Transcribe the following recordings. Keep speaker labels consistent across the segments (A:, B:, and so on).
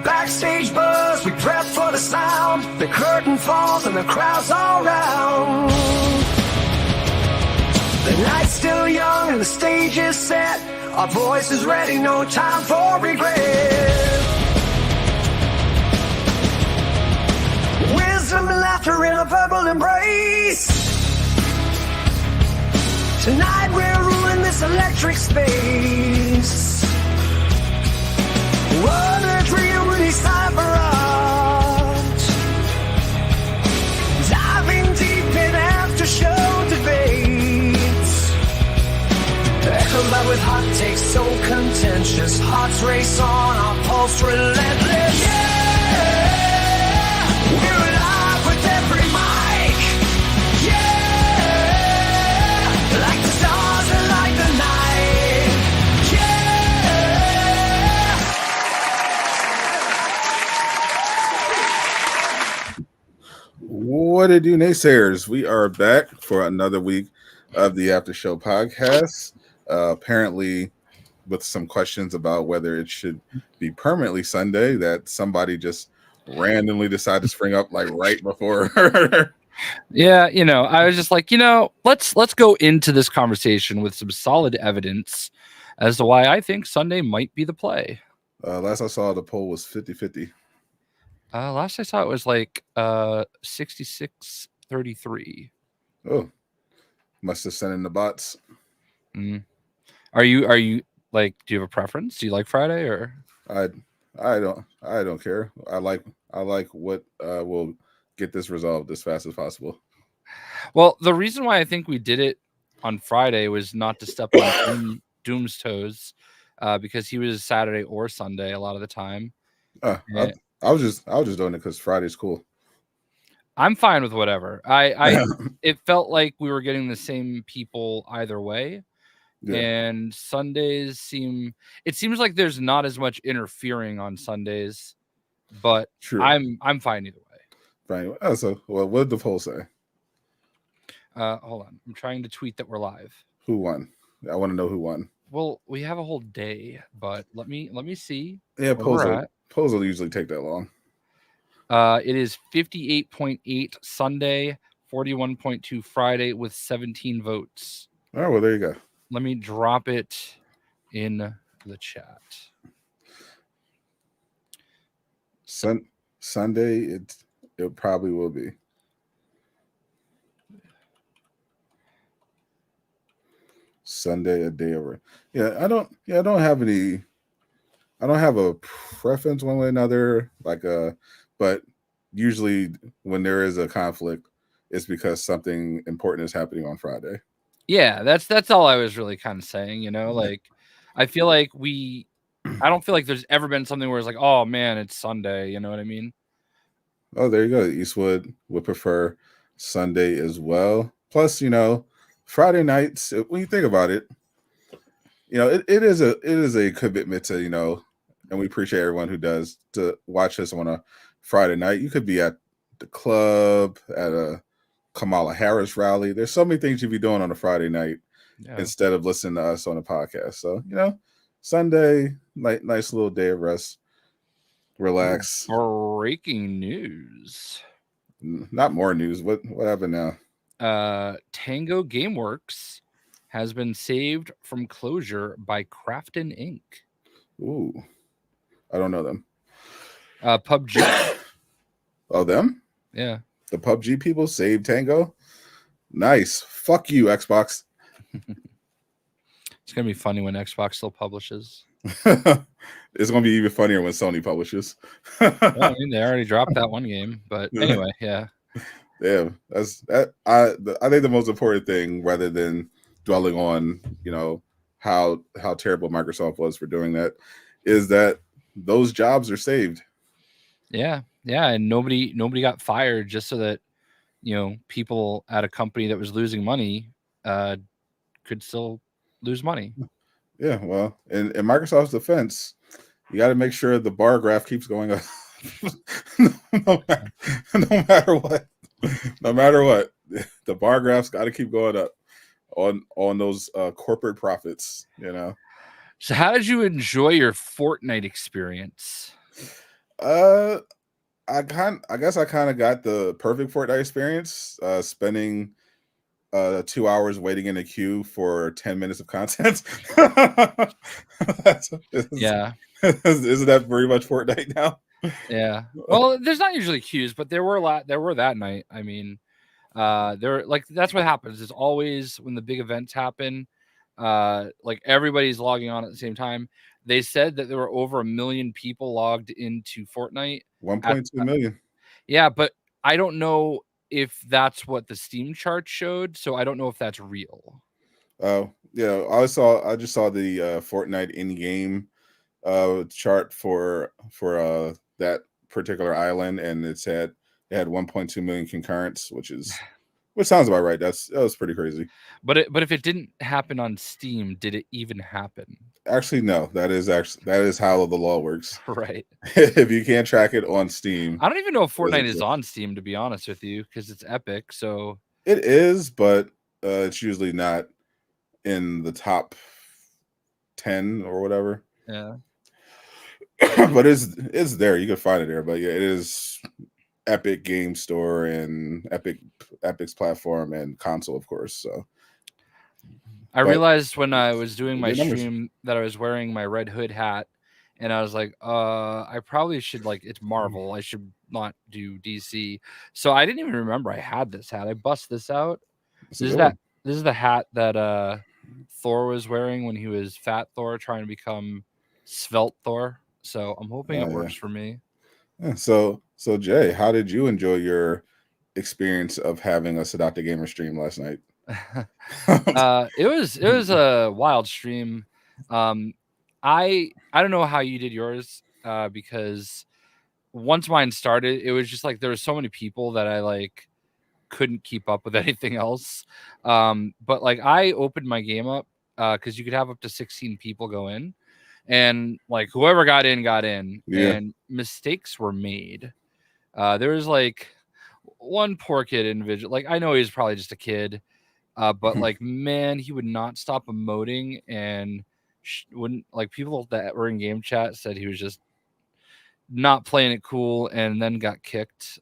A: Backstage buzz, we prep for the sound. The curtain falls and the crowd's all round. The night's still young and the stage is set. Our voice is ready, no time for regret. Wisdom and laughter in a verbal embrace. Tonight we're ruling this electric space. One and three really cipher out. Diving deep in after-show debates. Echoed by with hot takes so contentious. Hearts race on, our pulse relentless. Yeah, we're alive with every mic. Yeah, like the stars and like the night.
B: What it do, naysayers? We are back for another week of the Aftershow Podcast. Apparently, with some questions about whether it should be permanently Sunday, that somebody just randomly decided to spring up like right before.
C: Yeah, I was just like, let's go into this conversation with some solid evidence as to why I think Sunday might be the play.
B: Last I saw, the poll was 50-50.
C: Last I saw it was like 66-33.
B: Oh, must have sent in the bots.
C: Are you like, do you have a preference? Do you like Friday or?
B: I don't care. I like what will get this resolved as fast as possible.
C: Well, the reason why I think we did it on Friday was not to step on Doom's toes, because he was Saturday or Sunday a lot of the time.
B: I was just doing it because Friday's cool.
C: I'm fine with whatever. It felt like we were getting the same people either way. Yeah. And Sundays seems like there's not as much interfering on Sundays, but true. I'm fine either way.
B: Fine. So, what did the poll say?
C: Hold on. I'm trying to tweet that we're live.
B: Who won? I want to know who won.
C: Well, we have a whole day, but let me see.
B: Yeah, polls will usually take that long.
C: It is 58.8 Sunday, 41.2 Friday with 17 votes.
B: All right, well, there you go.
C: Let me drop it in the chat.
B: Sunday, it probably will be. Sunday, a day over. Yeah, I don't have a preference one way or another. But usually when there is a conflict, it's because something important is happening on Friday.
C: Yeah, that's all I was really kind of saying, like I feel like I don't feel like there's ever been something where it's like, oh man, it's Sunday, you know what I mean?
B: Oh, there you go. Eastwood would prefer Sunday as well. Plus, Friday nights, when you think about it, it is a commitment to, and we appreciate everyone who does, to watch us on a Friday night. You could be at the club, at a Kamala Harris rally. There's so many things you'd be doing on a Friday night instead of listening to us on a podcast. So, Sunday, nice little day of rest, relax.
C: Breaking news.
B: Not more news. What happened now?
C: Tango Gameworks has been saved from closure by Crafton Inc.
B: Ooh, I don't know them.
C: PUBG.
B: Oh, them?
C: Yeah.
B: The PUBG people saved Tango? Nice. Fuck you, Xbox.
C: It's going to be funny when Xbox still publishes.
B: It's going to be even funnier when Sony publishes.
C: Well, I mean, they already dropped that one game. But anyway, yeah.
B: Yeah. I think the most important thing, rather than dwelling on, how terrible Microsoft was for doing that, is that those jobs are saved.
C: Yeah. Yeah. And nobody got fired just so that, people at a company that was losing money could still lose money.
B: Yeah. Well, in Microsoft's defense, you got to make sure the bar graph keeps going up. no matter what, the bar graph's got to keep going up on those corporate profits,
C: So how did you enjoy your Fortnite experience?
B: Uh, I guess I kind of got the perfect Fortnite experience. Spending 2 hours waiting in a queue for 10 minutes of content. That's,
C: Yeah.
B: isn't that very much Fortnite now?
C: Yeah. Well, there's not usually queues, but there were a lot. There were that night. I mean, there like that's what happens. Is always when the big events happen, like everybody's logging on at the same time. They said that there were over 1 million people logged into Fortnite.
B: 1.2 million.
C: Yeah, but I don't know if that's what the Steam chart showed, so I don't know if that's real.
B: Oh, yeah. I just saw the Fortnite in-game chart for that particular island, and it had 1.2 million concurrents, which sounds about right. That was pretty crazy.
C: But if it didn't happen on Steam, did it even happen?
B: Actually, no. That is how the law works.
C: Right.
B: If you can't track it on Steam,
C: I don't even know if Fortnite is on Steam, to be honest with you, because it's Epic. So
B: it is, but it's usually not in the top 10 or whatever.
C: yeah.
B: But it's there. You can find it there. But yeah, it is Epic Game Store and Epic's platform and console, of course. So
C: I realized when I was doing my stream that I was wearing my Red Hood hat, and I was like, I probably should, like, it's Marvel. I should not do DC. So I didn't even remember I had this hat. I bust this out. This is the hat that Thor was wearing when he was Fat Thor, trying to become Svelte Thor. So I'm hoping it works for me.
B: Yeah, so Jay, how did you enjoy your experience of having a Sadata Gamer stream last night?
C: It was a wild stream. I don't know how you did yours, because once mine started, it was just like there were so many people that I like couldn't keep up with anything else. But like I opened my game up because you could have up to 16 people go in, and like whoever got in, and mistakes were made. There was like one poor kid individual. Like I know he was probably just a kid, but like man, he would not stop emoting and wouldn't like people that were in game chat said he was just not playing it cool and then got kicked.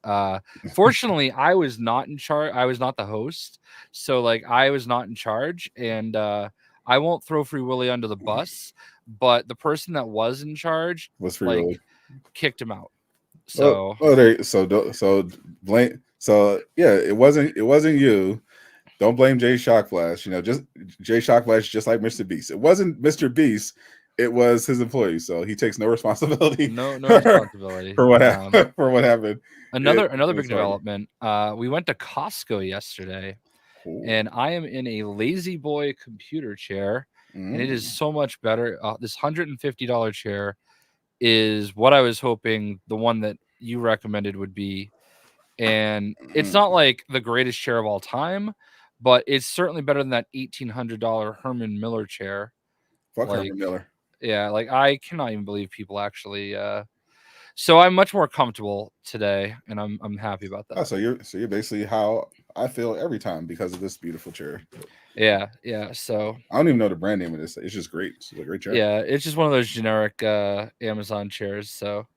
C: Fortunately, I was not in charge. I was not the host. So like I was not in charge, and I won't throw Free Willy under the bus, but the person that was in charge
B: was Free Willy
C: kicked him out. So
B: blame. So yeah, it wasn't you. Don't blame Jay Shockflash. You know, just Jay Shockflash, just like MrBeast. It wasn't MrBeast. It was his employee, so he takes no responsibility.
C: No responsibility
B: for what happened. For what happened.
C: Another big development. We went to Costco yesterday, and I am in a Lazy Boy computer chair, and it is so much better. This $150 chair is what I was hoping the one that you recommended would be, and it's not like the greatest chair of all time, but it's certainly better than that $1,800 Herman Miller chair.
B: Fuck Herman Miller.
C: Yeah, like I cannot even believe people actually. So I'm much more comfortable today, and I'm happy about that.
B: Oh, so you're basically how I feel every time because of this beautiful chair.
C: Yeah. So
B: I don't even know the brand name of this. It's just great. It's a great chair.
C: Yeah, it's just one of those generic Amazon chairs. So,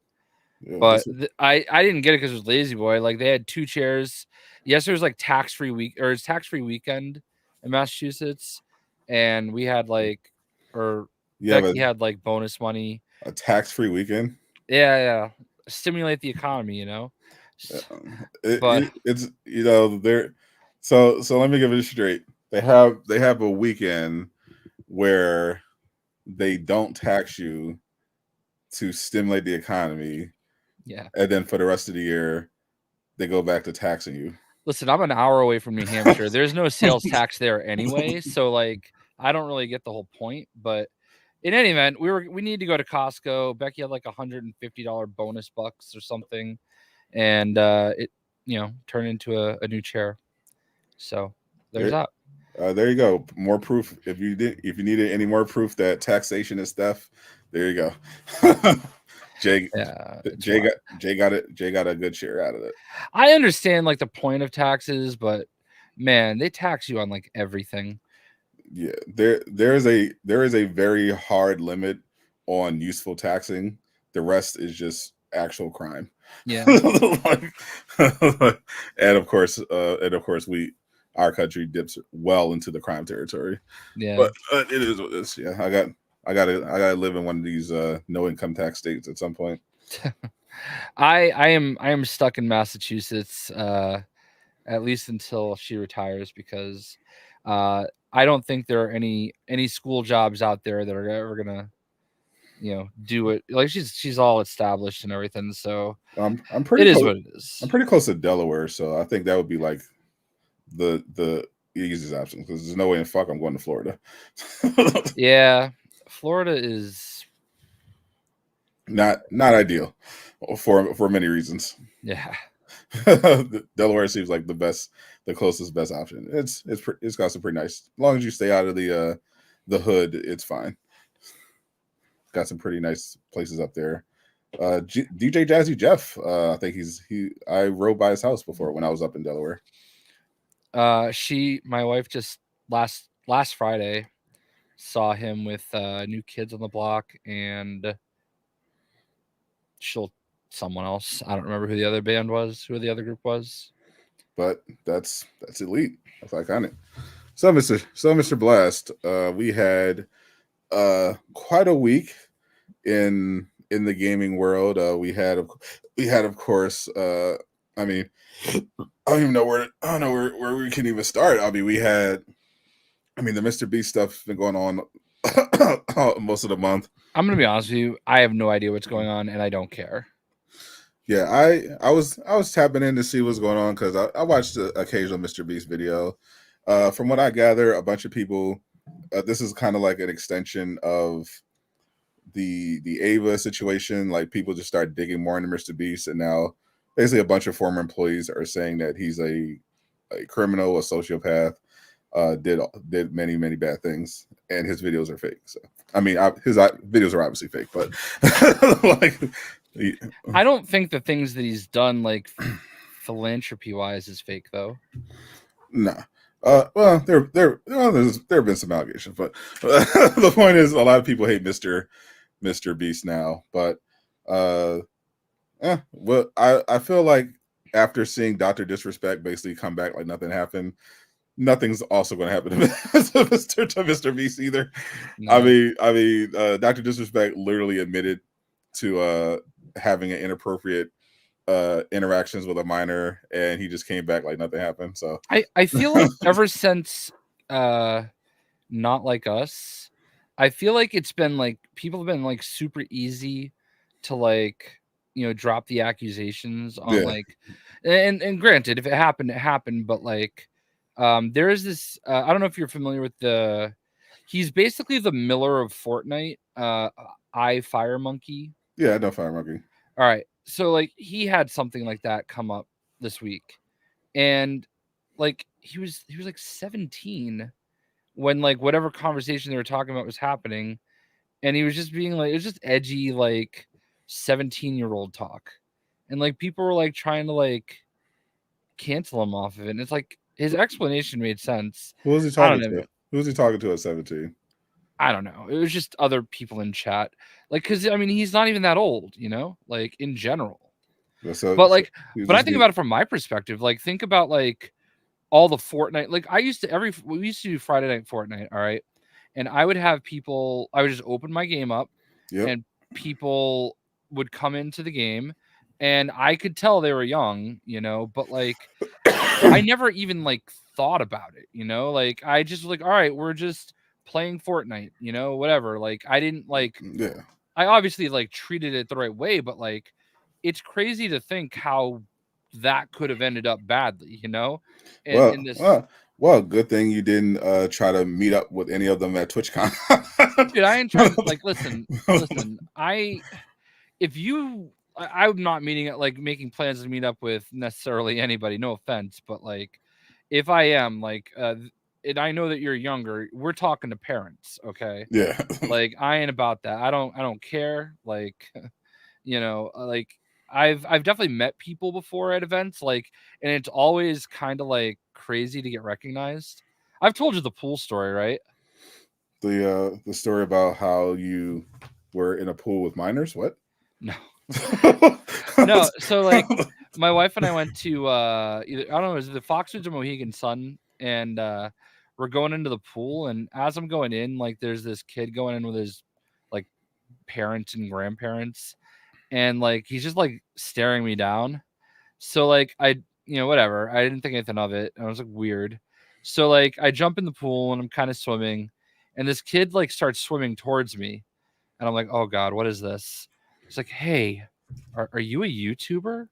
C: but I didn't get it because it was Lazy Boy. Like they had 2 chairs. Yesterday was like tax-free weekend in Massachusetts, and we had like Becky had like bonus money.
B: A tax-free weekend.
C: Yeah. Stimulate the economy, you know.
B: It's you know they're so let me give it straight. They have a weekend where they don't tax you to stimulate the economy.
C: Yeah.
B: And then for the rest of the year, they go back to taxing you.
C: Listen, I'm an hour away from New Hampshire. There's no sales tax there anyway, so like I don't really get the whole point. But in any event, we need to go to Costco. Becky had like $150 bonus bucks or something, and it turned into a new chair. So there's that.
B: There you go. More proof. If you needed any more proof that taxation is theft, there you go. Jay got a good share out of it.
C: I understand like the point of taxes, but man, they tax you on like everything.
B: Yeah, there is a very hard limit on useful taxing. The rest is just actual crime.
C: Yeah.
B: and of course, our country dips well into the crime territory.
C: Yeah.
B: But it is what it is. Yeah, I gotta live in one of these no income tax states at some point.
C: I am stuck in Massachusetts at least until she retires, because I don't think there are any school jobs out there that are ever gonna, do it. Like she's all established and everything, so
B: I'm
C: it
B: pretty
C: is
B: close.
C: what it is.
B: I'm pretty close to Delaware, so I think that would be like the easiest option, because there's no way in fuck I'm going to Florida.
C: Yeah, Florida is
B: not ideal for many reasons.
C: Yeah.
B: Delaware seems like the closest best option. It's got some pretty nice. As long as you stay out of the hood, it's fine. Got some pretty nice places up there. DJ Jazzy Jeff, I think I rode by his house before when I was up in Delaware.
C: My wife just last Friday saw him with New Kids on the Block and someone else. I don't remember who the other band was, who the other group was.
B: But that's elite. That's iconic. So Mr. Blast, we had quite a week in the gaming world. We had of course, I mean, I don't know where we can even start. I mean, the MrBeast stuff's been going on most of the month.
C: I'm gonna be honest with you, I have no idea what's going on, and I don't care.
B: Yeah, I was tapping in to see what's going on, because I watched the occasional MrBeast video. From what I gather, a bunch of people, this is kind of like an extension of the Ava situation. Like, people just start digging more into MrBeast, and now basically a bunch of former employees are saying that he's a criminal, a sociopath, did many bad things, and his videos are fake. So I mean, his videos are obviously fake, but
C: I don't think the things that he's done, like philanthropy wise, is fake though.
B: Nah. Well, there have been some allegations, but the point is, a lot of people hate MrBeast now. But well, I feel like after seeing Dr. Disrespect basically come back like nothing happened, nothing's also going to happen to MrBeast either. No. I mean, Dr. Disrespect literally admitted to having an inappropriate interactions with a minor, and he just came back like nothing happened. So
C: I feel like ever since Not Like Us, I feel like it's been like people have been like super easy to like, drop the accusations on like, and granted, if it happened, it happened, but like there is this I don't know if you're familiar with he's basically the Miller of Fortnite, Fire Monkey.
B: Yeah, I know Fire Monkey.
C: All right. So like he had something like that come up this week, and like he was like 17 when like whatever conversation they were talking about was happening, and he was just being like, it was just edgy like 17-year-old talk, and like people were like trying to like cancel him off of it, and it's like his explanation made sense.
B: Who was he talking to? Who was he talking to at 17?
C: I don't know. It was just other people in chat. Like, because, I mean, he's not even that old, like, in general. But I think about it from my perspective. Like, think about, like, all the Fortnite. Like, we used to do Friday Night Fortnite, all right? And I would have people, I would just open my game up, and people would come into the game, and I could tell they were young, but, like, I never even, like, thought about it, Like, I just, like, all right, we're just playing Fortnite, whatever. Like, I didn't like, I obviously like treated it the right way, but like, it's crazy to think how that could have ended up badly,
B: Well, good thing you didn't try to meet up with any of them at TwitchCon.
C: Dude, I ain't trying to, like, listen, I'm not making plans to meet up with necessarily anybody, no offense, but like, if I am like, and I know that you're younger, we're talking to parents, okay?
B: Yeah.
C: Like, I ain't about that. I don't care. Like, like I've definitely met people before at events, like, and it's always kind of like crazy to get recognized. I've told you the pool story, right?
B: The story about how you were in a pool with minors? What?
C: No. No, so like my wife and I went to either, I don't know, is it the Foxwoods or Mohegan Sun, and we're going into the pool, and as I'm going in, like there's this kid going in with his like parents and grandparents, and like he's just like staring me down. So like whatever, I didn't think anything of it, and I was like, weird. So like I jump in the pool and I'm kind of swimming, and this kid like starts swimming towards me, and I'm like, oh god, what is this? He's like, hey, are you a YouTuber?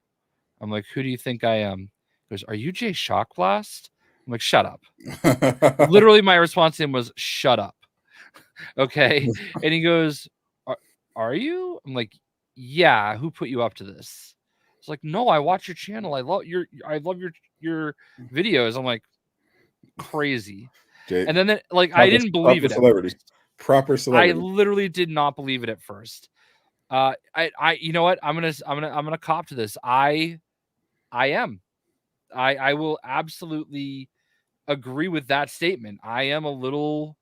C: I'm like, who do you think I am? He goes, are you Jay Shockblast? I'm like, shut up. Literally, my response to him was, shut up. Okay. And he goes, are you? I'm like, yeah, who put you up to this? It's like, no, I watch your channel. I love your videos. I'm like, crazy.
B: Jay,
C: And then I didn't believe it.
B: Celebrity. Proper celebrity.
C: I literally did not believe it at first. I you know what? I'm gonna cop to this. I will absolutely agree with that statement. I am a little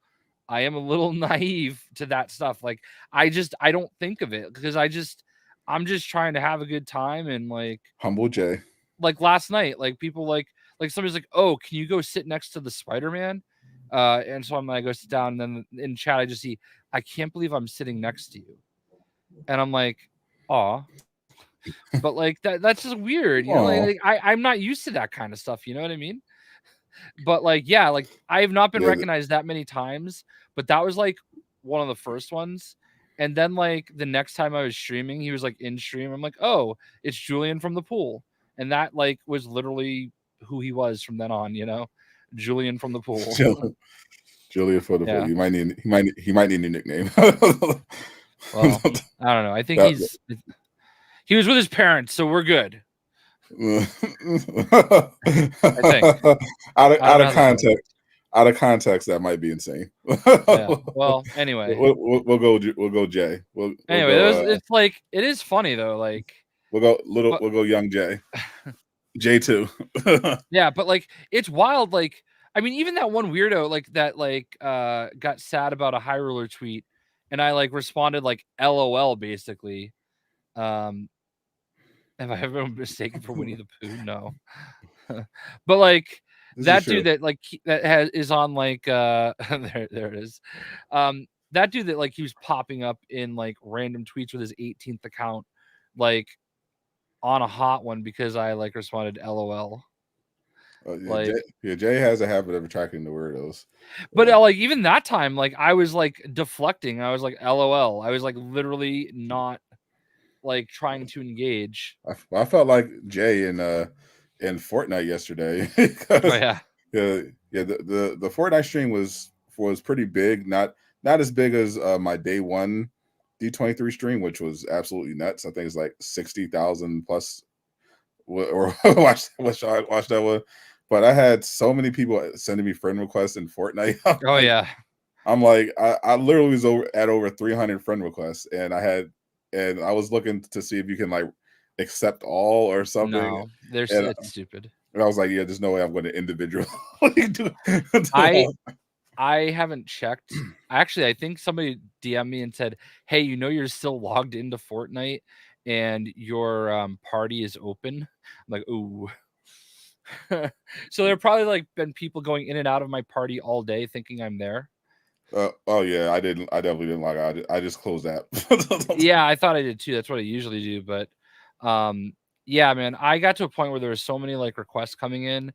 C: naive to that stuff. Like I don't think of it because I'm just trying to have a good time, and like
B: humble Jay.
C: Like last night, like people like somebody's like, oh, can you go sit next to the Spider-Man? And so I go sit down, and then in chat I just see, I can't believe I'm sitting next to you. And I'm like, aw. But like that's just weird, you know. Like I'm not used to that kind of stuff, you know what I mean? But like, yeah, like I have not been recognized that many times, but that was like one of the first ones. And then like the next time I was streaming, he was like in stream. I'm like, oh, it's Julian from the pool. And that like was literally who he was from then on, you know, Julian from the pool.
B: Julian from the pool. He might need a nickname.
C: Well, I don't know. I think he was with his parents, so we're good.
B: I think out of context, that might be insane.
C: Yeah. Well, anyway,
B: we'll go Jay.
C: It's like it is funny though. Like
B: we'll go young Jay. J2.
C: Yeah, but like it's wild. Like I mean, even that one weirdo like that got sad about a High Ruler tweet, and I like responded like LOL basically. Have I ever been mistaken for Winnie the Pooh? No. But like that dude that like is on like there it is. That dude that like he was popping up in like random tweets with his 18th account, like on a hot one because I like responded LOL.
B: Jay has a habit of attracting the weirdos.
C: But like even that time, like I was like deflecting. I was like LOL. I was like literally not like trying to engage.
B: I felt like Jay in Fortnite yesterday.
C: Oh yeah.
B: The Fortnite stream was pretty big, not as big as my day one D23 stream, which was absolutely nuts. I think it's like 60,000 plus or watch that one. But I had so many people sending me friend requests in Fortnite.
C: Oh yeah.
B: I'm like, I literally was over 300 friend requests, and I was looking to see if you can like accept all or something.
C: No, it's stupid.
B: And I was like, yeah, there's no way I'm going to individually do
C: I haven't checked. Actually, I think somebody DM'd me and said, hey, you know you're still logged into Fortnite and your party is open. I'm like, ooh. So there probably like been people going in and out of my party all day thinking I'm there.
B: Oh yeah, I definitely didn't log out. I just closed that.
C: Yeah, I thought I did too. That's what I usually do. But yeah, man, I got to a point where there was so many like requests coming in.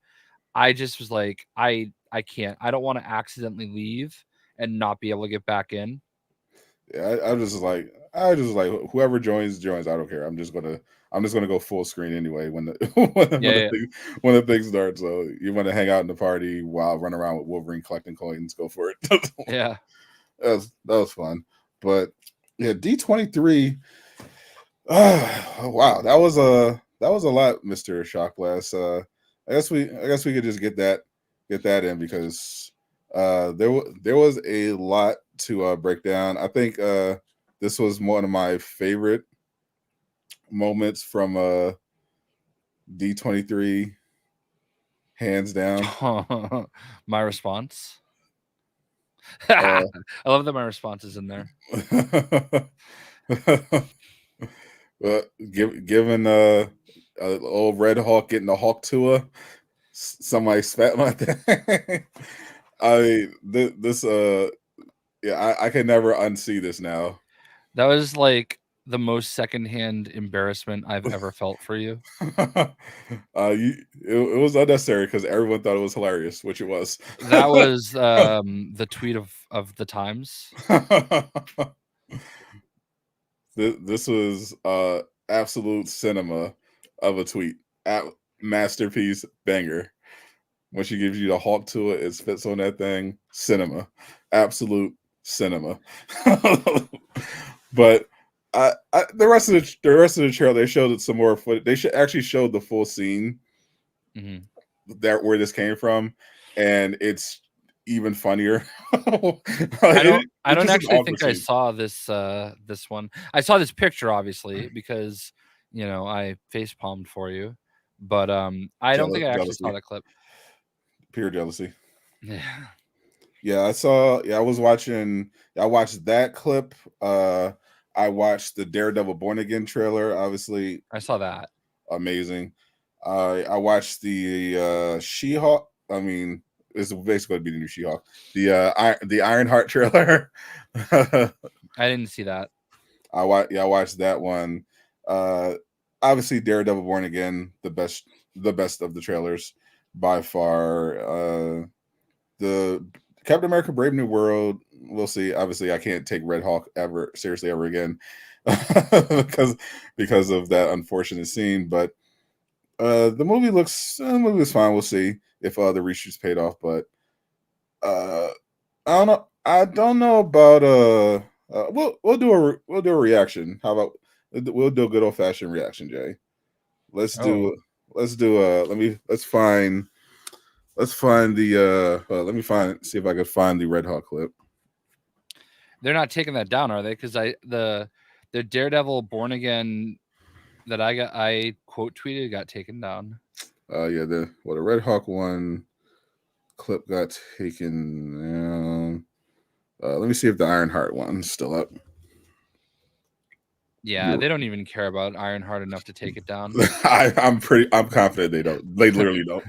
C: I just was like, I can't. I don't want to accidentally leave and not be able to get back in.
B: Yeah, I was just like whoever joins. I don't care. I'm just gonna go full screen anyway when the thing starts. So you want to hang out in the party while run around with Wolverine collecting coins? Go for it.
C: Yeah,
B: that was fun. But yeah, D23. Wow, that was a lot, Mr. Shockblast. I guess we could just get that in because there was a lot to break down. I think this was one of my favorite moments from D23, hands down.
C: My response. I love that my response is in there.
B: Given old Red Hawk getting the Hawk tour, somebody spat my thing. I mean, this yeah, I can never unsee this now.
C: That was like the most secondhand embarrassment I've ever felt for you.
B: It was unnecessary because everyone thought it was hilarious, which it was.
C: That was the tweet of the times.
B: This was absolute cinema of a tweet. Masterpiece banger. When she gives you the Hawk to it spits on that thing. Cinema. Absolute cinema. But the rest of the trailer, they showed some more footage. They actually showed the full scene where this came from, and it's even funnier.
C: I don't actually think I saw this this one. I saw this picture obviously because I face palmed for you, but I don't think I actually saw the clip.
B: Pure jealousy.
C: Yeah.
B: Yeah, I saw. Yeah, I watched that clip. I watched the Daredevil Born Again trailer. Obviously,
C: I saw that.
B: Amazing. I watched the She-Hulk. I mean, it's basically going to be the new She-Hulk. The Ironheart trailer.
C: I didn't see that.
B: I watched that one. Obviously, Daredevil Born Again, the best of the trailers by far. The Captain America: Brave New World. We'll see. Obviously, I can't take Red Hawk seriously ever again because of that unfortunate scene. But the movie was fine. We'll see if the reshoots paid off. But I don't know. I don't know about we'll do a reaction. How about we'll do a good old fashioned reaction, Jay? Let's find the see if I can find the Red Hawk clip.
C: They're not taking that down, are they? Because the Daredevil Born Again that I quote tweeted got taken down.
B: Yeah, the Red Hawk one clip got taken down. Let me see if the Ironheart one's still up.
C: Yeah, they don't even care about Ironheart enough to take it down.
B: I'm confident they don't. They literally don't.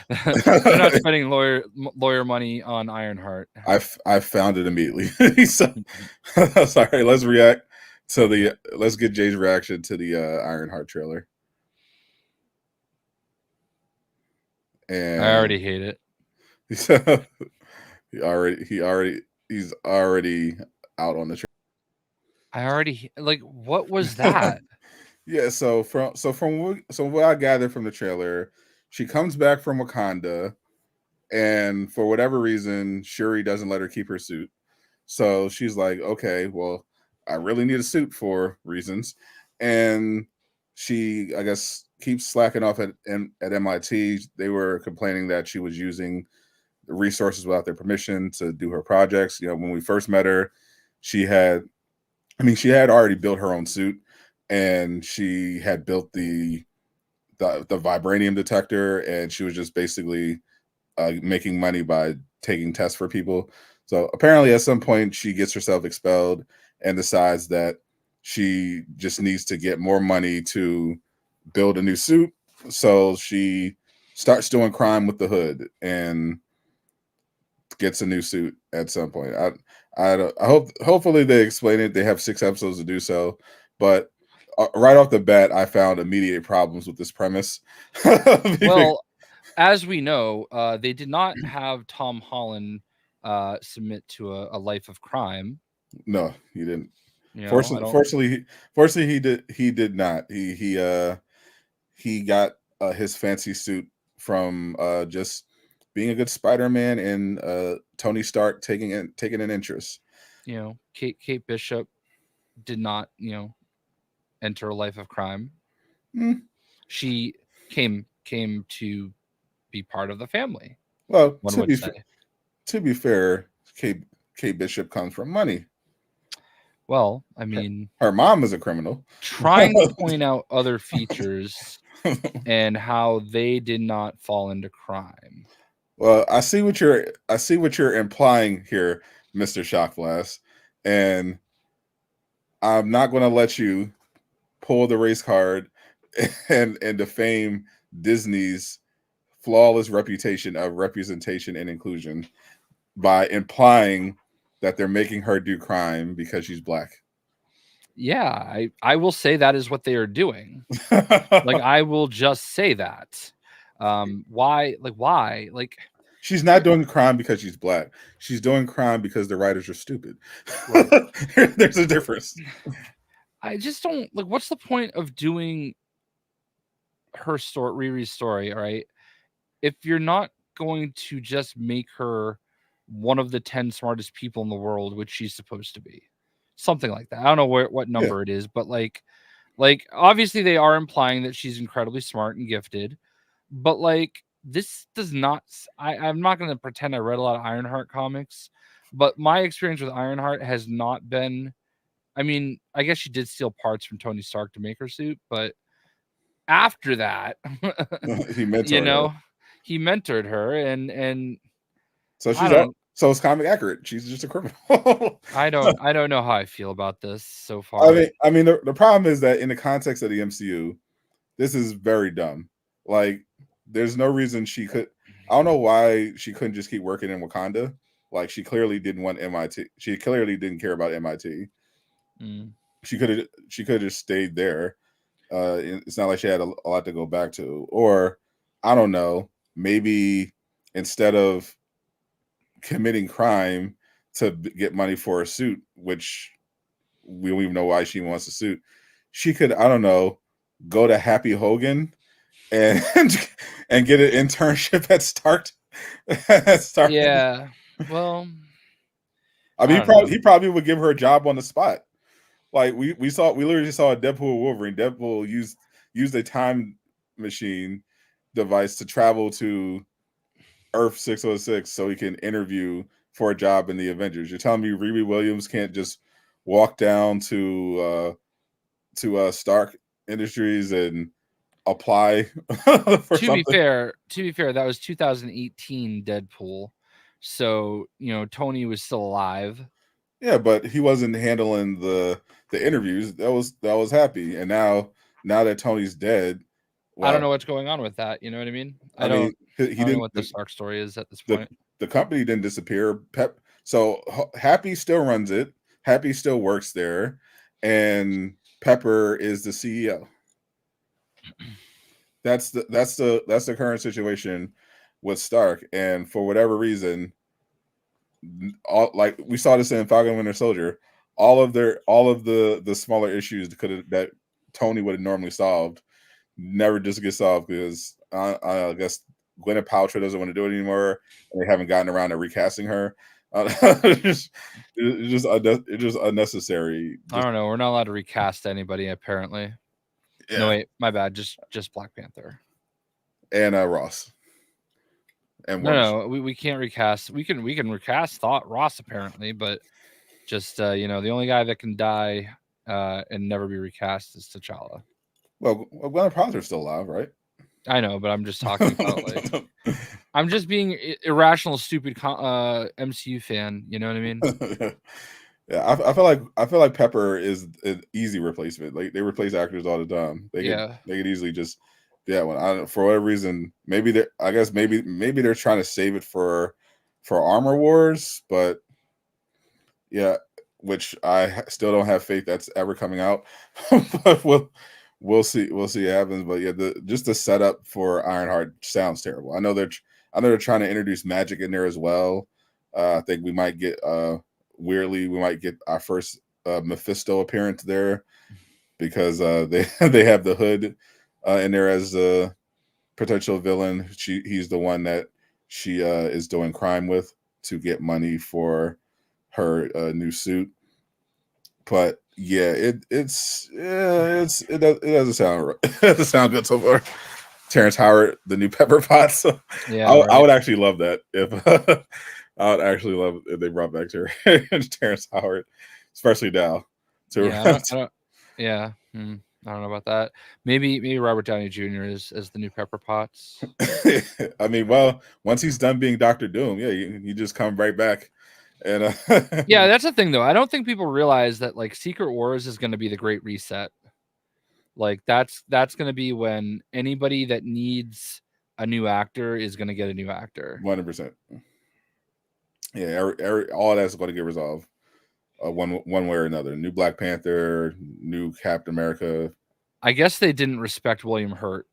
C: They're not spending lawyer money on Ironheart.
B: I found it immediately. So, sorry, let's get Jay's reaction to the Ironheart trailer. And
C: I already hate it.
B: He's already out on the trailer.
C: What was that?
B: Yeah, so from what I gathered from the trailer, she comes back from Wakanda, and for whatever reason, Shuri doesn't let her keep her suit. So she's like, okay, well, I really need a suit for reasons, and she, I guess, keeps slacking off at MIT. They were complaining that she was using the resources without their permission to do her projects. When we first met her, she had already built her own suit, and she had built the vibranium detector, and she was just basically making money by taking tests for people. So apparently at some point she gets herself expelled and decides that she just needs to get more money to build a new suit. So she starts doing crime with the hood and gets a new suit at some point. Hopefully they explain it. They have 6 episodes to do so, but right off the bat, I found immediate problems with this premise.
C: Well, as we know, they did not have Tom Holland submit to a life of crime.
B: No, he didn't. Fortunately, he did not. He got his fancy suit from just being a good Spider-Man and Tony Stark taking an interest.
C: Kate Bishop did not, enter a life of crime. She came to be part of the family.
B: Well, to be fair, Kate Bishop comes from money.
C: Well, I mean,
B: her mom is a criminal.
C: Trying to point out other features and how they did not fall into crime.
B: Well, I see what you're implying here, Mr. Shockblast, and I'm not going to let you pull the race card and defame Disney's flawless reputation of representation and inclusion by implying that they're making her do crime because she's black.
C: Yeah, I will say that is what they are doing. Like, I will just say that. Why? Like,
B: she's not doing crime because she's black. She's doing crime because the writers are stupid.
C: Right.
B: There's a difference.
C: I just don't like. What's the point of doing her story, Riri's story? All right, if you're not going to just make her one of the 10 smartest people in the world, which she's supposed to be, something like that. I don't know what number it is, but like obviously they are implying that she's incredibly smart and gifted, but like this does not. I'm not going to pretend I read a lot of Ironheart comics, but my experience with Ironheart has not been. I mean, I guess she did steal parts from Tony Stark to make her suit, but after that,
B: he mentored her.
C: He mentored her, and
B: so so it's comic accurate. She's just a criminal.
C: I don't know how I feel about this so far.
B: I mean, the problem is that in the context of the MCU, this is very dumb. Like, there's no reason she could. I don't know why she couldn't just keep working in Wakanda. Like, she clearly didn't want MIT. She clearly didn't care about MIT. She could have just stayed there. It's not like she had a lot to go back to. Or I don't know. Maybe instead of committing crime to get money for a suit, which we don't even know why she wants a suit, she could, I don't know, go to Happy Hogan and get an internship at Stark.
C: Yeah. Well,
B: I mean, he probably would give her a job on the spot. Like we literally saw a Deadpool Wolverine. Deadpool used a time machine device to travel to Earth 606 so he can interview for a job in the Avengers. You're telling me Riri Williams can't just walk down to Stark Industries and apply for
C: to
B: something?
C: be fair, that was 2018 Deadpool. So, Tony was still alive.
B: Yeah, but he wasn't handling the interviews. That was Happy. And now that Tony's dead,
C: I don't know what's going on with that. You know what I mean? I don't know what the Stark story is at this point.
B: The company didn't disappear. So Happy still runs it. Happy still works there, and Pepper is the CEO. That's the current situation with Stark, and for whatever reason, like we saw this in Falcon and Winter Soldier, all of the smaller issues that Tony would have normally solved never just get solved because I guess Gwyneth Paltrow doesn't want to do it anymore, and they haven't gotten around to recasting her. It's just unnecessary.
C: I don't know. We're not allowed to recast anybody apparently. Yeah. No, wait, my bad. Just Black Panther
B: and Ross. And
C: no, we can't recast. We can recast Ross apparently, but just the only guy that can die and never be recast is T'Challa.
B: Well, Gwyneth Paltrow's still alive, right?
C: I know, but I'm just talking about like I'm just being irrational, stupid MCU fan. You know what I mean?
B: Yeah, I feel like Pepper is an easy replacement. Like they replace actors all the time. They could easily just for whatever reason, maybe they're trying to save it for Armor Wars, but yeah, which I still don't have faith that's ever coming out. But we'll see what happens. But yeah, just the setup for Ironheart sounds terrible. I know they're trying to introduce magic in there as well. I think we might get weirdly our first Mephisto appearance there because they have the Hood in there as a potential villain. He's the one that she is doing crime with to get money for her new suit. But yeah, it doesn't sound good so far. Terrence Howard, the new Pepper Potts. Yeah, I would actually love that if I would actually love if they brought back Terrence Howard, especially now.
C: I don't know about that. Maybe Robert Downey Jr. as the new Pepper Potts.
B: I mean, well, once he's done being Dr. Doom, yeah, you just come right back. And
C: yeah, that's the thing though. I don't think people realize that like Secret Wars is going to be the Great Reset. Like that's going to be when anybody that needs a new actor is going to get a new actor.
B: 100%. Yeah, all that's going to get resolved one way or another. New Black Panther, new Captain America.
C: I guess they didn't respect William Hurt.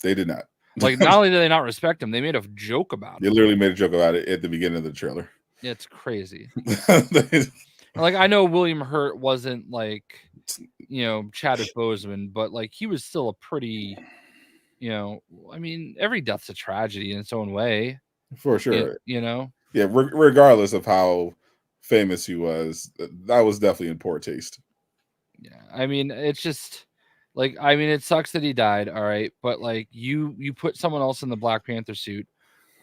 B: They did not.
C: Like, not only did they not respect him, they made a joke about
B: They
C: him.
B: literally made a joke about it at the beginning of the trailer.
C: Yeah, it's crazy. Like, I know William Hurt wasn't like, you know, Chadwick Boseman, but like he was still a pretty, you know, I mean, every death's a tragedy in its own way.
B: For sure.
C: You know?
B: Yeah, regardless of how famous he was, that was definitely in poor taste.
C: Yeah, I mean, it's just like, I mean, it sucks that he died, all right, but like you put someone else in the Black Panther suit.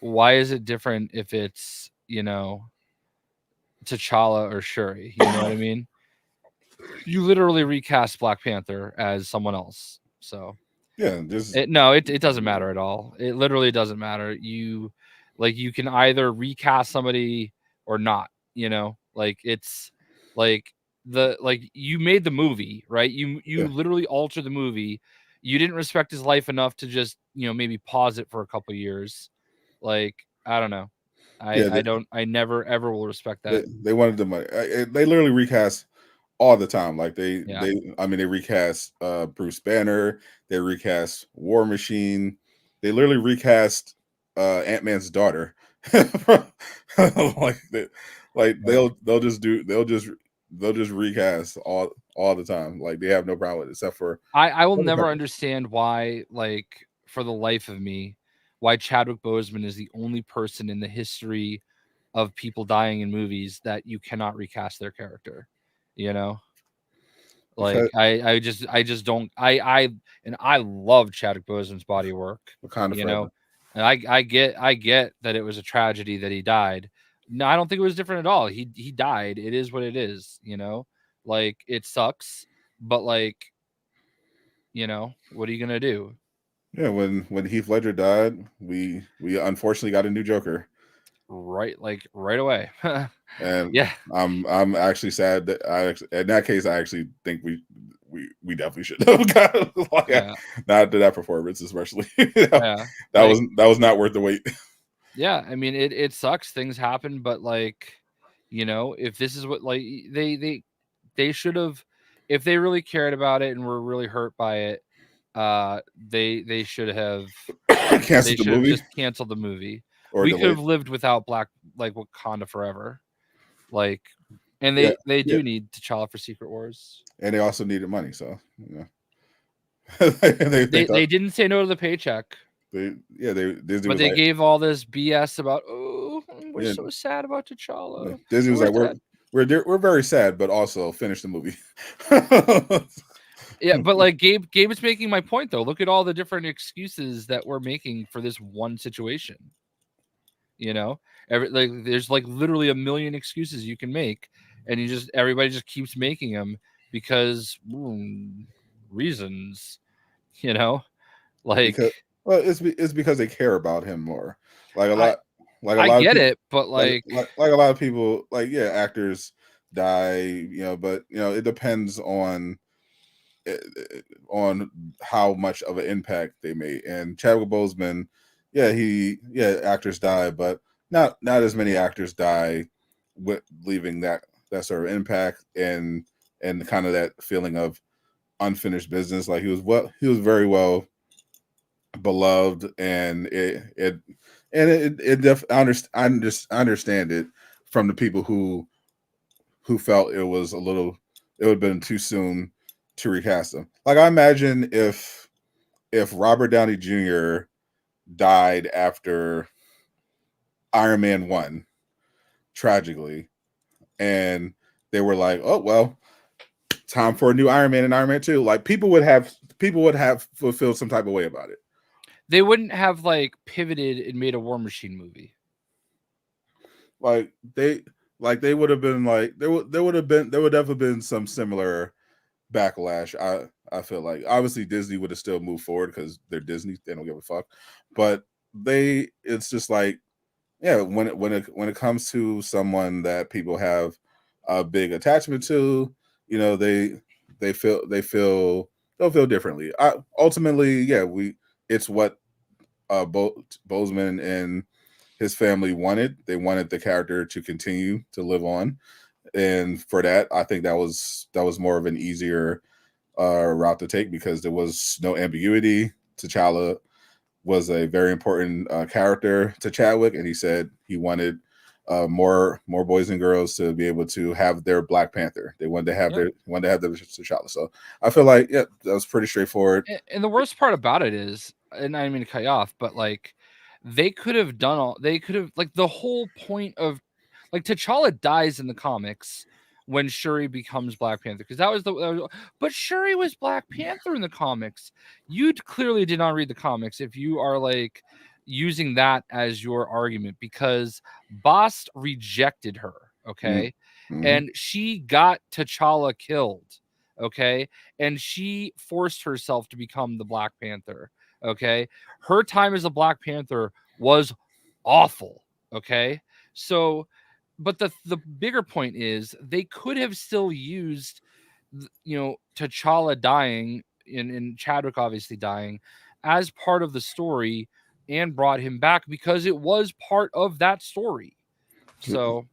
C: Why is it different if it's, you know, T'Challa or Shuri? You know what I mean? You literally recast Black Panther as someone else. So
B: yeah, just
C: it doesn't matter at all. It literally doesn't matter. You can either recast somebody or not, you know, like it's like you made the movie, right? You literally altered the movie. You didn't respect his life enough to just, you know, maybe pause it for a couple years. Like, I don't know. I never ever will respect that.
B: They wanted the money. They literally recast all the time. Like they recast Bruce Banner. They recast War Machine. They literally recast Ant-Man's daughter. They'll just recast all the time. Like they have no problem with it, except for
C: I will never understand why, like, for the life of me, why Chadwick Boseman is the only person in the history of people dying in movies that you cannot recast their character. You know, like I just don't. I love Chadwick Boseman's body work. You know, and I get that it was a tragedy that he died. No, I don't think it was different at all. He died. It is what it is. You know, like it sucks, but like, you know, what are you gonna do?
B: Yeah, when Heath Ledger died, we unfortunately got a new Joker.
C: Right away.
B: And
C: yeah,
B: I'm actually sad that in that case I actually think we definitely should have got not to that performance, especially. That was not worth the wait.
C: Yeah, I mean it sucks. Things happen, but like, you know, if this is what, like, they should have, if they really cared about it and were really hurt by it, they should have
B: canceled the movie.
C: Just canceled the movie. Or we could have lived without Wakanda forever. Like, and they do need T'Challa for Secret Wars.
B: And they also needed money, so yeah.
C: they didn't say no to the paycheck.
B: They
C: gave all this BS about, we're so sad about T'Challa.
B: Yeah. Disney was like, we're very sad, but also finish the movie.
C: Yeah, but like Gabe is making my point though. Look at all the different excuses that we're making for this one situation. You know, there's like literally a million excuses you can make, and everybody just keeps making them because reasons. You know, like
B: it's because they care about him more. Like a lot.
C: I get it, but like
B: a lot of people, like, yeah, actors die, you know, but you know, it depends on how much of an impact they made. And Chadwick Boseman, actors die, but not as many actors die with leaving that sort of impact and kind of that feeling of unfinished business. Like he was very well beloved, and I understand it from the people who felt it would have been too soon to recast him. Like, I imagine if Robert Downey Jr. died after Iron Man 1 tragically, and they were like, oh well, time for a new Iron Man and Iron Man 2, like people would have fulfilled some type of way about it.
C: They wouldn't have like pivoted and made a War Machine movie.
B: Like they would have been like there would definitely been some similar backlash. I feel like obviously Disney would have still moved forward because they're Disney, they don't give a fuck. But it's just like, yeah, when it comes to someone that people have a big attachment to, you know, they feel they'll feel differently. Ultimately, yeah, it's what Bozeman and his family wanted. They wanted the character to continue to live on, and for that, I think that was more of an easier route to take because there was no ambiguity. T'Challa was a very important character to Chadwick, and he said he wanted more boys and girls to be able to have their Black Panther. They wanted to have their T'Challa. So I feel like that was pretty straightforward.
C: And the worst part about it is, and I didn't mean to cut you off, but like they could have like the whole point of like T'Challa dies in the comics when Shuri becomes Black Panther because but Shuri was Black Panther in the comics. You clearly did not read the comics if you are like using that as your argument because Bast rejected her, okay, and she got T'Challa killed. Okay. And she forced herself to become the Black Panther. Okay. Her time as a Black Panther was awful. Okay. So, but the bigger point is they could have still used, T'Challa dying and Chadwick obviously dying as part of the story and brought him back because it was part of that story. So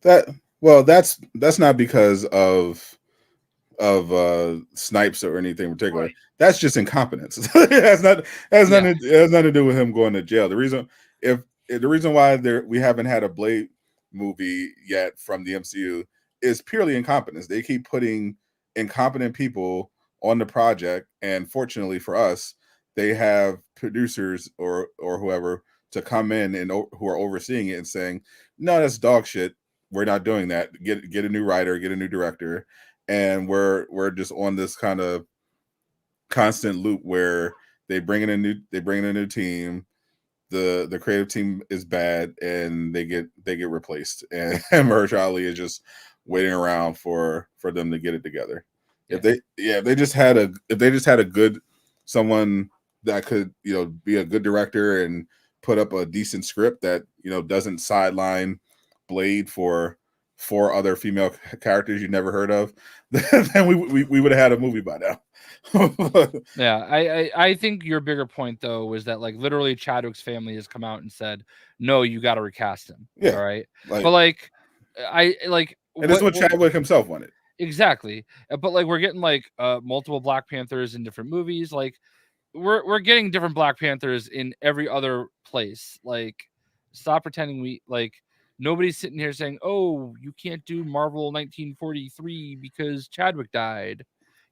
B: that's not because of Snipes or anything in particular. Right. That's just incompetence. it has nothing to do with him going to jail. The reason why we haven't had a Blade movie yet from the MCU is purely incompetence. They keep putting incompetent people on the project, and fortunately for us, they have producers or whoever to come in and who are overseeing it and saying, "No, that's dog shit. We're not doing that. Get a new writer, get a new director." And we're just on this kind of constant loop where they bring in a new team, the creative team is bad, and they get replaced, and Mahershala Ali is just waiting around for them to get it together. Yeah. If they just had a good someone that could be a good director and put up a decent script that doesn't sideline Blade for 4 other female characters you never heard of, then we would have had a movie by now.
C: Yeah, I think your bigger point though was that like literally Chadwick's family has come out and said, no, you got to recast him. Yeah, all right.
B: And this is what Chadwick himself wanted.
C: Exactly, but like we're getting like multiple Black Panthers in different movies. Like we're getting different Black Panthers in every other place. Like stop pretending we like. Nobody's sitting here saying, "Oh, you can't do Marvel 1943 because Chadwick died,"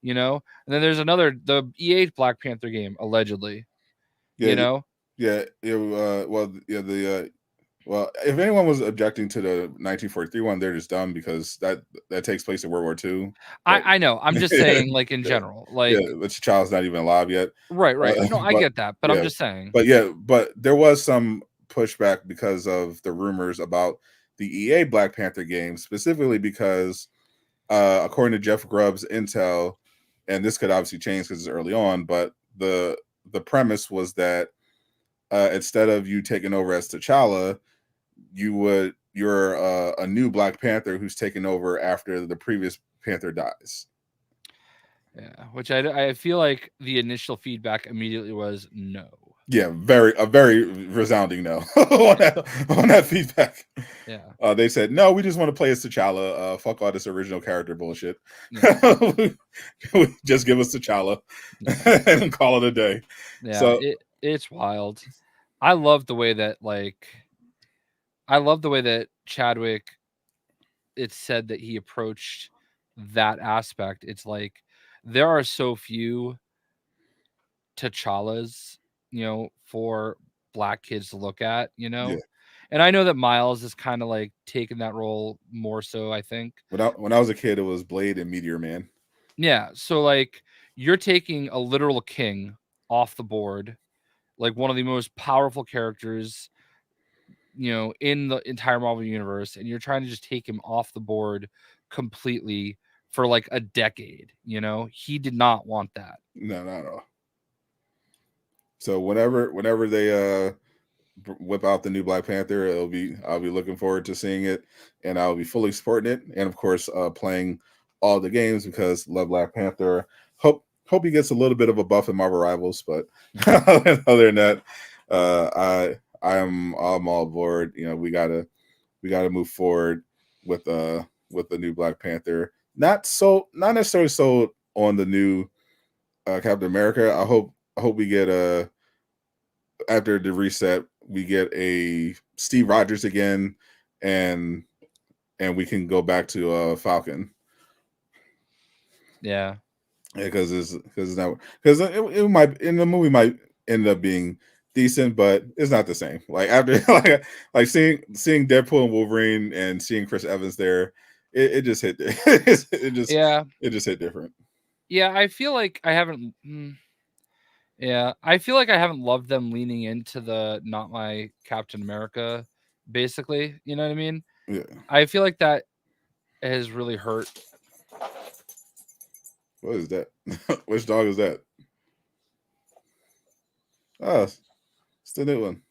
C: And then there's the EA Black Panther game allegedly.
B: Yeah, well, if anyone was objecting to the 1943 one, they're just dumb because that takes place in World War II.
C: I know. I'm just saying, like in general, like
B: but child's not even alive yet.
C: Right. No, I get that, but I'm just saying.
B: But there was some pushback because of the rumors about the EA Black Panther game, specifically because according to Jeff Grubb's intel, and this could obviously change because it's early on, but the premise was that instead of you taking over as T'Challa, you're a new Black Panther who's taken over after the previous Panther dies.
C: Yeah, which I feel like the initial feedback immediately was no.
B: Yeah, a very resounding no on that feedback.
C: Yeah,
B: they said no. We just want to play as T'Challa. Fuck all this original character bullshit. Yeah. Just give us T'Challa and call it a day.
C: Yeah, so it's wild. I love the way that Chadwick. It's said that he approached that aspect. It's like there are so few T'Challas, for Black kids to look at, Yeah. And I know that Miles is kind of like taking that role more so, I think.
B: When I was a kid, it was Blade and Meteor Man.
C: Yeah. So like you're taking a literal king off the board, like one of the most powerful characters, in the entire Marvel universe, and you're trying to just take him off the board completely for like a decade. He did not want that.
B: No, not at all. So whenever they whip out the new Black Panther, I'll be looking forward to seeing it, and I'll be fully supporting it, and of course playing all the games because love Black Panther. Hope hope he gets a little bit of a buff in Marvel Rivals, but other than that, I'm all aboard. You know, we gotta move forward with the new Black Panther. Not necessarily sold on the new Captain America. I hope we get after the reset, we get a Steve Rogers again, and we can go back to Falcon.
C: Yeah,
B: because it might in the movie might end up being decent, but it's not the same. Like after like seeing Deadpool and Wolverine and seeing Chris Evans there, it just hit. It just hit different.
C: Yeah, I feel like I haven't. Yeah, I feel like I haven't loved them leaning into the not my Captain America, basically. You know what I mean?
B: Yeah.
C: I feel like that has really hurt.
B: What is that? Which dog is that? Oh, it's the new one.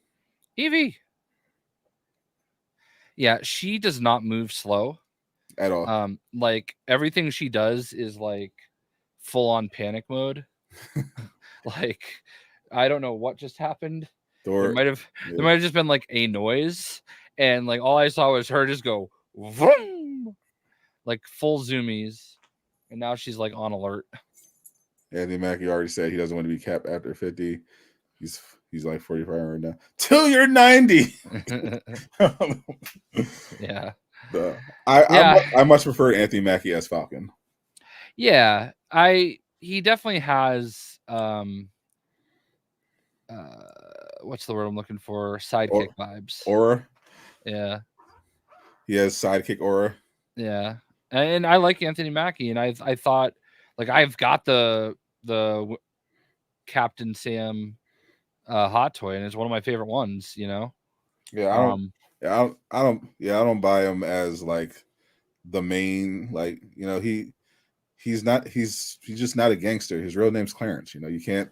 C: Evie. Yeah, she does not move slow
B: At all.
C: Like everything she does is like full on panic mode. Like I don't know what just happened. There might have just been like a noise, and like all I saw was her just go vroom, like full zoomies, and now she's like on alert.
B: Anthony Mackie already said he doesn't want to be capped after 50. He's like 45 right now. Till you're 90.
C: Yeah.
B: I much prefer Anthony Mackie as Falcon.
C: Yeah, he definitely has what's the word I'm looking for? Sidekick vibes.
B: Aura.
C: Yeah.
B: He has sidekick aura.
C: Yeah. And I like Anthony Mackie, and I thought like I've got the Captain Sam hot toy, and it's one of my favorite ones, you know.
B: Yeah, I don't buy him as like the main, like, you know, he's just not a gangster. His real name's Clarence. You know, you can't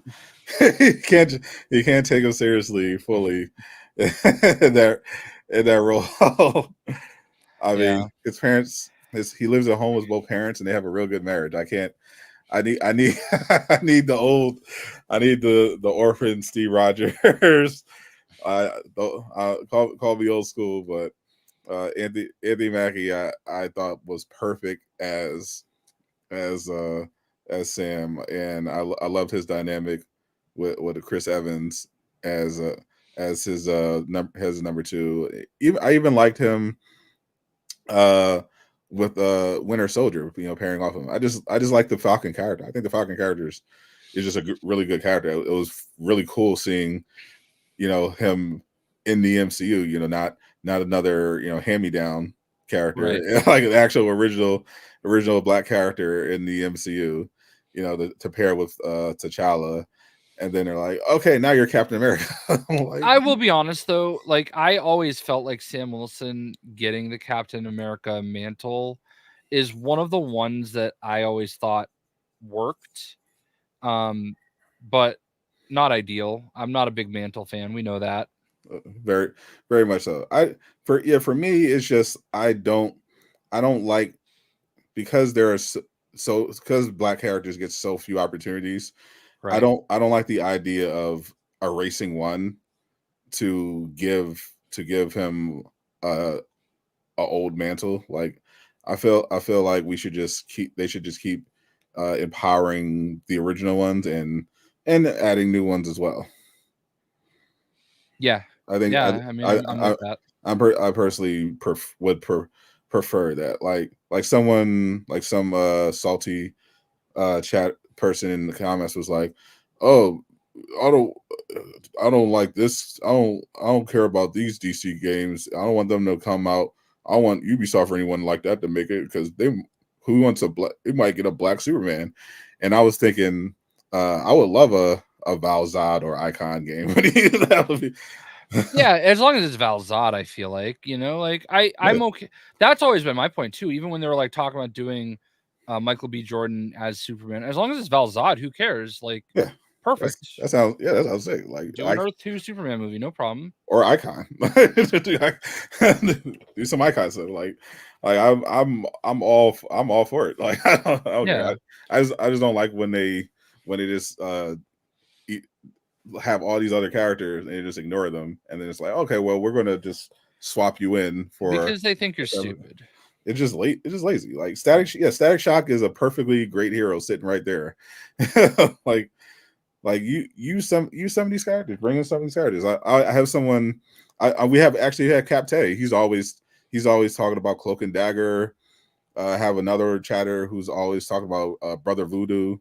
B: take him seriously fully in that role. I mean, his parents, he lives at home with both parents, and they have a real good marriage. I need the orphan Steve Rogers. Call me old school, but Anthony Mackie I thought was perfect as Sam, and I loved his dynamic with Chris Evans as his number two. I even liked him with Winter Soldier, you know, pairing off him. I just like the Falcon character. I think the Falcon character is just a really good character. It was really cool seeing, you know, him in the MCU. You know, not another, you know, hand-me-down character, right. Like an actual original Black character in the MCU. You know, to pair with T'Challa. And then they're like, okay, now you're Captain America. Like,
C: I will be honest, though. Like, I always felt like Sam Wilson getting the Captain America mantle is one of the ones that I always thought worked, but not ideal. I'm not a big Mantle fan. We know that.
B: Very, very much so. For me, it's just I don't like, because there are because Black characters get so few opportunities. Right. I don't like the idea of erasing one to give him a old mantle. Like I feel like they should just keep empowering the original ones and adding new ones as well.
C: Yeah,
B: I think.
C: Yeah, I'm with that.
B: I personally would prefer that. Like someone, like some salty chat person in the comments was like, "Oh, I don't like this. I don't care about these DC games. I don't want them to come out. I want Ubisoft or anyone like that to make it, because they might get a Black Superman." And I was thinking, I would love a Val-Zod or Icon game. That would be.
C: Yeah, as long as it's Val-Zod, I feel like, you know, like I'm okay. That's always been my point too. Even when they were like talking about doing Michael B. Jordan as Superman, as long as it's Val-Zod, who cares? Like, perfect.
B: That's how I was saying. Like,
C: do an Earth 2 Superman movie, no problem.
B: Or Icon. Do some Icon stuff. Like I'm all for it. Like I don't care. I just don't like when they when they just have all these other characters and they just ignore them, and then it's like, okay, well, we're gonna just swap you in for
C: because they think you're stupid.
B: It's just late. It's just lazy. Like Static Shock is a perfectly great hero sitting right there. like use some of these characters. Bring in some of these characters. I have someone. We have actually had Cap Tay. He's always talking about Cloak and Dagger. I have another chatter who's always talking about Brother Voodoo.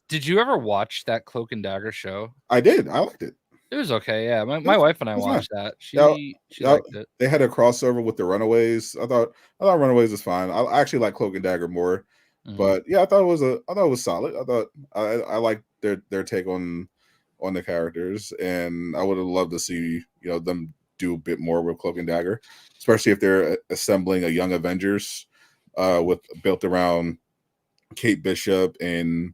C: Did you ever watch that Cloak and Dagger show?
B: I did. I liked it.
C: It was okay. Yeah, my wife and I watched that. She liked it.
B: They had a crossover with the Runaways. I thought Runaways was fine. I actually like Cloak and Dagger more, but yeah, I thought it was solid. I thought I liked their take on the characters, and I would have loved to see them do a bit more with Cloak and Dagger, especially if they're assembling a young Avengers built around Kate Bishop and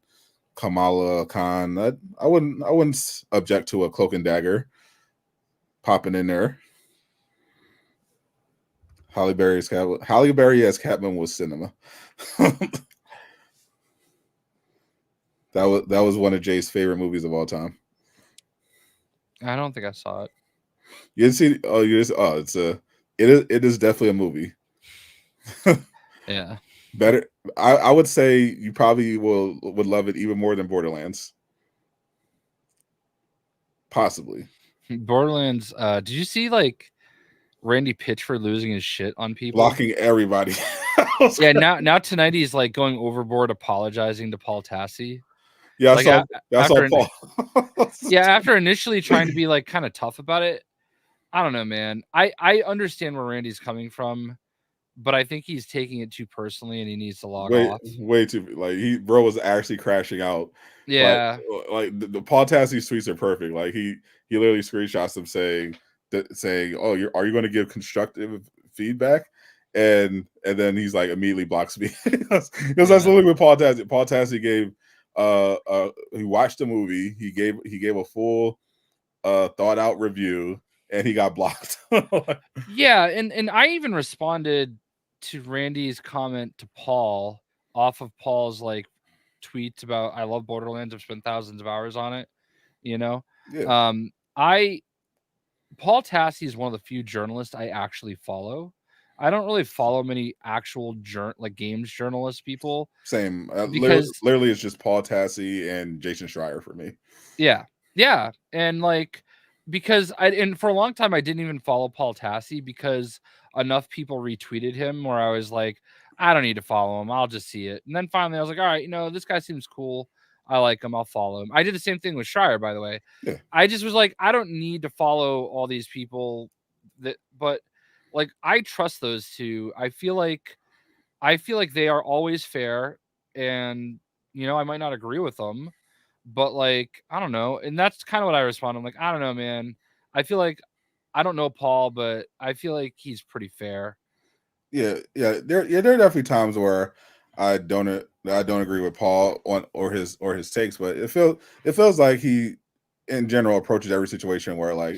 B: Kamala Khan. I wouldn't object to a Cloak and Dagger popping in there. Halle Berry as Catwoman was cinema. that was one of Jay's favorite movies of all time.
C: I don't think I saw it.
B: You didn't see? Oh, it is definitely a movie.
C: Yeah.
B: Better. I would say you probably would love it even more than Borderlands. Possibly.
C: Borderlands. Did you see Randy Pitchford losing his shit on people?
B: Blocking everybody.
C: Yeah, now tonight he's going overboard apologizing to Paul Tassi.
B: Yeah, I saw Paul.
C: Yeah, after initially trying to be kind of tough about it. I don't know, man. I understand where Randy's coming from, but I think he's taking it too personally and he needs to log off.
B: Way too bro was actually crashing out.
C: Yeah.
B: The Paul Tassi tweets are perfect. He literally screenshots them saying, "Oh, are you going to give constructive feedback?" And then he's immediately blocks me. Because that's literally what Paul Tassi. Paul Tassi gave he watched the movie, he gave a full thought out review, and he got blocked.
C: Yeah, and I even responded to Randy's comment to Paul off of Paul's tweets about I love Borderlands. I've spent thousands of hours on it. Yeah. Paul Tassi is one of the few journalists I actually follow. I don't really follow many actual games journalist people.
B: Same.
C: Because
B: literally it's just Paul Tassi and Jason Schreier for me.
C: Yeah. Yeah. And because for a long time I didn't even follow Paul Tassi because enough people retweeted him where I was like, I don't need to follow him. I'll just see it. And then finally I was like, all right, this guy seems cool. I like him. I'll follow him. I did the same thing with Schreier, by the way.
B: Yeah.
C: I just was like, I don't need to follow all these people but I trust those two. I feel like they are always fair, and I might not agree with them, but I don't know. And that's kind of what I respond. I'm like, I don't know, man. I feel like I don't know Paul, but I feel like he's pretty fair.
B: Yeah. There are definitely times where I don't agree with Paul on or his takes, but it feels like he in general approaches every situation where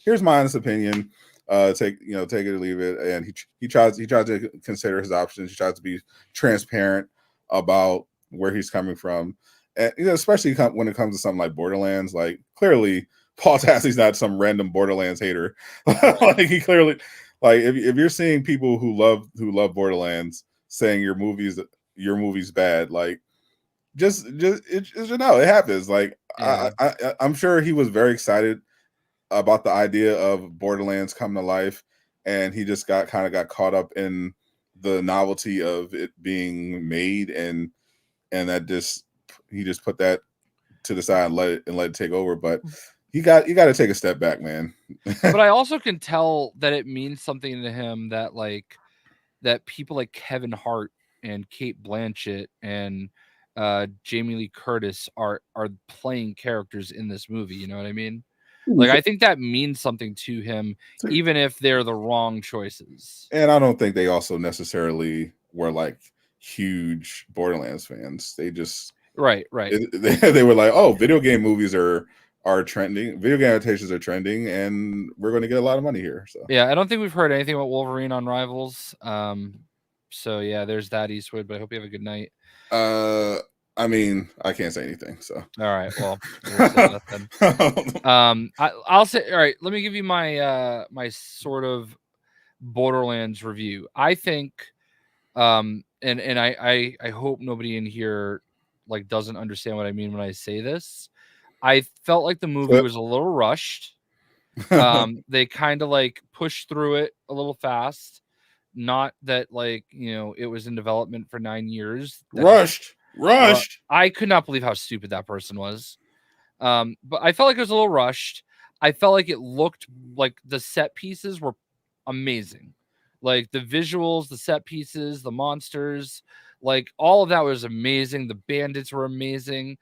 B: here's my honest opinion. Take it or leave it, and he tries to consider his options. He tries to be transparent about where he's coming from, and especially when it comes to something like Borderlands. Clearly, Paul Tassi's not some random Borderlands hater. He clearly, if you're seeing people who love Borderlands saying your movie's bad, just it happens.
C: Yeah.
B: I'm sure he was very excited about the idea of Borderlands coming to life, and he just got caught up in the novelty of it being made, and that he just put that to the side and let it take over. But you got to take a step back, man.
C: But I also can tell that it means something to him that that people like Kevin Hart and Kate Blanchett and Jamie Lee Curtis are playing characters in this movie. You know what I mean? I think that means something to him, even if they're the wrong choices.
B: And I don't think they also necessarily were huge Borderlands fans. They just
C: right.
B: They were like, oh, video game movies are trending. Video game adaptations are trending, and we're going to get a lot of money here. So
C: yeah, I don't think we've heard anything about Wolverine on Rivals. So yeah, there's that, Eastwood. But I hope you have a good night.
B: I mean, I can't say anything. So
C: all right, well, we'll say nothing. I'll say, all right. Let me give you my my sort of Borderlands review. I think, and I hope nobody in here like doesn't understand what I mean when I say this. I felt like the movie was a little rushed. They kind of like pushed through it a little fast. Not that like, you know, it was in development for 9 years.
B: Rushed.
C: I could not believe how stupid that person was. But I felt like it was a little rushed. I felt like it looked like the set pieces were amazing. Like the visuals, the set pieces, the monsters, like all of that was amazing. The bandits were amazing.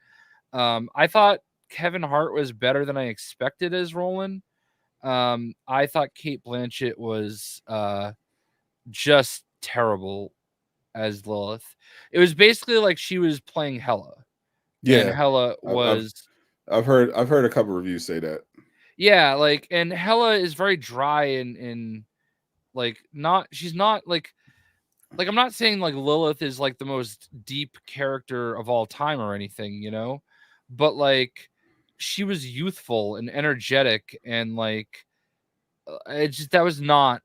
C: I thought Kevin Hart was better than I expected as Roland. I thought Cate Blanchett was just terrible as Lilith. It was basically like she was playing Hela.
B: Yeah,
C: and Hela was.
B: I've heard a couple reviews say that.
C: Yeah, like, and Hela is very dry and like not. She's not like I'm not saying like Lilith is like the most deep character of all time or anything, you know, but like she was youthful and energetic and like it just that was not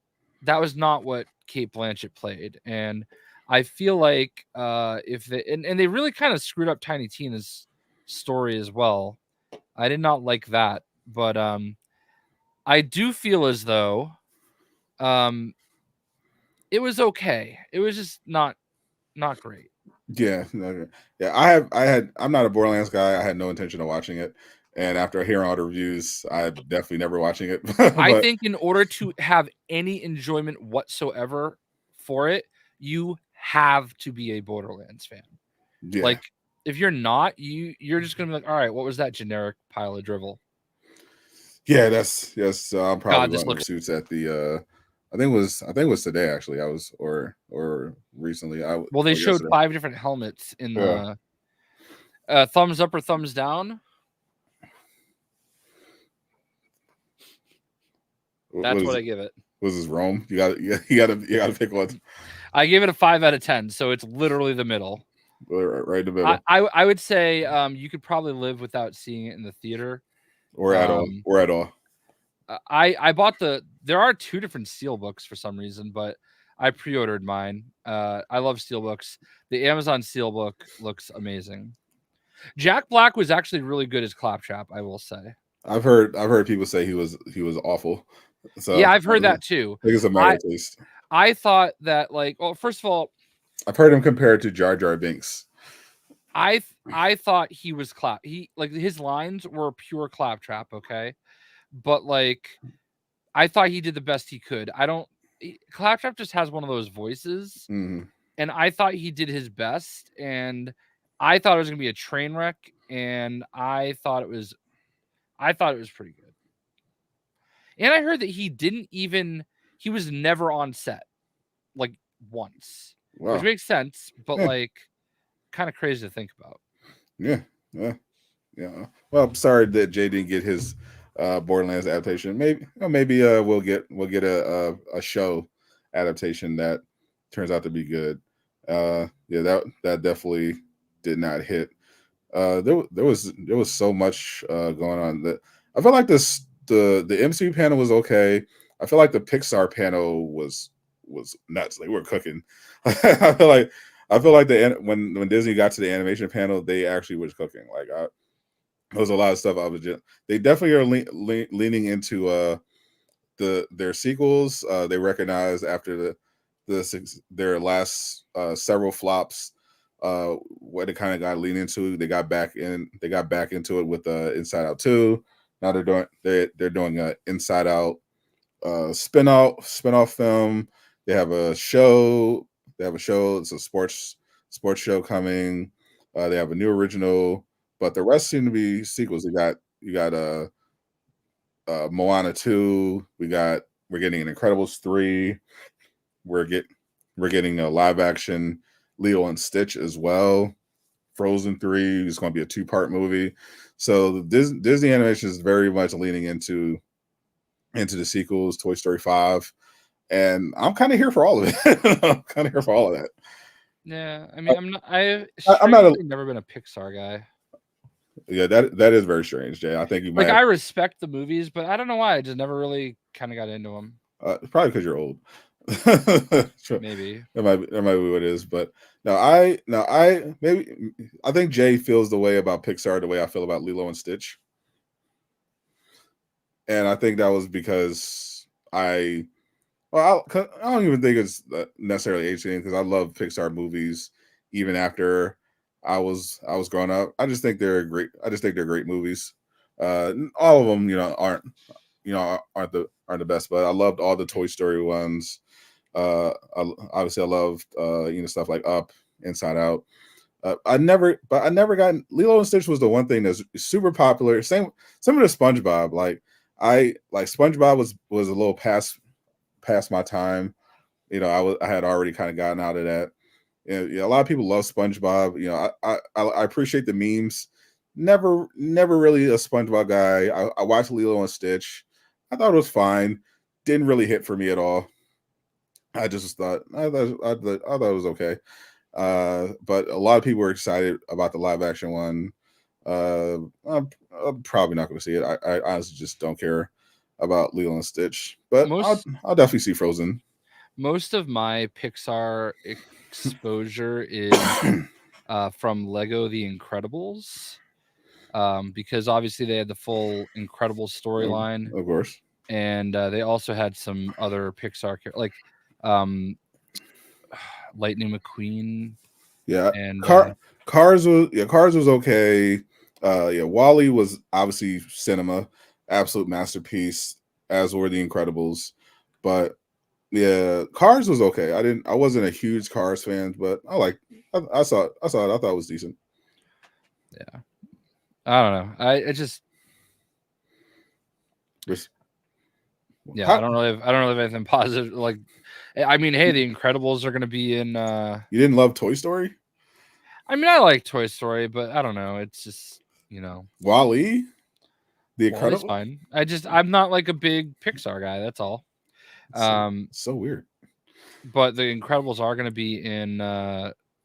C: what Cate Blanchett played. And I feel like if they and they really kind of screwed up Tiny Tina's story as well. I did not like that, but I do feel as though it was okay. It was just not great.
B: Yeah, I'm not a Borderlands guy. I had no intention of watching it. And after hearing all the reviews, I'm definitely never watching it.
C: I think in order to have any enjoyment whatsoever for it, you have to be a Borderlands fan.
B: Yeah.
C: Like, if you're not, you're just gonna be like, all right, what was that generic pile of drivel?
B: Yeah, that's yes. I'm probably
C: God,
B: running suits at the. I think it was today actually. I was or recently.
C: Well, they showed 5 different helmets in the thumbs up or thumbs down. That's what I give it.
B: Was this Rome? You got to pick one.
C: I gave it a 5 out of 10, so it's literally the middle.
B: Right in the middle.
C: I would say you could probably live without seeing it in the theater.
B: Or at all.
C: I bought there are 2 different steelbooks for some reason, but I pre-ordered mine. I love steelbooks. The Amazon steelbook looks amazing. Jack Black was actually really good as Claptrap, I will say.
B: I've heard people say he was awful. So
C: yeah, I've heard that too.
B: I think it's a matter of taste.
C: I thought that, like, well, first of all,
B: I've heard him compared to Jar Jar Binks.
C: I thought he was like his lines were pure Claptrap, okay? But like I thought he did the best he could. Claptrap just has one of those voices, and I thought he did his best, and I thought it was gonna be a train wreck, and I thought it was pretty good. And I heard that he was never on set, like once. Wow. Which makes sense, but like kind of crazy to think about.
B: Yeah. Well, I'm sorry that Jay didn't get his Borderlands adaptation. Maybe we'll get a show adaptation that turns out to be good. That definitely did not hit. There was so much going on that I felt like the MCU panel was okay. I feel like the Pixar panel was nuts. They were cooking. I feel like when Disney got to the animation panel, they actually was cooking. Like there was a lot of stuff. They definitely are leaning into their sequels. They recognized after their last several flops what they kind of got leaned into. They got back into it with Inside Out 2. Now they're doing Inside Out spin-off film. They have a show. It's a sports show coming. They have a new original, but the rest seem to be sequels. You got Moana 2. We're getting an Incredibles 3. We're getting a live action Lilo and Stitch as well. Frozen 3 is going to be a 2-part movie. So Disney Animation is very much leaning into the sequels. Toy Story 5. And I'm kind of here for all of it. I'm kind of here for all of that.
C: Yeah, I mean, I'm not. I've
B: I'm not a
C: strangely never been a Pixar guy.
B: yeah. That is very strange, Jay. I think you might
C: Like,
B: have
C: I respect the movies, but I don't know why. I just never really kind of got into them.
B: probably because you're old. Sure.
C: Maybe.
B: That might be what it is. But maybe I think Jay feels the way about Pixar the way I feel about Lilo and Stitch, and I think that was because I don't even think it's necessarily age thing because I love Pixar movies even after I was growing up. I just think they're great. I just think they're great movies. All of them, aren't the best, but I loved all the Toy Story ones. Obviously, I loved stuff like Up, Inside Out. I never got Lilo and Stitch was the one thing that's super popular. Same of the SpongeBob. I like SpongeBob was a little past my time. I had already kind of gotten out of that. A lot of people love SpongeBob. I appreciate the memes. Never really a SpongeBob guy. I watched Lilo and Stitch. I thought it was fine. Didn't really hit for me at all. I just thought I thought it was okay. But a lot of people were excited about the live action one. I'm probably not going to see it. I honestly just don't care about Lilo and Stitch, but I'll definitely see Frozen.
C: Most of my Pixar exposure is from Lego The Incredibles, because obviously they had the full Incredibles storyline,
B: of course,
C: and they also had some other Pixar like Lightning McQueen.
B: Yeah,
C: and
B: Cars was okay. Wally was obviously cinema, absolute masterpiece, as were The Incredibles. But yeah, Cars was okay. I wasn't a huge Cars fan, but I saw it. I thought it was decent.
C: Yeah, I don't know. I just yeah, I don't really have anything positive. Like, I mean, hey, The Incredibles are going to be in.
B: You didn't love Toy Story?
C: I mean, I like Toy Story, but I don't know. It's just
B: Wall-E, The
C: Wally's
B: Incredibles.
C: fine. I'm not like a big Pixar guy. That's all.
B: So weird.
C: But The Incredibles are going to be in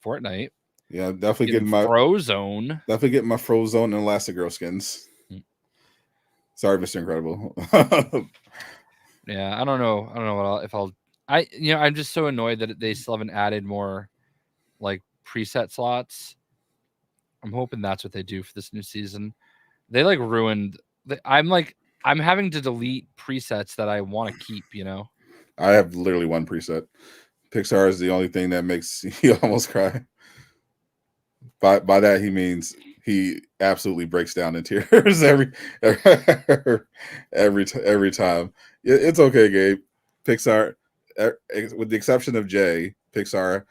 C: Fortnite.
B: Yeah, definitely getting my
C: Frozone.
B: Definitely getting my Frozone and Elastigirl skins. Sorry, Mr. Incredible.
C: Yeah, I don't know I'm just so annoyed that they still haven't added more like preset slots. I'm hoping that's what they do for this new season. They like ruined. I'm having to delete presets that I want to keep.
B: I have literally one preset. Pixar is the only thing that makes you almost cry. By that he means he absolutely breaks down in tears every time. It's okay, Gabe. Pixar, with the exception of Jay, Pixar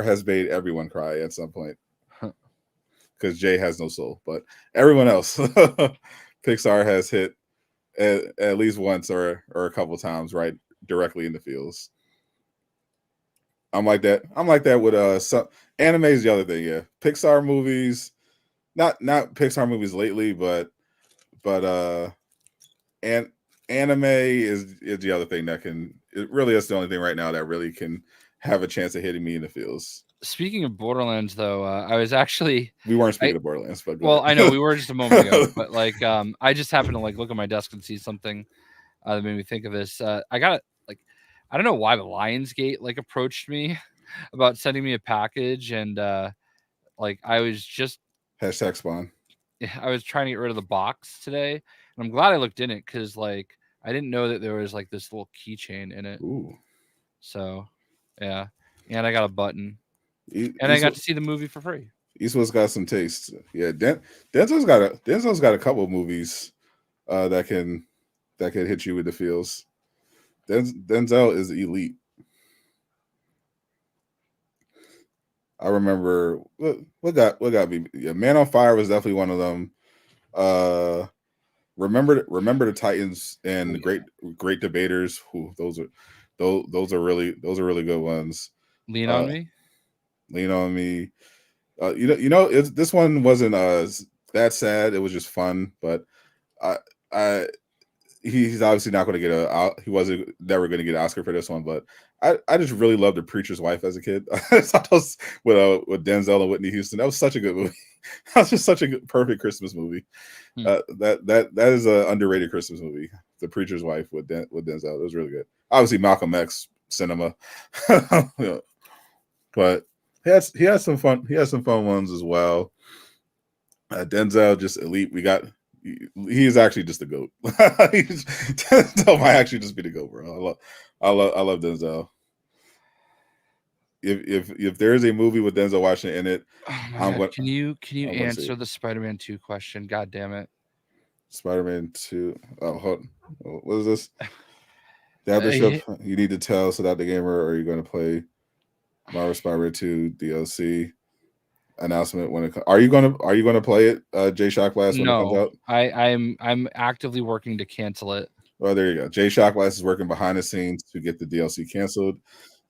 B: has made everyone cry at some point because Jay has no soul. But everyone else, Pixar has hit at least once or a couple times right directly in the feels. I'm like that with some anime is the other thing. Yeah, Pixar movies, not Pixar movies lately, but and anime is the other thing that it really is the only thing right now that really can have a chance of hitting me in the feels.
C: Speaking of Borderlands, though, I was actually
B: we weren't speaking of Borderlands, but
C: I know we were just a moment ago, but I just happened to look at my desk and see something that made me think of this. I got I don't know why the Lionsgate approached me about sending me a package, and I was just
B: #spawn.
C: I was trying to get rid of the box today, and I'm glad I looked in it because I didn't know that there was this little keychain in it.
B: Ooh.
C: So yeah, and I got a button, and I got to see the movie for free.
B: Eastwood's got some taste. Yeah, Denzel's got a couple of movies that can hit you with the feels. Denzel is elite. I remember what got me. Yeah, Man on Fire was definitely one of them. Remember the Titans and Great Debaters. Those are really good ones.
C: Lean on Me.
B: Lean on Me. This one wasn't that sad. It was just fun, but he's obviously not going to get he wasn't never going to get an Oscar for this one, but I just really loved The Preacher's Wife as a kid. I thought those with Denzel and Whitney Houston. That was such a good movie. That was just such a perfect Christmas movie. That is an underrated Christmas movie. The Preacher's Wife with Denzel. It was really good. Obviously Malcolm X cinema. Yeah. But he has some fun. He has some fun ones as well. Denzel just elite. He is actually just a goat. Denzel might actually just be the goat, bro. I love Denzel. If there is a movie with Denzel Washington in it,
C: can you answer the Spider-Man 2 question? God damn it.
B: Spider-Man 2. Oh, hold on. What is this? The Aftershow you need to tell so that the gamer, or are you going to play Marvel Spider-Man 2 DLC announcement when it are you gonna play it, J Shock Blast, when it comes out?
C: I'm actively working to cancel it.
B: Well, there you go. J Shock Blast is working behind the scenes to get the DLC canceled,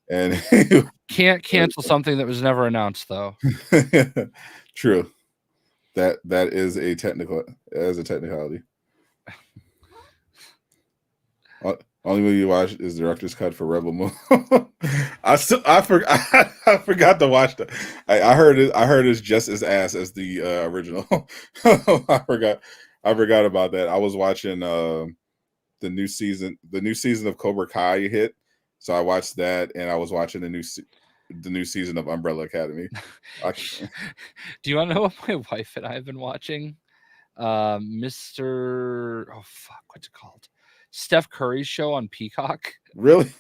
B: and
C: can't cancel something that was never announced, though.
B: True. That is a technicality. Only movie you watch is director's cut for Rebel Moon. I forgot to watch that. I heard it's just as ass as the original. I forgot about that. I was watching the new season of Cobra Kai hit, so I watched that, and I was watching the new season of Umbrella Academy.
C: Do you want to know what my wife and I have been watching? What's it called? Steph Curry's show on Peacock.
B: Really?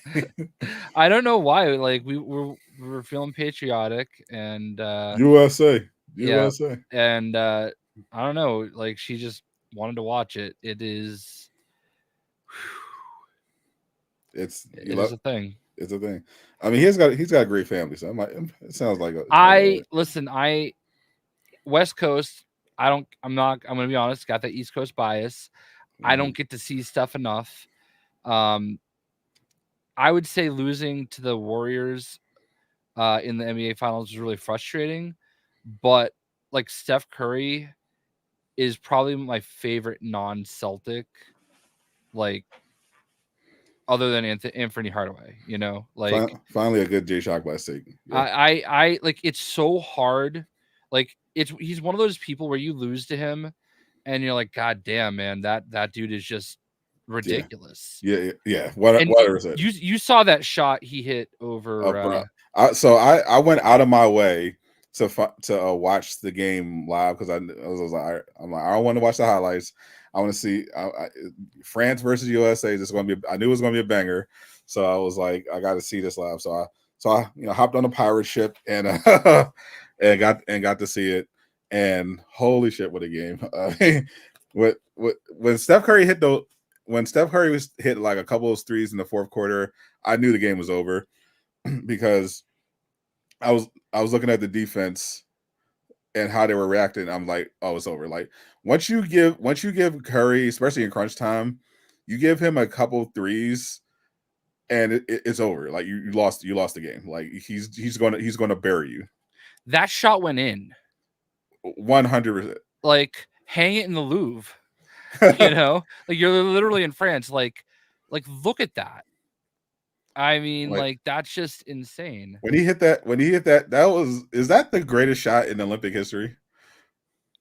C: I don't know why. Like we were feeling patriotic and
B: USA.
C: Yeah, and I don't know. Like she just wanted to watch it. It is.
B: It is
C: a thing.
B: It's a thing. I mean, he's got a great family, so it sounds like
C: I West Coast. I'm gonna be honest. Got the East Coast bias. I don't get to see stuff enough. I would say losing to the Warriors in the NBA Finals was really frustrating, but like Steph Curry is probably my favorite non-Celtic, like other than Anthony Hardaway. You know, like
B: finally a good J Shock Blast take.
C: Yeah. I like it's so hard. Like he's one of those people where you lose to him. And you're like, God damn, man, that dude is just ridiculous.
B: Yeah. What is it?
C: You saw that shot he hit over.
B: So I went out of my way to watch the game live because I was like, I don't want to watch the highlights. I want to see France versus USA. I knew it was going to be a banger, so I was like, I got to see this live. So I hopped on a pirate ship and and got to see it. And holy shit, what a game! When Steph Curry hit like a couple of threes in the fourth quarter, I knew the game was over because I was looking at the defense and how they were reacting. I'm like, oh, it's over. Like once you give Curry, especially in crunch time, you give him a couple threes, and it's over. Like you lost the game. Like he's gonna bury you.
C: That shot went in.
B: 100%.
C: Like hang it in the Louvre. You know, like you're literally in France. Like look at that. I mean, like that's just insane.
B: When he hit that, is that the greatest shot in Olympic history?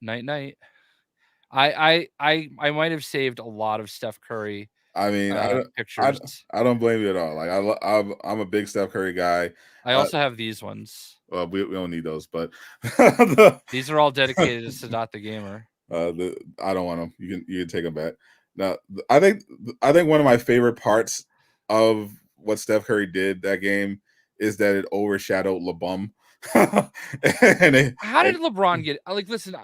C: Night. I might have saved a lot of Steph Curry.
B: I mean,
C: pictures.
B: I don't blame you at all. Like I'm a big Steph Curry guy.
C: I also have these ones.
B: Well, we don't need those, but
C: these are all dedicated to Sadat the Gamer.
B: I don't want them. You can take them back. Now, I think one of my favorite parts of what Steph Curry did that game is that it overshadowed LeBum.
C: How did LeBron get? Like, listen,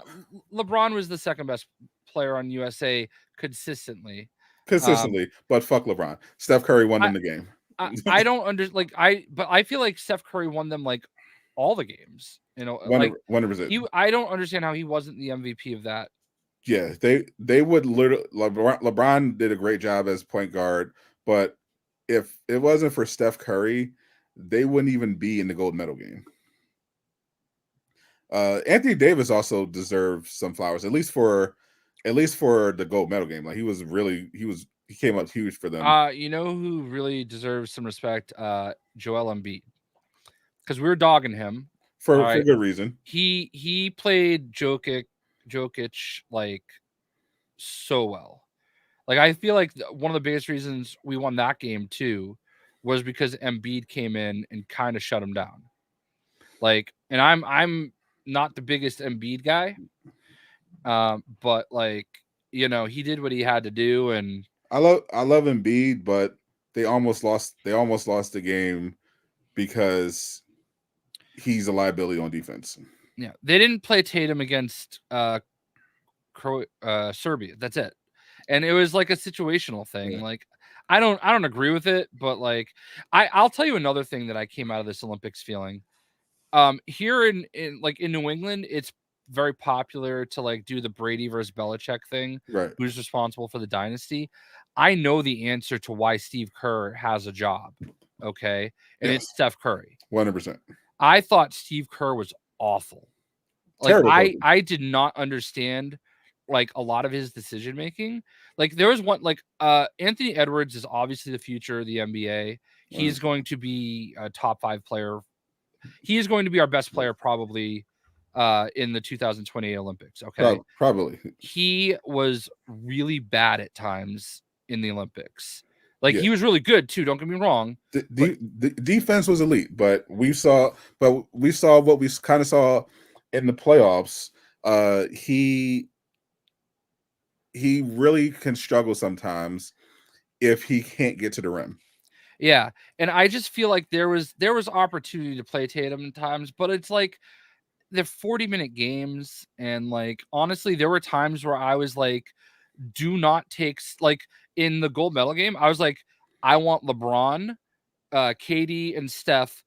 C: LeBron was the second best player on USA consistently,
B: but fuck LeBron. Steph Curry won them the game.
C: I don't but I feel like Steph Curry won them like all the games. You know,
B: 100%.
C: I don't understand how he wasn't the MVP of that.
B: Yeah, they would literally. LeBron did a great job as point guard, but if it wasn't for Steph Curry, they wouldn't even be in the gold medal game. Anthony Davis also deserved some flowers, at least for the gold medal game. Like he was he came up huge for them.
C: You know who really deserves some respect? Joel Embiid, because we were dogging him
B: for
C: right?
B: good reason.
C: He played Jokic like so well. Like I feel like one of the biggest reasons we won that game too was because Embiid came in and kind of shut him down. Like, and I'm not the biggest Embiid guy, but like he did what he had to do, and
B: I love Embiid, but they almost lost the game because he's a liability on defense.
C: Yeah, they didn't play Tatum against Serbia. That's it. And it was like a situational thing. Yeah. Like I don't agree with it, but like I'll tell you another thing that I came out of this Olympics feeling. Here in New England, it's very popular to like do the Brady versus Belichick thing.
B: Right.
C: Who's responsible for the dynasty? I know the answer to why Steve Kerr has a job. Okay. And it's Steph Curry.
B: 100%. I
C: thought Steve Kerr was awful. Like I did not understand like a lot of his decision making. Like there was one like Anthony Edwards is obviously the future of the NBA. He's going to be a top 5 player. He is going to be our best player probably in the 2028 Olympics. Okay.
B: Probably.
C: He was really bad at times in the Olympics. Like he was really good too. Don't get me wrong.
B: The defense was elite, but we saw what we kind of saw in the playoffs. He really can struggle sometimes if he can't get to the rim.
C: Yeah, and I just feel like there was opportunity to play Tatum at times, but it's like they're 40-minute games, and like honestly, there were times where I was like, do not take like in the gold medal game, I was like, I want LeBron, KD, and Steph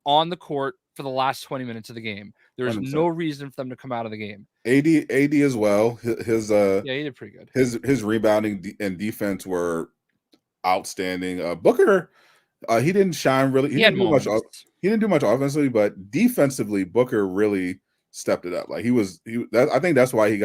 C: on the court for the last 20 minutes of the game. There's 100%. No reason for them to come out of the game.
B: AD as well. He
C: did pretty good.
B: His rebounding and defense were outstanding. Booker, he didn't shine really. He didn't do much offensively, but defensively, Booker really stepped it up. Like I think that's why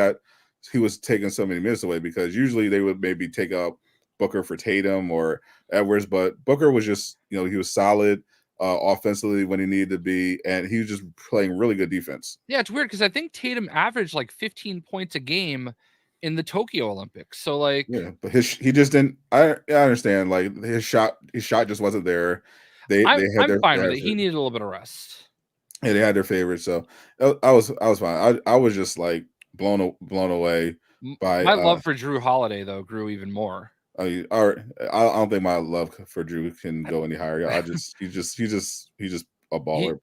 B: he was taking so many minutes away, because usually they would maybe take up Booker for Tatum or Edwards, but Booker was just he was solid offensively when he needed to be, and he was just playing really good defense.
C: Yeah, it's weird because I think Tatum averaged like 15 points a game in the Tokyo Olympics. So like,
B: yeah, but he just didn't. I understand, like his shot just wasn't there.
C: I'm fine with it. He needed a little bit of rest.
B: Yeah, they had their favorites, so I was fine. I was just like blown away by
C: my love for Drew Holiday though grew even more.
B: I don't think my love for Drew can go any higher. He's just a baller.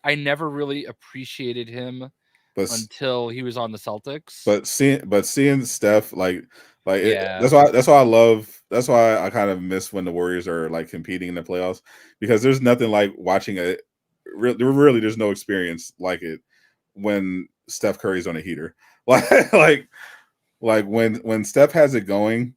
C: I never really appreciated him until he was on the Celtics.
B: But seeing Steph that's why I love. That's why I kind of miss when the Warriors are like competing in the playoffs, because there's nothing like watching really there's no experience like it when Steph Curry's on a heater. Like when Steph has it going,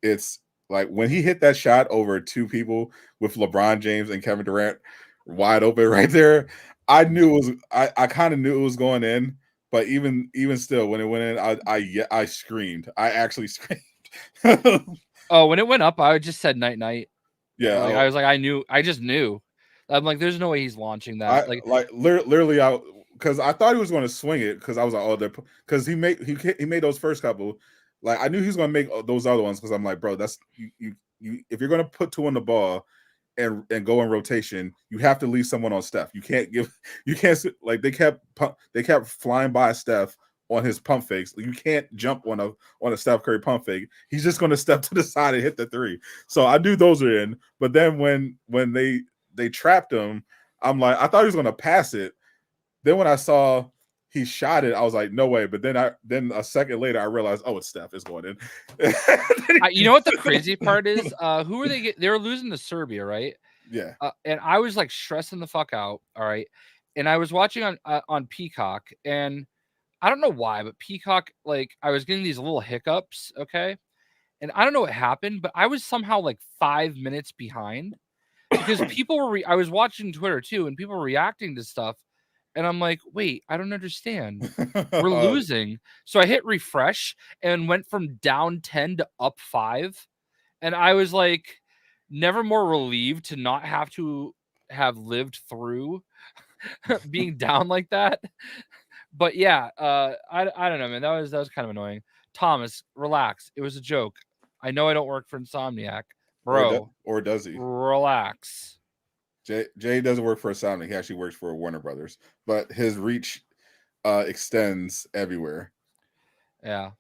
B: it's like when he hit that shot over 2 people with LeBron James and Kevin Durant wide open right there. I kind of knew it was going in, but even still, when it went in, I screamed. I actually screamed.
C: Oh, when it went up, I just said night night.
B: Yeah,
C: I was like, I just knew. I'm like, there's no way he's launching that.
B: Literally, because I thought he was going to swing it, because I was like, because he made those first couple. Like I knew he was going to make those other ones, because I'm like, bro, that's you if you're going to put 2 on the ball and go in rotation, you have to leave someone on Steph. You can't like they kept flying by Steph on his pump fakes. You can't jump on a Steph Curry pump fake. He's just going to step to the side and hit the 3. So I knew those are in. But then when they trapped him, I'm like, I thought he was going to pass it. Then when I saw he shot it, I was like, no way. But then a second later, I realized, oh, it's Steph. It's going in.
C: You know what the crazy part is? Who are they? They were losing to Serbia, right?
B: Yeah.
C: And I was like stressing the fuck out. All right. And I was watching on Peacock, and I don't know why, but Peacock, like I was getting these little hiccups. Okay. And I don't know what happened, but I was somehow like 5 minutes behind, because people were, I was watching Twitter too, and people were reacting to stuff. And I'm like, wait, I don't understand. We're losing. So I hit refresh and went from down 10 to up 5. And I was like, never more relieved to not have to have lived through being down like that. But yeah, I don't know, man. That was kind of annoying. Thomas, relax. It was a joke. I know I don't work for Insomniac, bro.
B: Or does he?
C: Relax.
B: Jay doesn't work for Insomniac. He actually works for Warner Brothers, but his reach extends everywhere.
C: Yeah,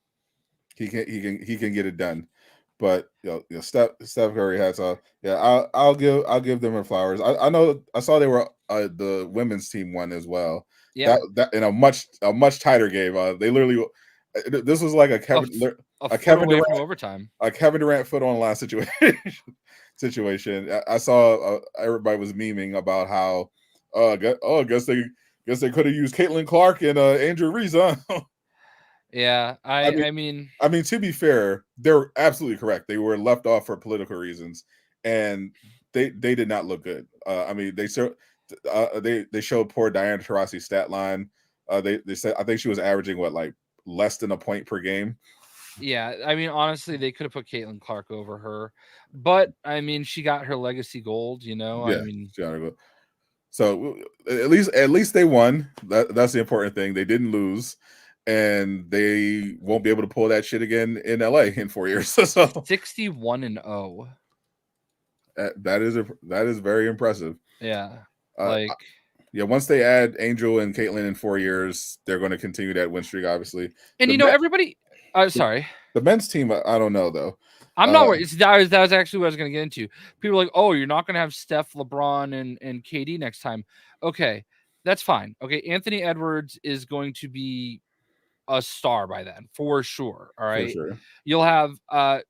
B: he can get it done. But Steph Curry has I'll give them their flowers. I know I saw they were the women's team won as well.
C: Yeah,
B: that in a much tighter game. They literally this was like a Kevin
C: Durant from overtime.
B: A Kevin Durant foot on line situation. I saw everybody was memeing about how I guess they could have used Caitlin Clark and Andrew Reese, huh?
C: Yeah, I mean,
B: to be fair, they're absolutely correct. They were left off for political reasons, and they did not look good. They showed poor Diana Taurasi's stat line. They said I think she was averaging like less than a point per game.
C: Yeah, I mean, honestly, they could have put Caitlin Clark over her, but I mean, she got her legacy gold.
B: Yeah,
C: I mean,
B: so at least they won. That's the important thing. They didn't lose. And they won't be able to pull that shit again in LA in 4 years. So
C: 61-0.
B: That is very impressive.
C: Yeah,
B: once they add Angel and Caitlin in 4 years, they're going to continue that win streak, obviously.
C: And everybody. Sorry,
B: the men's team. I don't know though.
C: I'm not worried. That was actually what I was going to get into. People are like, oh, you're not going to have Steph, LeBron, and KD next time. Okay, that's fine. Okay, Anthony Edwards is going to be a star by then for sure. All right.
B: For sure.
C: You'll have 4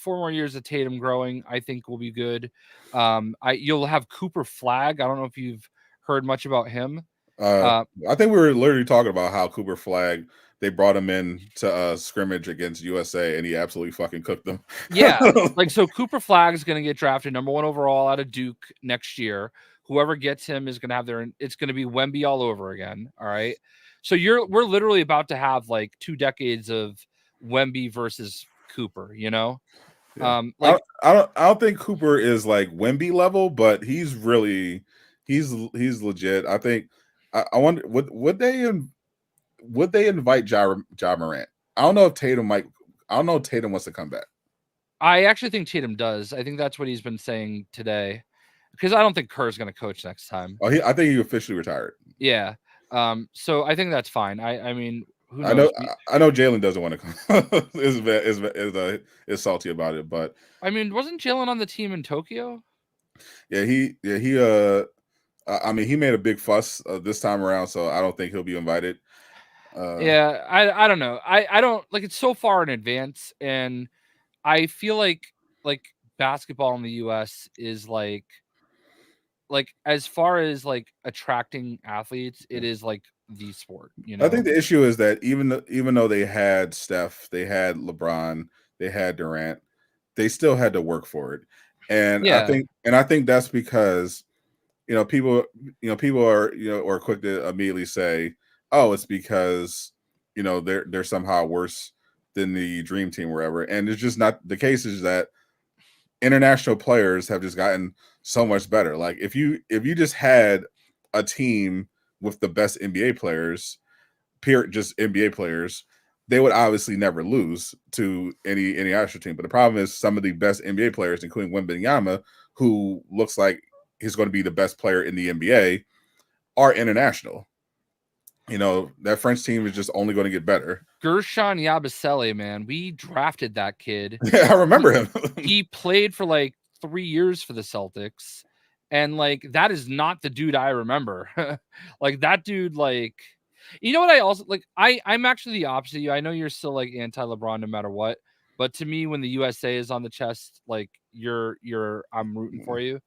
C: more years of Tatum growing, I think will be good. You'll have Cooper Flagg. I don't know if you've heard much about him.
B: I think we were literally talking about how Cooper Flagg, they brought him in to scrimmage against USA and he absolutely fucking cooked them.
C: Yeah. So Cooper Flagg is going to get drafted number 1 overall out of Duke next year. Whoever gets him is going to have it's going to be Wemby all over again. All right. So we're literally about to have like 2 decades of Wemby versus Cooper, Yeah.
B: I don't think Cooper is like Wemby level, but he's legit. I think I wonder would they invite Ja Morant? I don't know if Tatum wants to come back.
C: I actually think Tatum does. I think that's what he's been saying today, because I don't think Kerr's going to coach next time.
B: Oh, I think he officially retired.
C: Yeah. So I think that's fine. I mean, who knows?
B: I know Jalen doesn't want to come. is salty about it, but
C: I mean, wasn't Jalen on the team in Tokyo?
B: Yeah, he he made a big fuss this time around, so I don't think he'll be invited.
C: Yeah, I don't know. I don't like it's so far in advance, and I feel like basketball in the US is like as far as like attracting athletes, it is like the sport,
B: I think the issue is that even though they had Steph, they had LeBron, they had Durant, they still had to work for it. And I think that's because people are quick to immediately say, oh, it's because they're somehow worse than the dream team or whatever. And it's just not the case. Is that international players have just gotten so much better. Like if you just had a team with the best NBA players, just NBA players, they would obviously never lose to any national team. But the problem is some of the best NBA players, including Wembanyama, who looks like he's going to be the best player in the NBA, are international. That French team is just only going to get better.
C: Gershon Yabusele, man, we drafted that kid.
B: Yeah, I remember him.
C: He played for like 3 years for the Celtics, and like that is not the dude I remember. Like that dude, like what I also like. I'm actually the opposite of you. I know you're still like anti-LeBron no matter what, but to me, when the USA is on the chest, like I'm rooting for you.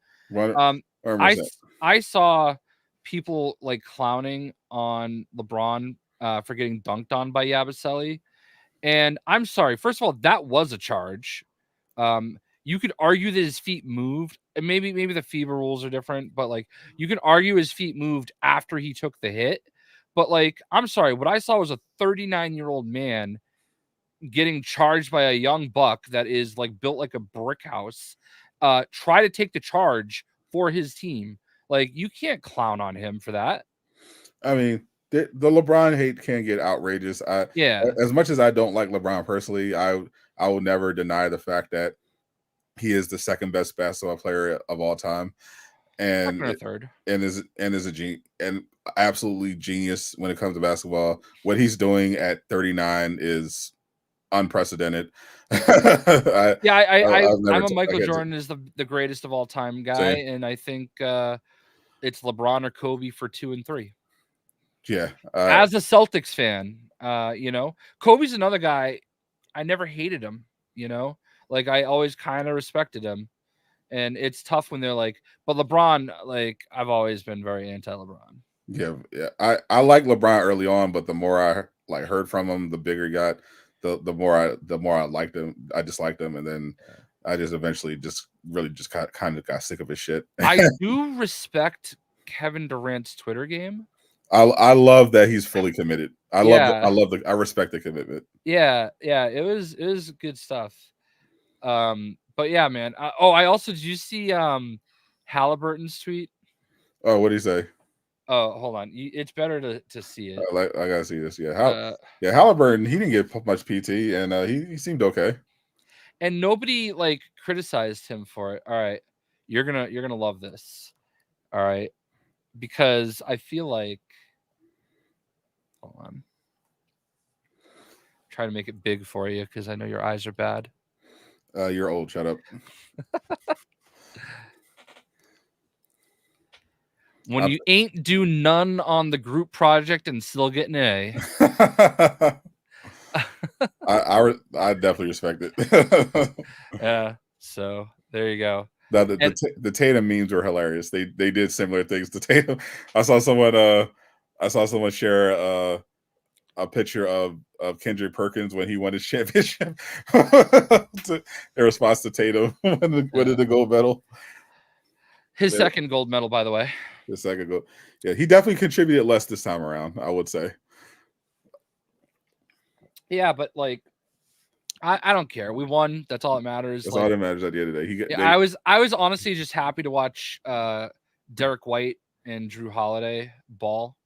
C: I saw people like clowning on LeBron for getting dunked on by Yabusele. And I'm sorry. First of all, that was a charge. you could argue that his feet moved, and maybe the FIBA rules are different, but like you can argue his feet moved after he took the hit. But like, I'm sorry, what I saw was a 39-year-old man getting charged by a young buck that is like built like a brick house, try to take the charge for his team. Like, you can't clown on him for that.
B: I mean, the LeBron hate can get outrageous.
C: Yeah.
B: As much as I don't like LeBron personally, I will never deny the fact that he is the second best basketball player of all time, and
C: third,
B: and is a genius and absolutely genius when it comes to basketball. What he's doing at 39 is unprecedented.
C: I'm a Michael Jordan is the greatest of all time guy, and I think it's LeBron or Kobe for 2 and 3.
B: Yeah,
C: as a Celtics fan, Kobe's another guy. I never hated him, like I always kind of respected him, and it's tough when they're like, but LeBron, like I've always been very anti-LeBron.
B: Yeah. I like LeBron early on, but the more I like heard from him, the bigger he got, the more I liked him. I disliked him, and then I just eventually just kind of got sick of his shit.
C: I do respect Kevin Durant's Twitter game.
B: I love that he's fully committed. I respect the commitment.
C: Yeah, it was good stuff. But yeah, man. Did you see Halliburton's tweet?
B: Oh, what did he say?
C: Oh, hold on. It's better to see it.
B: I gotta see this. Yeah, Halliburton. He didn't get much PT, and he seemed okay.
C: And nobody like criticized him for it. All right, you're gonna love this. All right, because I feel like, hold on, try to make it big for you because I know your eyes are bad.
B: You're old. Shut up.
C: When you ain't do none on the group project and still get an A.
B: I definitely respect it.
C: Yeah. So there you go.
B: The Tatum memes were hilarious. They did similar things to Tatum. I saw someone share a picture of Kendrick Perkins when he won his championship in response to Tatum winning the gold medal.
C: His second gold medal, by the way.
B: The second gold. Yeah, he definitely contributed less this time around, I would say.
C: Yeah, but like, I don't care. We won. That's all that matters.
B: That's all that matters at the end of the day.
C: I was honestly just happy to watch Derek White and Drew Holiday ball.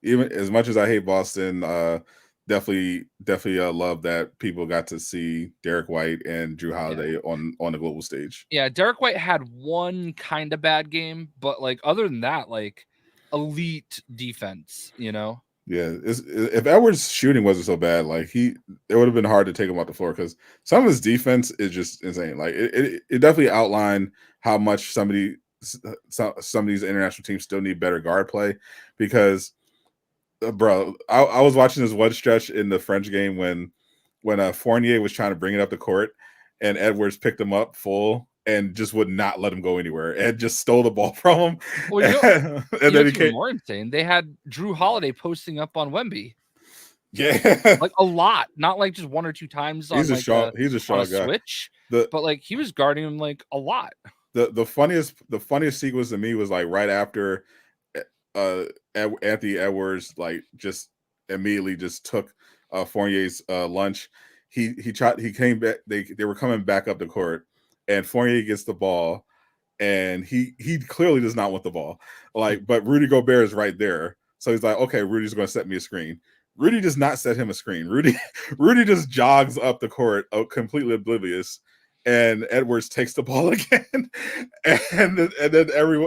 B: Even as much as I hate Boston, definitely love that people got to see Derek White and Drew Holiday on the global stage.
C: Yeah, Derek White had one kind of bad game, but like other than that, like elite defense,
B: Yeah, if Edwards' shooting wasn't so bad, like it would have been hard to take him off the floor because some of his defense is just insane. Like it definitely outlined how much some of these international teams still need better guard play because. Bro, I was watching this one stretch in the French game when Fournier was trying to bring it up the court and Edwards picked him up full and just would not let him go anywhere and just stole the ball from him.
C: Well, and then he came more insane. They had Drew Holiday posting up on Wemby.
B: Yeah,
C: like a lot, not like just one or two times.
B: He's a strong guy.
C: Switch, but like he was guarding him like a lot.
B: The funniest sequence to me was like right after. Anthony Edwards like just immediately just took Fournier's lunch. He came back. They were coming back up the court, and Fournier gets the ball, and he clearly does not want the ball. Like, but Rudy Gobert is right there, so he's like, okay, Rudy's going to set me a screen. Rudy does not set him a screen. Rudy just jogs up the court, completely oblivious. And Edwards takes the ball again, and then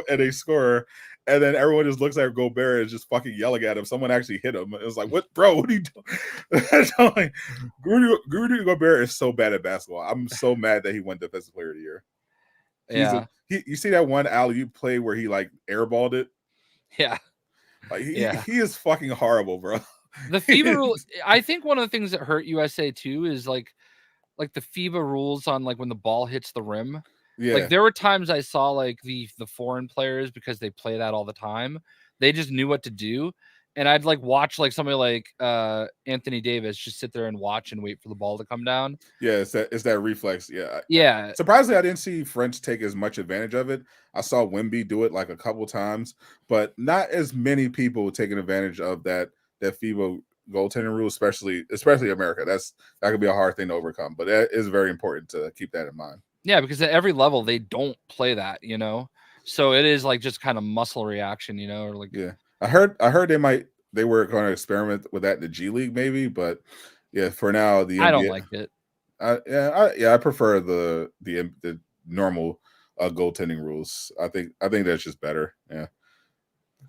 B: they score. And then everyone just looks at Gobert and is just fucking yelling at him. Someone actually hit him. It was like, what, bro? What are you doing? Like, Rudy Gobert is so bad at basketball. I'm so mad that he won Defensive Player of the Year. You see that one alley-oop play where he like airballed it?
C: Yeah.
B: Like he is fucking horrible, bro.
C: The FIBA rule. I think one of the things that hurt USA too is like the FIBA rules on like when the ball hits the rim.
B: Yeah.
C: Like there were times I saw like the foreign players, because they play that all the time, they just knew what to do. and I'd like watch like somebody like Anthony Davis just sit there and watch and wait for the ball to come down.
B: Yeah, it's that reflex. Yeah.
C: Yeah.
B: Surprisingly, I didn't see French take as much advantage of it. I saw Wemby do it like a couple times, but not as many people taking advantage of that FIBA goaltending rule, especially America. That could be a hard thing to overcome, but it is very important to keep that in mind.
C: Yeah, because at every level they don't play that, so it is like just kind of muscle reaction, or like.
B: Yeah, I heard they were going to experiment with that in the G League maybe, but yeah, for now the NBA,
C: I don't like it.
B: I prefer the normal goaltending rules. I think that's just better. Yeah.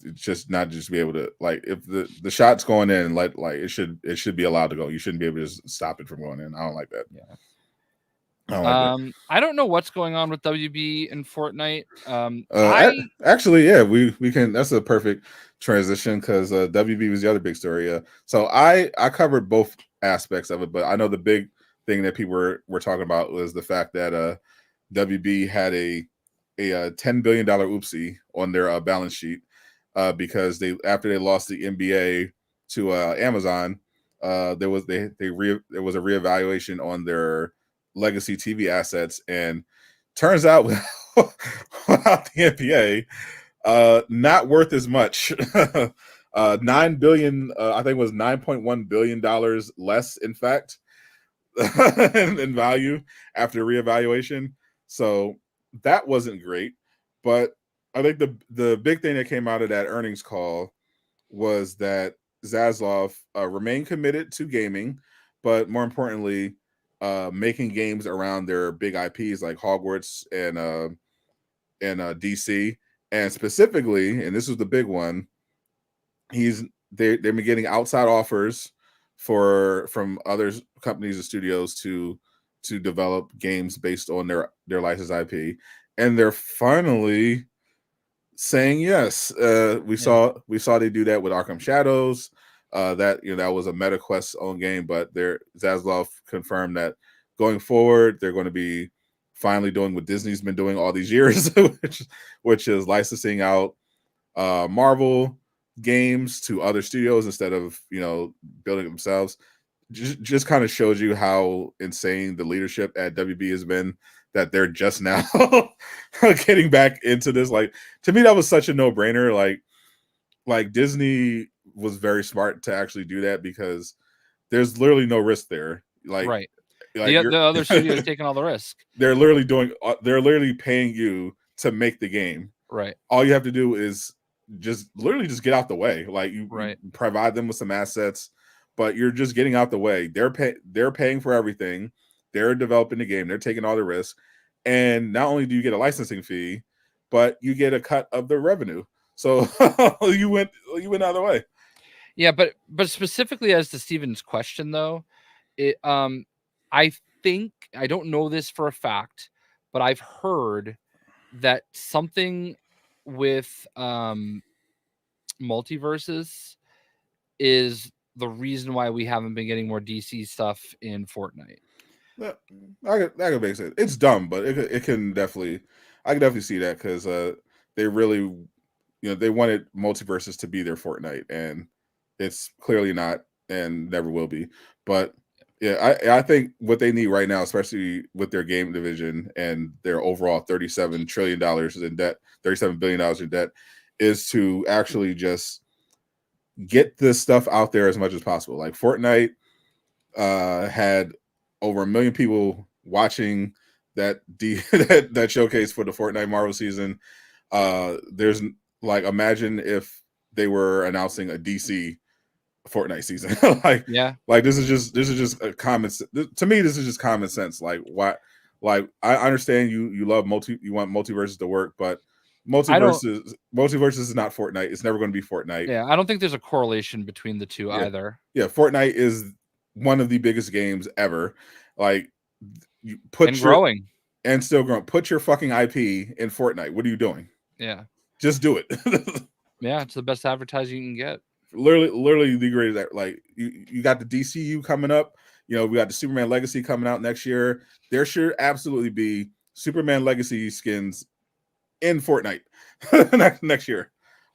B: It's just not just be able to, like, if the shot's going in, like it should be allowed to go. You shouldn't be able to just stop it from going in. I don't like that.
C: Yeah.
B: I
C: don't know what's going on with WB and Fortnite.
B: Actually, yeah, we can. That's a perfect transition because WB was the other big story. So I covered both aspects of it, but I know the big thing that people were talking about was the fact that WB had a $10 billion oopsie on their balance sheet because after they lost the NBA to Amazon, there was a reevaluation on their legacy TV assets, and turns out without the NBA, not worth as much. $9 billion, I think it was $9.1 billion less, in fact, in value after reevaluation. So that wasn't great. But I think the big thing that came out of that earnings call was that Zaslav remained committed to gaming, but more importantly, making games around their big IPs like Hogwarts and DC, and specifically, and this was the big one, they've been getting outside offers from other companies and studios to develop games based on their licensed IP, and they're finally saying yes. We saw they do that with Arkham Shadows. That was a MetaQuest own game, but Zaslav confirmed that going forward they're going to be finally doing what Disney's been doing all these years, which is licensing out Marvel games to other studios instead of building it themselves. Just kind of shows you how insane the leadership at WB has been, that they're just now getting back into this. Like, to me, that was such a no-brainer. Like Disney was very smart to actually do that because there's literally no risk there. Like,
C: right. The other studio's taking all the risk.
B: They're literally paying you to make the game.
C: Right.
B: All you have to do is just get out the way. Like you provide them with some assets, but you're just getting out the way. They're paying for everything. They're developing the game. They're taking all the risk. And not only do you get a licensing fee, but you get a cut of the revenue. So you went out of the way.
C: Yeah, but specifically as to Steven's question though, I think, I don't know this for a fact, but I've heard that something with multiverses is the reason why we haven't been getting more DC stuff in Fortnite.
B: That could make sense. It's dumb, but it can definitely, I can definitely see that because they really, they wanted multiverses to be their Fortnite, and it's clearly not and never will be. But yeah, I think what they need right now, especially with their game division and their overall $37 trillion in debt, $37 billion in debt, is to actually just get this stuff out there as much as possible. Like Fortnite had over 1 million people watching that that showcase for the Fortnite Marvel season. There's like, imagine if they were announcing a DC Fortnite season. like this is just a common, to me this is just common sense. Like, why? Like, I understand you love you want multiverses to work, but multiverses is not Fortnite. It's never going to be Fortnite.
C: Yeah, I don't think there's a correlation between the two either.
B: Yeah, Fortnite is one of the biggest games ever. Like, you growing and still growing. Put your fucking IP in Fortnite. What are you doing?
C: Yeah,
B: just do it.
C: Yeah, it's the best advertising you can get.
B: Literally the greatest. Like, you got the DCU coming up. We got the Superman Legacy coming out next year. There should absolutely be Superman Legacy skins in Fortnite next year,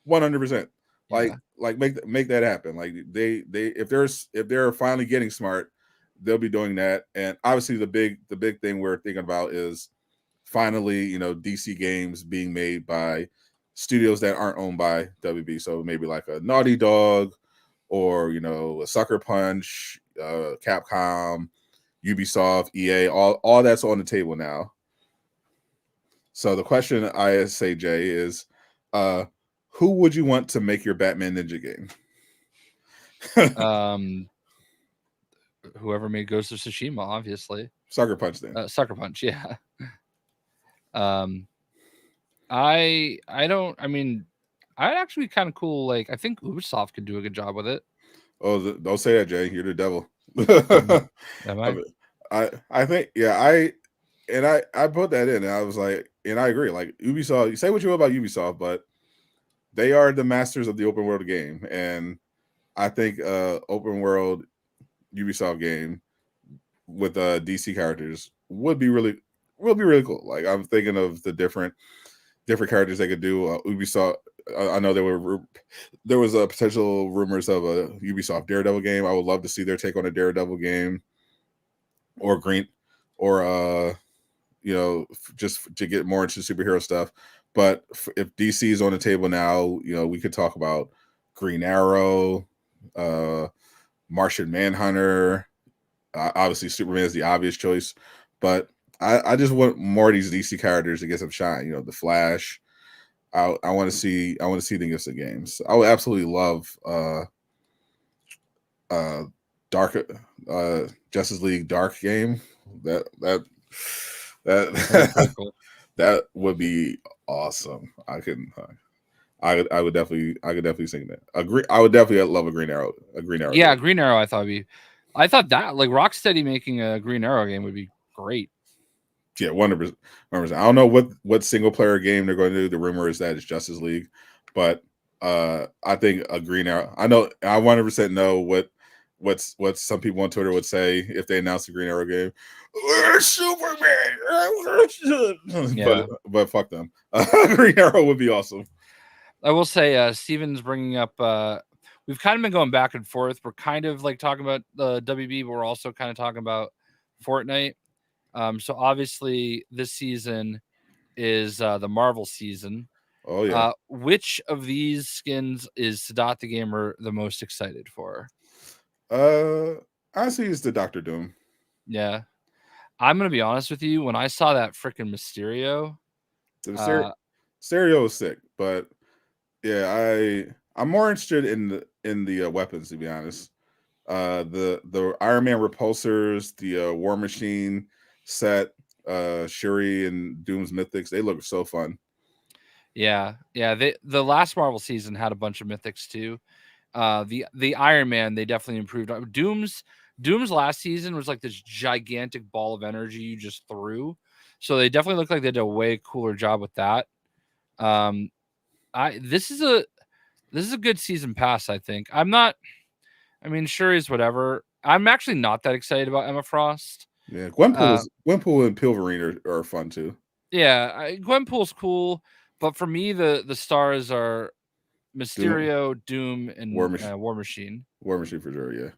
B: 100%. Like make that happen. Like they if they're finally getting smart, they'll be doing that. And obviously the big thing we're thinking about is finally, DC games being made by studios that aren't owned by WB. So maybe like a Naughty Dog or a Sucker Punch, Capcom, Ubisoft, EA, all that's on the table now. So the question I say, Jay, is who would you want to make your Batman Ninja game?
C: Whoever made Ghost of Tsushima, obviously.
B: Sucker Punch, then.
C: Sucker Punch, yeah. I'd actually be kind of cool. Like, I think Ubisoft could do a good job with it.
B: Oh, don't say that, Jay. You're the devil.
C: Am I?
B: I think, yeah, I put that in, and I was like, and I agree. Like Ubisoft, you say what you will about Ubisoft, but they are the masters of the open world game, and I think open world Ubisoft game with DC characters would be really cool. Like I'm thinking of the different characters they could do. Ubisoft. I know there was a potential rumors of a Ubisoft Daredevil game. I would love to see their take on a Daredevil game, or just to get more into superhero stuff. But if DC is on the table now, we could talk about Green Arrow, Martian Manhunter. Obviously, Superman is the obvious choice, but I just want more of these DC characters to get some shine. The Flash. I want to see them get some games. I would absolutely love Dark Justice League Dark game. That
C: Cool.
B: that would be awesome. I could definitely sing that. I would definitely love a Green Arrow.
C: Yeah, Green Arrow. I thought that like Rocksteady making a Green Arrow game would be great.
B: Yeah, 100%. I don't know what single player game they're going to do. The rumor is that it's Justice League, but I think a Green Arrow. I know I 100% know what some people on Twitter would say if they announced a Green Arrow game. Superman.
C: Yeah.
B: But fuck them. Green Arrow would be awesome.
C: I will say, Steven's bringing up. We've kind of been going back and forth. We're kind of like talking about the WB, but we're also kind of talking about Fortnite. So obviously this season is the Marvel season.
B: Oh yeah.
C: Which of these skins is Sadat the Gamer the most excited for?
B: Honestly, it's the Dr. Doom.
C: Yeah. I'm gonna be honest with you. When I saw that freaking Mysterio,
B: Mysterio was sick, but yeah, I'm more interested in the weapons, to be honest. The Iron Man repulsors, the War Machine set, Shuri and Doom's Mythics, they look so fun.
C: Yeah. The last Marvel season had a bunch of mythics too. The Iron Man, they definitely improved. Doom's last season was like this gigantic ball of energy you just threw. So they definitely look like they did a way cooler job with that. This is a good season pass, I think. Shuri's whatever. I'm actually not that excited about Emma Frost.
B: Yeah, Gwenpool and Pilverine are fun too.
C: Yeah, Gwenpool's cool, but for me, the stars are Mysterio, Doom, and War Machine.
B: War Machine for sure, yeah.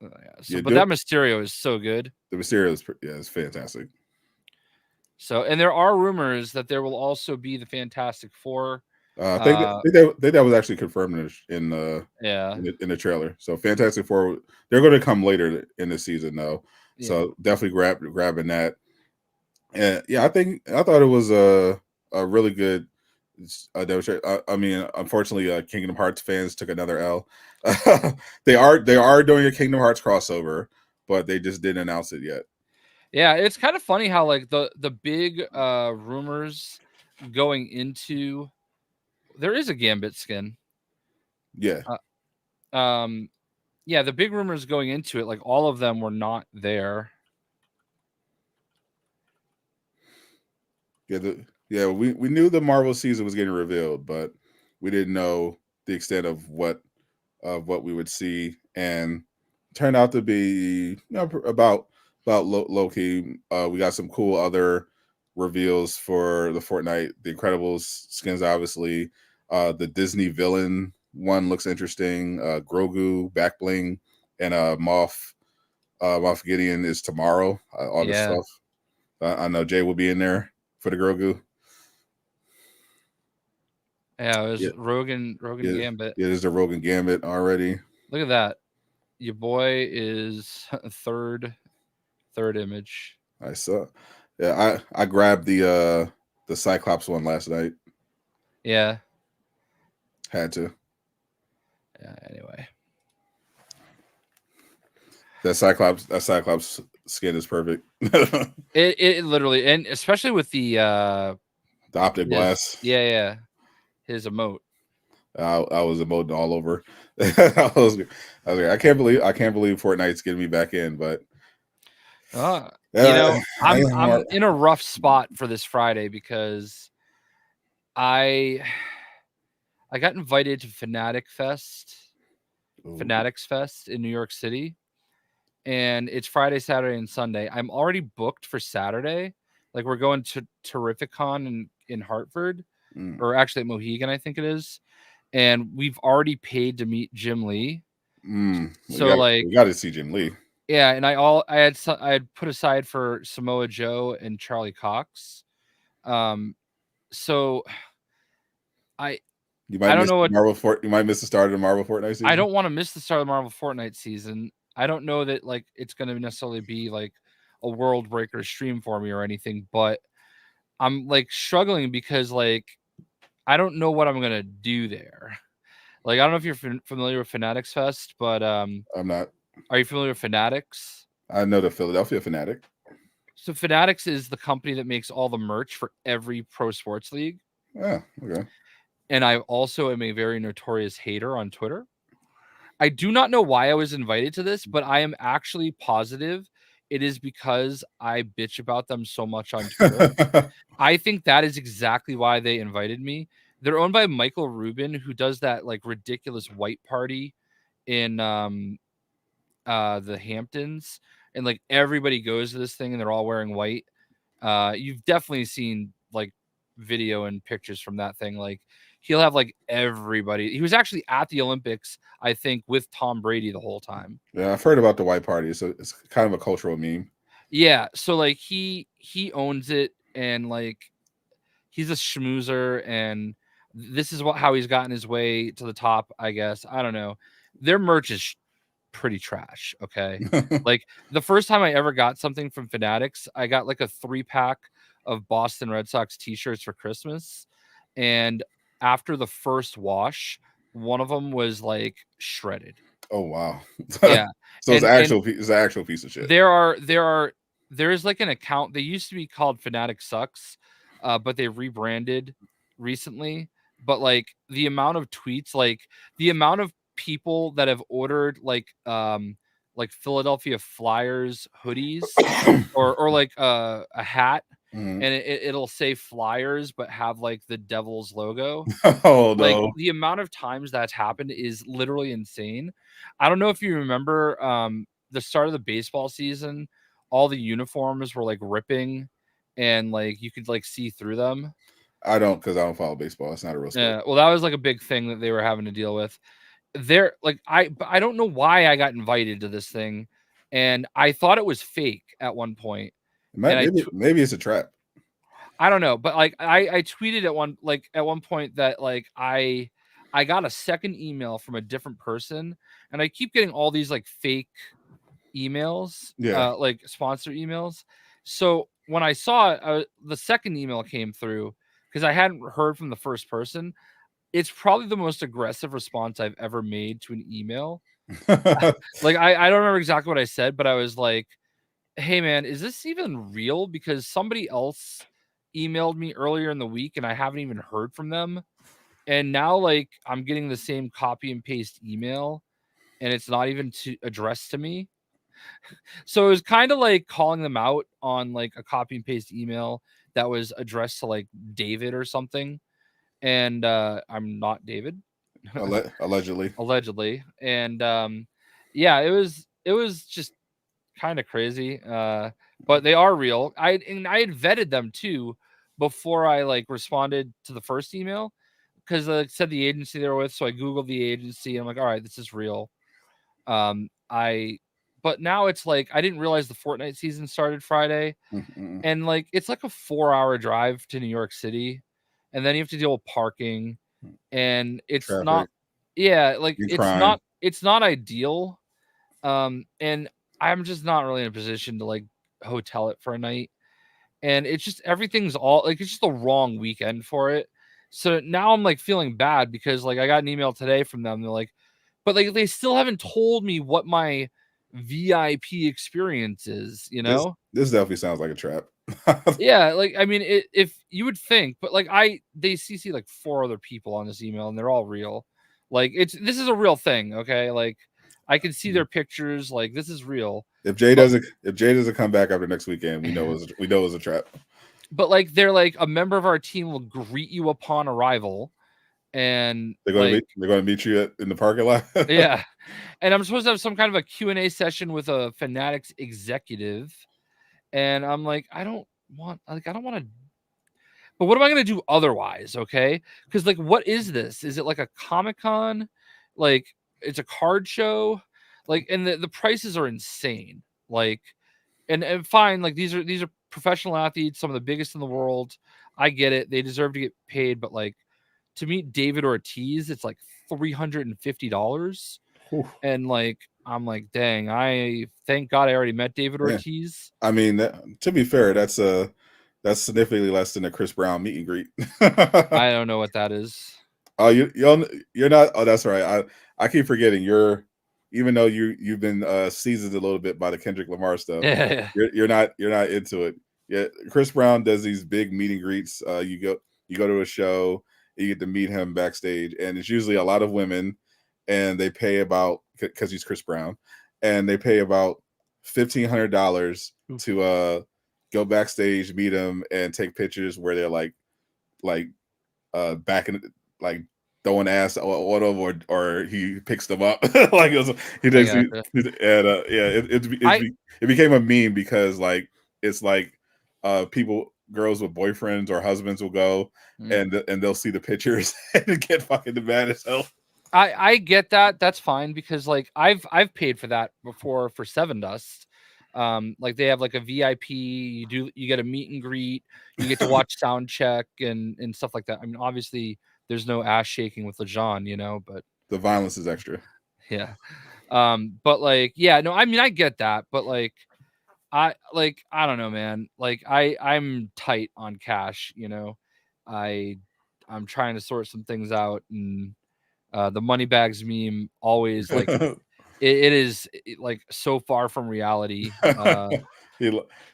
C: That Mysterio is so good.
B: The Mysterio is fantastic.
C: So, and there are rumors that there will also be the Fantastic Four.
B: I think that was actually confirmed in the trailer. So Fantastic Four, they're going to come later in the season though. Yeah. So definitely grabbing that. And yeah, I thought it was a really good demonstration. Unfortunately, Kingdom Hearts fans took another L. They are doing a Kingdom Hearts crossover, but they just didn't announce it yet.
C: Yeah, it's kind of funny how like the big rumors going into. There is a Gambit skin.
B: Yeah.
C: The big rumors going into it, like all of them were not there.
B: Yeah, we knew the Marvel season was getting revealed, but we didn't know the extent of what we would see, and it turned out to be about low key. We got some cool other reveals for the Fortnite, the Incredibles skins, obviously. The Disney villain one looks interesting. Grogu, back bling, and Moff Gideon is tomorrow. All this stuff. I know Jay will be in there for the Grogu.
C: Yeah, it was Rogan Gambit.
B: It is the Rogan Gambit already.
C: Look at that. Your boy is third image.
B: I saw. Yeah, I grabbed the Cyclops one last night.
C: Yeah.
B: Had to.
C: Yeah, anyway.
B: That Cyclops skin is perfect.
C: it literally, and especially with the
B: optic blast.
C: Yeah. His emote.
B: I was emoting all over. I was like, I can't believe Fortnite's getting me back in, but
C: I'm in a rough spot for this Friday because I got invited to Fanatics Fest in New York City, and it's Friday, Saturday, and Sunday. I'm already booked for Saturday. Like, we're going to Terrificon in Hartford, or actually at Mohegan, I think it is. And we've already paid to meet Jim Lee.
B: We got to see Jim Lee.
C: Yeah, and I had put aside for Samoa Joe and Charlie Cox. So I don't know what
B: you might miss the start of the Marvel Fortnite season.
C: I don't want to miss the start of the Marvel Fortnite season. I don't know that like it's going to necessarily be like a world breaker stream for me or anything, but I'm like struggling because like I don't know what I'm going to do there. Like, I don't know if you're familiar with Fanatics Fest, but
B: I'm not.
C: Are you familiar with Fanatics?
B: I know the Philadelphia Fanatic.
C: So Fanatics is the company that makes all the merch for every pro sports league.
B: Yeah, okay.
C: And I also am a very notorious hater on Twitter. I do not know why I was invited to this, but I am actually positive it is because I bitch about them so much on Twitter. I think that is exactly why they invited me. They're owned by Michael Rubin, who does that like ridiculous white party in the Hamptons, and like everybody goes to this thing and they're all wearing white. You've definitely seen like video and pictures from that thing. Like, he'll have like everybody. He was actually at the Olympics, I think, with Tom Brady the whole time.
B: Yeah, I've heard about the white party. So it's kind of a cultural meme.
C: Yeah, so like he owns it, and like he's a schmoozer, and this is how he's gotten his way to the top, I guess. I don't know. Their merch is pretty trash, okay? Like, the first time I ever got something from Fanatics, I got like a 3-pack of Boston Red Sox t-shirts for Christmas, and after the first wash, one of them was like shredded.
B: Oh wow.
C: Yeah.
B: So it's an actual piece of shit.
C: There is like an account. They used to be called Fanatic Sucks, but they rebranded recently. But like the amount of tweets, like the amount of people that have ordered like Philadelphia Flyers hoodies or like a hat, and it'll say Flyers but have like the Devil's logo.
B: Oh no.
C: Like, the amount of times that's happened is literally insane. I don't know if you remember the start of the baseball season, all the uniforms were like ripping and like you could like see through them.
B: I don't, because I don't follow baseball. It's not a real sport.
C: Yeah, well, that was like a big thing that they were having to deal with. I don't know why I got invited to this thing, and I thought it was fake at one point.
B: Maybe it's a trap.
C: I don't know, but like I tweeted at one point that like I got a second email from a different person, and I keep getting all these like fake emails, like sponsor emails. So when I saw it, the second email came through because I hadn't heard from the first person. It's probably the most aggressive response I've ever made to an email. Like I don't remember exactly what I said, but I was like, "Hey man, is this even real?" Because somebody else emailed me earlier in the week and I haven't even heard from them. And now like I'm getting the same copy and paste email and it's not even addressed to me. So it was kind of like calling them out on like a copy and paste email that was addressed to like David or something. And I'm not David. Allegedly. And yeah, it was just kind of crazy. But they are real. I had vetted them too before I like responded to the first email. because it said the agency they were with, so I googled the agency. And I'm like, all right, this is real. But now it's like I didn't realize the Fortnite season started Friday, and like it's like a 4-hour drive to New York City, and then you have to deal with parking, and it's
B: Traffic.
C: not, yeah, like
B: You
C: it's
B: crying.
C: not ideal. And I'm just not really in a position to like hotel it for a night, and it's just everything's all like it's just the wrong weekend for it. So now I'm like feeling bad because like I got an email today from them. They're like, but like they still haven't told me what my VIP experience is, you know?
B: This definitely sounds like a trap.
C: Yeah, like I mean, if you would think, but like they CC like 4 other people on this email, and they're all real. Like this is a real thing, okay? Like I can see their pictures. Like this is real.
B: If Jay doesn't come back after next weekend, we know it's a trap.
C: But like they're like a member of our team will greet you upon arrival, and
B: they're gonna meet you in the parking lot.
C: Yeah, and I'm supposed to have some kind of a Q&A session with a Fanatics executive, and I'm like, I don't want to. But what am I gonna do otherwise? Okay, because like, what is this? Is it like a Comic-Con? Like it's a card show? Like, and the prices are insane. Like, and fine, like these are professional athletes, some of the biggest in the world. I get it; they deserve to get paid, but like to meet David Ortiz, it's like $350. And like I'm like, dang, I thank God I already met David Ortiz.
B: I mean, to be fair, that's significantly less than a Chris Brown meet and greet.
C: I don't know what that is.
B: Oh, you're not. Oh, that's right. I keep forgetting even though you've been seasoned a little bit by the Kendrick Lamar stuff.
C: Yeah.
B: You're not into it. Yeah, Chris Brown does these big meet and greets. You go to a show, you get to meet him backstage, and it's usually a lot of women, and they pay about, because he's Chris Brown, and they pay about $1,500 to go backstage, meet him, and take pictures where they're like back in, like throwing ass or he picks them up. Like he does, and it became a meme because like it's like girls with boyfriends or husbands will go and they'll see the pictures and get fucking mad as hell.
C: I get that. That's fine because like I've paid for that before for Seven Dust. Like they have like a VIP, you get a meet and greet, you get to watch sound check and stuff like that. I mean, obviously there's no ass shaking with LeJean, you know, but
B: the violence is extra.
C: Yeah. But like, yeah, no, I mean I get that, but like I don't know, man. Like I'm tight on cash, you know. I'm trying to sort some things out, and the money bags meme always like it is like so far from reality.
B: He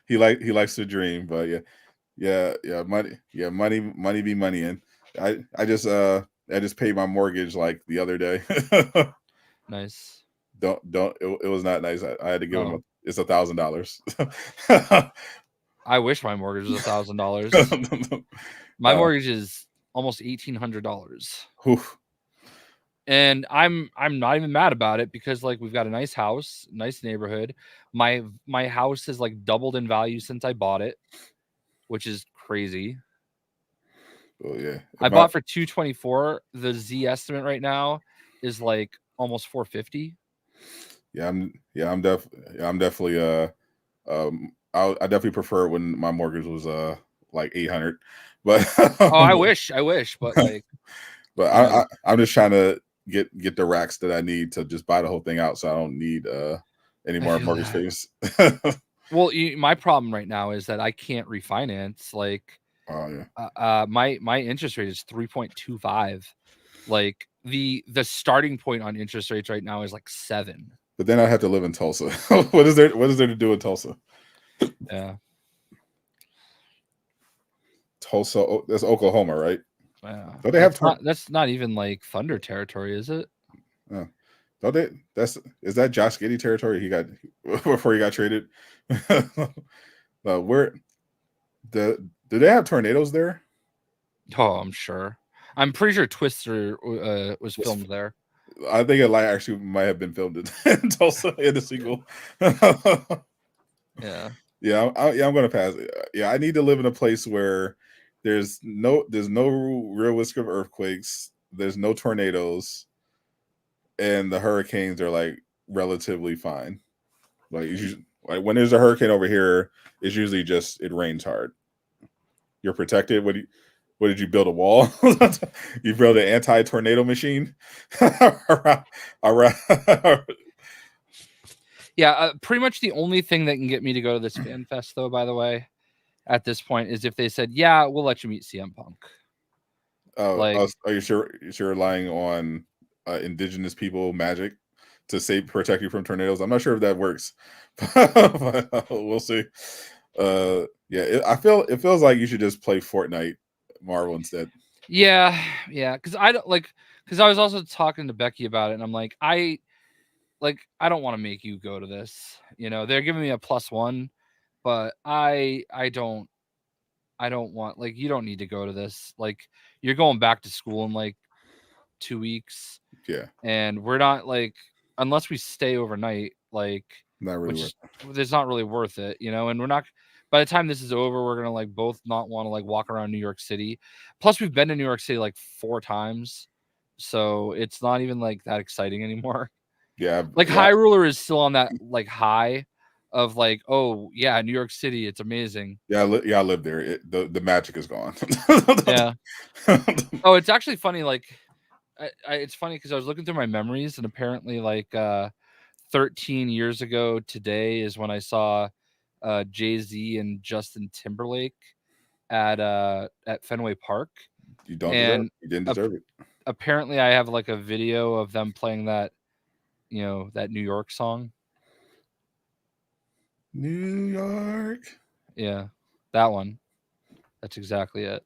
B: likes to dream, but yeah, money be money. And I just paid my mortgage like the other day.
C: Nice.
B: It was not nice. I had to give him it's $1,000.
C: I wish my mortgage was $1,000. My mortgage is almost $1,800. And I'm not even mad about it because like we've got a nice house, nice neighborhood. My house has like doubled in value since I bought it, which is crazy.
B: Oh yeah.
C: I bought for $224. The Z estimate right now is like almost $450.
B: I'm definitely I definitely prefer when my mortgage was like $800. But
C: I wish, but like
B: but I'm just trying to get the racks that I need to just buy the whole thing out, so I don't need any more mortgage payments.
C: Well, my problem right now is that I can't refinance. Like, my interest rate is 3.25. Like the starting point on interest rates right now is like 7.
B: But then I have to live in Tulsa. What is there to do in Tulsa?
C: Yeah,
B: Tulsa. That's Oklahoma, right?
C: yeah.
B: Don't they have
C: that's not even like Thunder territory, is it?
B: Don't they? Is that Josh Giddey territory? He got before he got traded. Where do they have tornadoes there?
C: Oh, I'm sure. I'm pretty sure Twister was filmed there.
B: I think it actually might have been filmed in Tulsa in the sequel.
C: Yeah.
B: I'm gonna pass. Yeah, I need to live in a place where there's no real risk of earthquakes. There's no tornadoes, and the hurricanes are like relatively fine. Like when there's a hurricane over here, it's usually just it rains hard. You're protected. What did you build a wall? You build an anti-tornado machine around.
C: Yeah, pretty much the only thing that can get me to go to this fan fest, though, by the way, at this point, is if they said, "Yeah, we'll let you meet CM Punk."
B: Are you sure you're relying on indigenous people magic to protect you from tornadoes? I'm not sure if that works, but we'll see. It feels like you should just play Fortnite Marvel instead.
C: Yeah, because I was also talking to Becky about it, and I'm like, I don't want to make you go to this. They're giving me a +1, but I don't want, you don't need to go to this. You're going back to school in 2 weeks.
B: Yeah.
C: And we're not unless we stay overnight,
B: not really
C: it's not really worth it, and we're not, by the time this is over, we're gonna both not want to walk around New York City. Plus we've been to New York City 4 times, so it's not even that exciting anymore.
B: Yeah.
C: High Ruler is still on that high of oh yeah, New York City, it's amazing.
B: Yeah, I live there. The magic is gone.
C: Yeah. Oh, it's actually funny. It's funny because I was looking through my memories, and apparently 13 years ago today is when I saw Jay-Z and Justin Timberlake at Fenway Park.
B: You didn't deserve it.
C: Apparently I have a video of them playing that that New York song.
B: New York.
C: Yeah, that one. That's exactly it.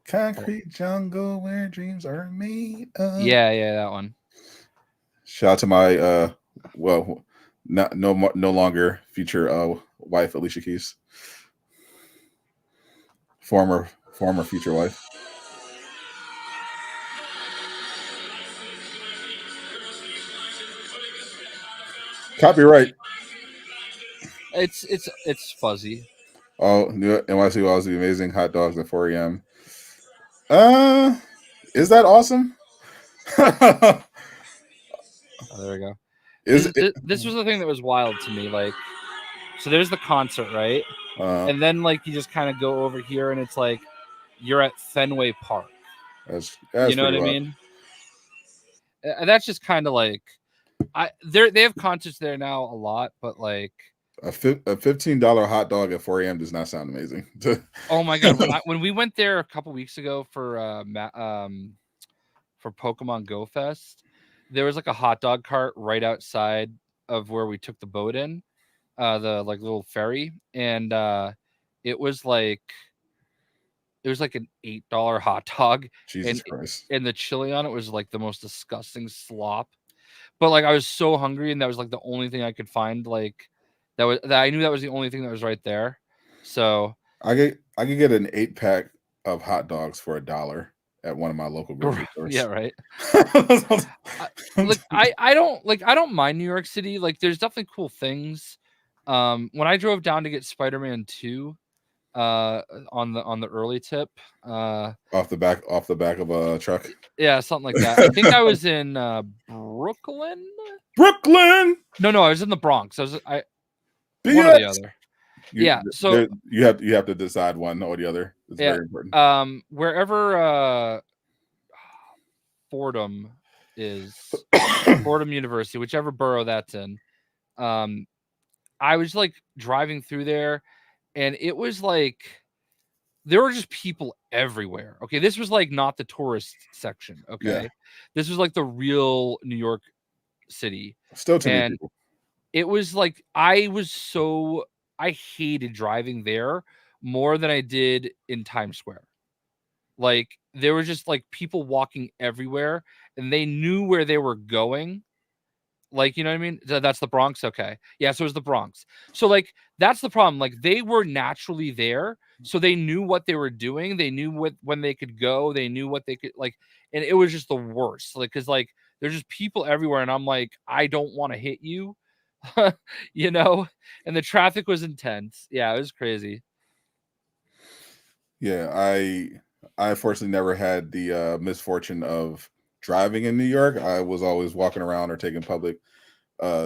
B: Concrete jungle where dreams are made of.
C: Yeah, that one.
B: Shout out to my no longer future wife, Alicia Keys. Former future wife. Copyright.
C: It's fuzzy.
B: Oh, new NYC will always be amazing. Hot dogs at 4 a.m. Is that awesome?
C: Oh, there we go. This was the thing that was wild to me. So there's the concert, right? And then you just kind of go over here, and it's you're at Fenway Park.
B: That's
C: you know what I mean? And that's just kind of they have concerts there now a lot, but
B: a $15 hot dog at 4 a.m. does not sound amazing.
C: Oh my god! When we went there a couple weeks ago for Pokemon Go Fest, there was a hot dog cart right outside of where we took the boat in, the little ferry, and it was an $8 hot dog.
B: Jesus Christ!
C: And the chili on it was the most disgusting slop. But I was so hungry, and that was the only thing I could find. That I knew that was the only thing that was right there. So
B: I could get an 8-pack of hot dogs for $1 at one of my local grocery stores.
C: Yeah, right. I don't mind New York City. There's definitely cool things. When I drove down to get Spider-Man 2 on the early tip,
B: off the back of a truck.
C: Yeah, something like that. I think I was in Brooklyn. No, I was in the Bronx. One or the other. So
B: you have to decide one or the other. It's very important.
C: Wherever Fordham is, Fordham University, whichever borough that's in. I was driving through there, and it was there were just people everywhere. Okay, this was like not the tourist section. Okay, this was like the real New York City.
B: Still too many people.
C: It was like I hated driving there more than I did in Times Square. Like there were just like people walking everywhere, and they knew where they were going. Like, you know what I mean? That's the Bronx. Okay. Yeah. So it was the Bronx. So like, that's the problem. Like they were naturally there. So they knew what they were doing. They knew when they could go, they knew what they could like, and it was just the worst. Like, cause like, there's just people everywhere. And I'm like, I don't want to hit you, you know? And the traffic was intense. Yeah. It was crazy.
B: Yeah, I unfortunately never had the misfortune of driving in New York. I was always walking around or taking public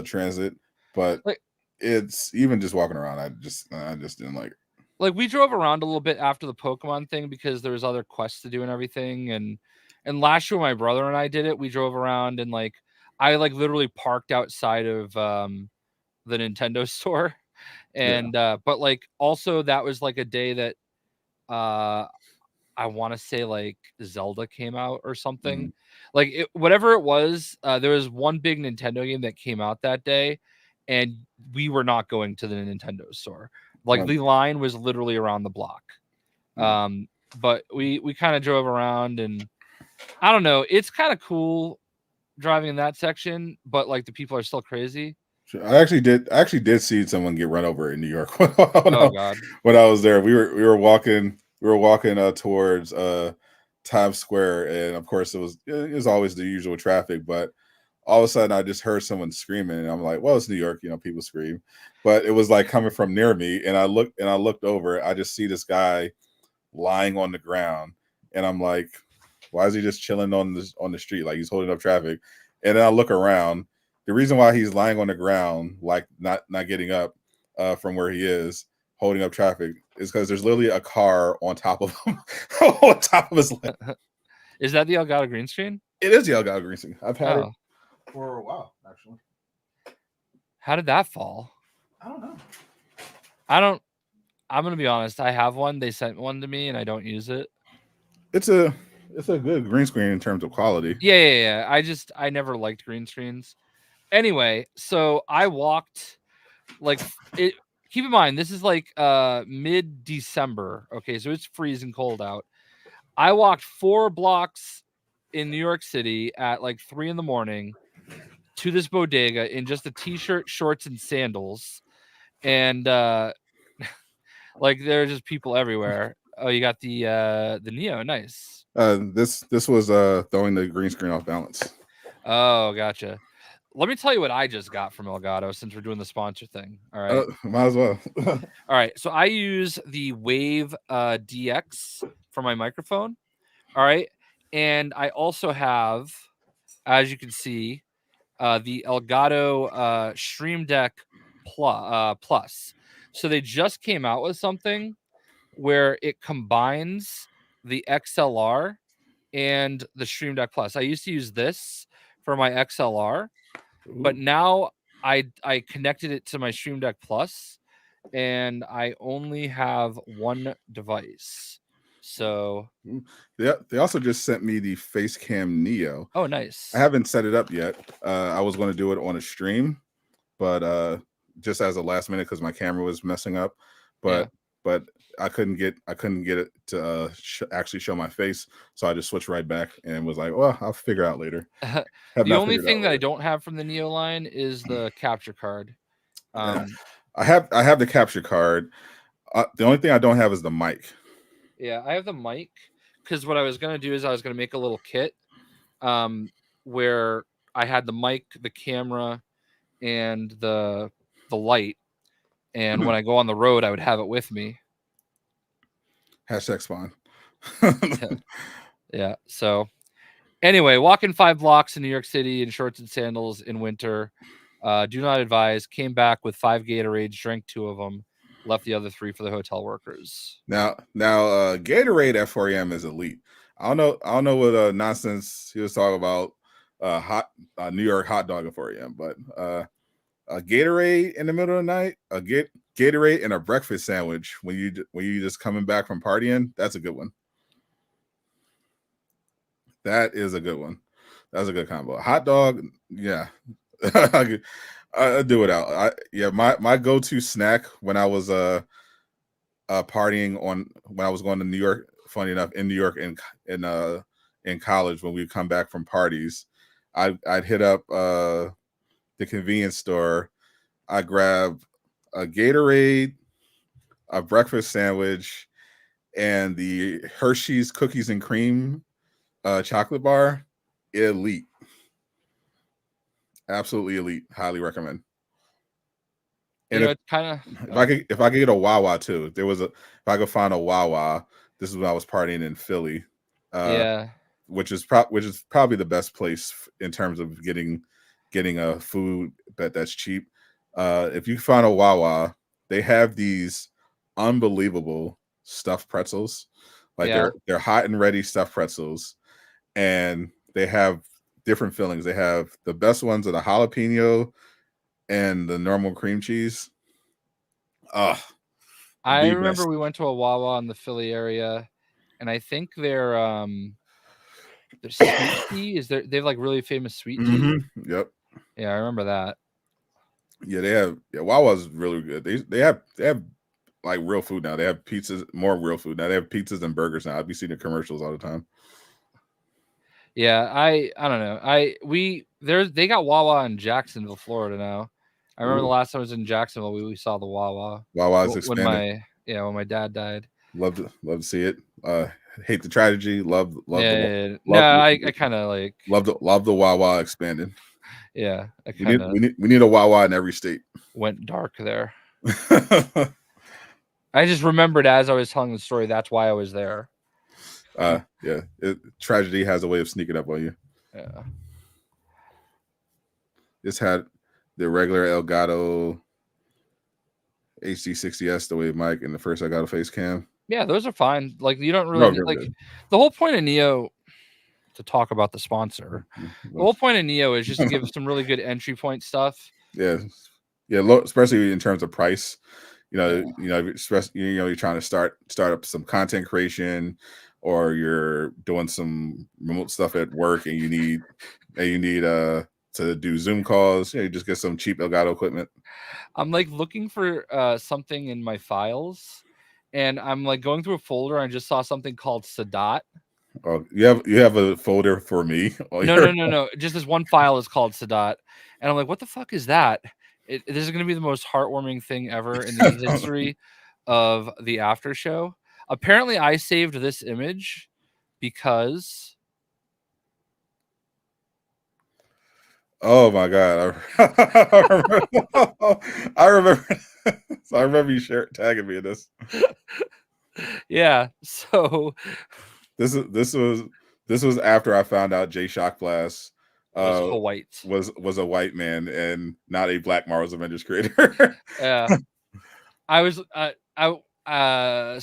B: transit, but
C: Like
B: it's even just walking around. I just didn't like it.
C: like we drove around a little bit after the Pokemon thing because there was other quests to do and everything. And last year, my brother and I did it. We drove around and like I like literally parked outside of the Nintendo store.
B: Yeah.
C: And but like also that was like a day that uh I want to say like Zelda came out or something.
B: Mhm.
C: Like whatever it was, there was one big Nintendo game that came out that day, and we were not going to the Nintendo store. Like
B: Well,
C: the line was literally around the block.
B: mm.
C: But we kind of drove around, and I don't know. It's kind of cool driving in that section, but like the people are still crazy.
B: Sure. I actually did see someone get run over in New York when
C: Oh God.
B: I was there. We were walking towards Times Square, and of course it was always the usual traffic, but all of a sudden I just heard someone screaming, and I'm like, well, it's New York, people scream. But it was like coming from near me, and I looked over, I just see this guy lying on the ground, and I'm like, why is he just chilling on the street like he's holding up traffic? And then I look around. The reason why he's lying on the ground, like not getting up from where he is, holding up traffic, is because there's literally a car on top of him, on top of his leg.
C: Is that the Elgato green screen?
B: It is the Elgato greasing. I've had it
C: Oh,
B: for a while, actually.
C: how did that fall?
B: I don't know.
C: I don't. I'm gonna be honest. I have one. They sent one to me, and I don't use it.
B: It's a good green screen in terms of quality.
C: Yeah. I never liked green screens. Anyway, so I walked like it. Keep in mind, this is like mid-December. Okay, so it's freezing cold out. I walked 4 blocks in New York City at like 3 a.m. to this bodega in just a t-shirt, shorts, and sandals, and like there are just people everywhere. Oh, you got the Neo, nice.
B: This was throwing the green screen off balance.
C: Oh, gotcha. Let me tell you what I just got from Elgato since we're doing the sponsor thing. All right.
B: Might as well.
C: All right. So I use the Wave DX for my microphone. All right. And I also have, as you can see, the Elgato Stream Deck Plus. So they just came out with something where it combines the XLR and the Stream Deck Plus. I used to use this for my XLR, but now I connected it to my Stream Deck Plus, and I only have one device. So
B: They also just sent me the Facecam Neo.
C: oh, nice.
B: I haven't set it up yet. I was going to do it on a stream, but just as a last minute because my camera was messing up. But I couldn't get it to actually show my face, so I just switched right back and was like, well, I'll figure out later.
C: The only thing that I don't have from the Neo line is the capture card.
B: I have the capture card. The only thing I don't have is the mic.
C: Yeah, I have the mic because what I was gonna do is I was gonna make a little kit, where I had the mic, the camera, and the light, and when I go on the road, I would have it with me.
B: #spawn.
C: Yeah. So anyway, walking 5 blocks in New York City in shorts and sandals in winter. Do not advise. Came back with 5 Gatorades, drank 2 of them, left the other 3 for the hotel workers.
B: Now, Gatorade at 4 a.m. is elite. I don't know what nonsense he was talking about. New York hot dog at 4 a.m. But a Gatorade in the middle of the night, Gatorade and a breakfast sandwich when you just coming back from partying, that's a good one. That is a good one. That's a good combo. Hot dog, yeah. I do it out. My go-to snack when I was partying when I was going to New York, funny enough, in New York in college when we come back from parties, I'd hit up the convenience store. I grab a Gatorade, a breakfast sandwich, and the Hershey's cookies and cream chocolate bar. Elite. Absolutely elite. Highly recommend. And
C: It's kind of
B: if I could get a Wawa too, if I could find a Wawa this is when I was partying in Philly.
C: Yeah.
B: Which is probably the best place in terms of getting a food that's cheap. If you find a Wawa, they have these unbelievable stuffed pretzels. Like they're hot and ready stuffed pretzels, and they have different fillings. They have the best ones are the jalapeno and the normal cream cheese.
C: I remember we went to a Wawa in the Philly area, and I think their sweet tea is they have like really famous sweet tea.
B: Mm-hmm. Yep.
C: Yeah, I remember that.
B: Yeah, they have. Yeah, Wawa's really good. They have like real food now. They have pizzas, more real food now. They have pizzas and burgers now. I'd be seeing the commercials all the time.
C: Yeah, I don't know. They got Wawa in Jacksonville, Florida now. I remember the last time I was in Jacksonville, we saw the Wawa.
B: Wawa's expanding.
C: When my dad died.
B: Love to see it. Hate the tragedy. Love
C: I kind of like
B: love the Wawa expanding.
C: Yeah,
B: we need a Wawa in every state.
C: Went dark there. I just remembered as I was telling the story. That's why I was there.
B: Yeah. Tragedy has a way of sneaking up on you.
C: Yeah.
B: Just had the regular Elgato HD60S, the Wave mic, and the first Elgato face cam.
C: Yeah, those are fine. Like you don't really like good. The whole point of Neo. To talk about the sponsor, the whole point of Neo is just to give some really good entry point stuff.
B: Yeah, especially in terms of price. Especially you're trying to start up some content creation, or you're doing some remote stuff at work, and you need to do Zoom calls. You just get some cheap Elgato equipment.
C: I'm like looking for something in my files, and I'm like going through a folder. And I just saw something called Sadat.
B: Oh, you have a folder for me?
C: No. Just this one file is called Sadat, and I'm like, what the fuck is that? This is going to be the most heartwarming thing ever in the history of the after show. Apparently, I saved this image because.
B: Oh my god! I remember. So I remember you tagging me in this.
C: Yeah. So.
B: This was after I found out Jay Shockblast was a white man and not a Black Marvel's Avengers creator.
C: Yeah. I was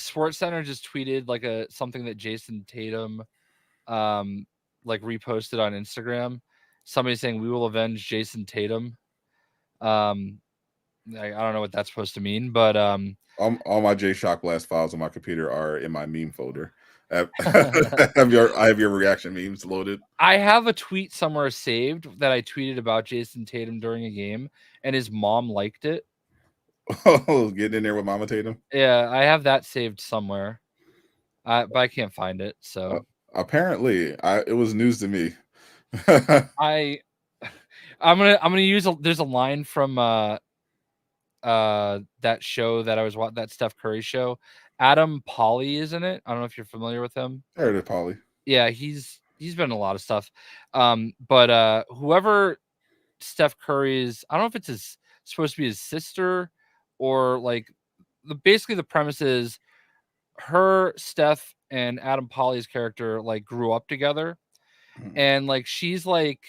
C: Sports Center just tweeted like something that Jason Tatum like reposted on Instagram. Somebody saying we will avenge Jason Tatum. I don't know what that's supposed to mean, but
B: all my Jay Shockblast files on my computer are in my meme folder. I have your reaction memes loaded.
C: I have a tweet somewhere saved that I tweeted about Jason Tatum during a game, and his mom liked it.
B: Oh, getting in there with Mama Tatum.
C: Yeah, I have that saved somewhere, but I can't find it. So
B: apparently, it was news to me.
C: I'm gonna use there's a line from that show that I was watching, that Steph Curry show. Adam Pauly is in it. I don't know if you're familiar with him.
B: I heard of Pauly.
C: Yeah, he's been in a lot of stuff. But whoever Steph Curry is, I don't know if it's supposed to be his sister or like basically the premise is her, Steph, and Adam Pauly's character like grew up together, and like she's like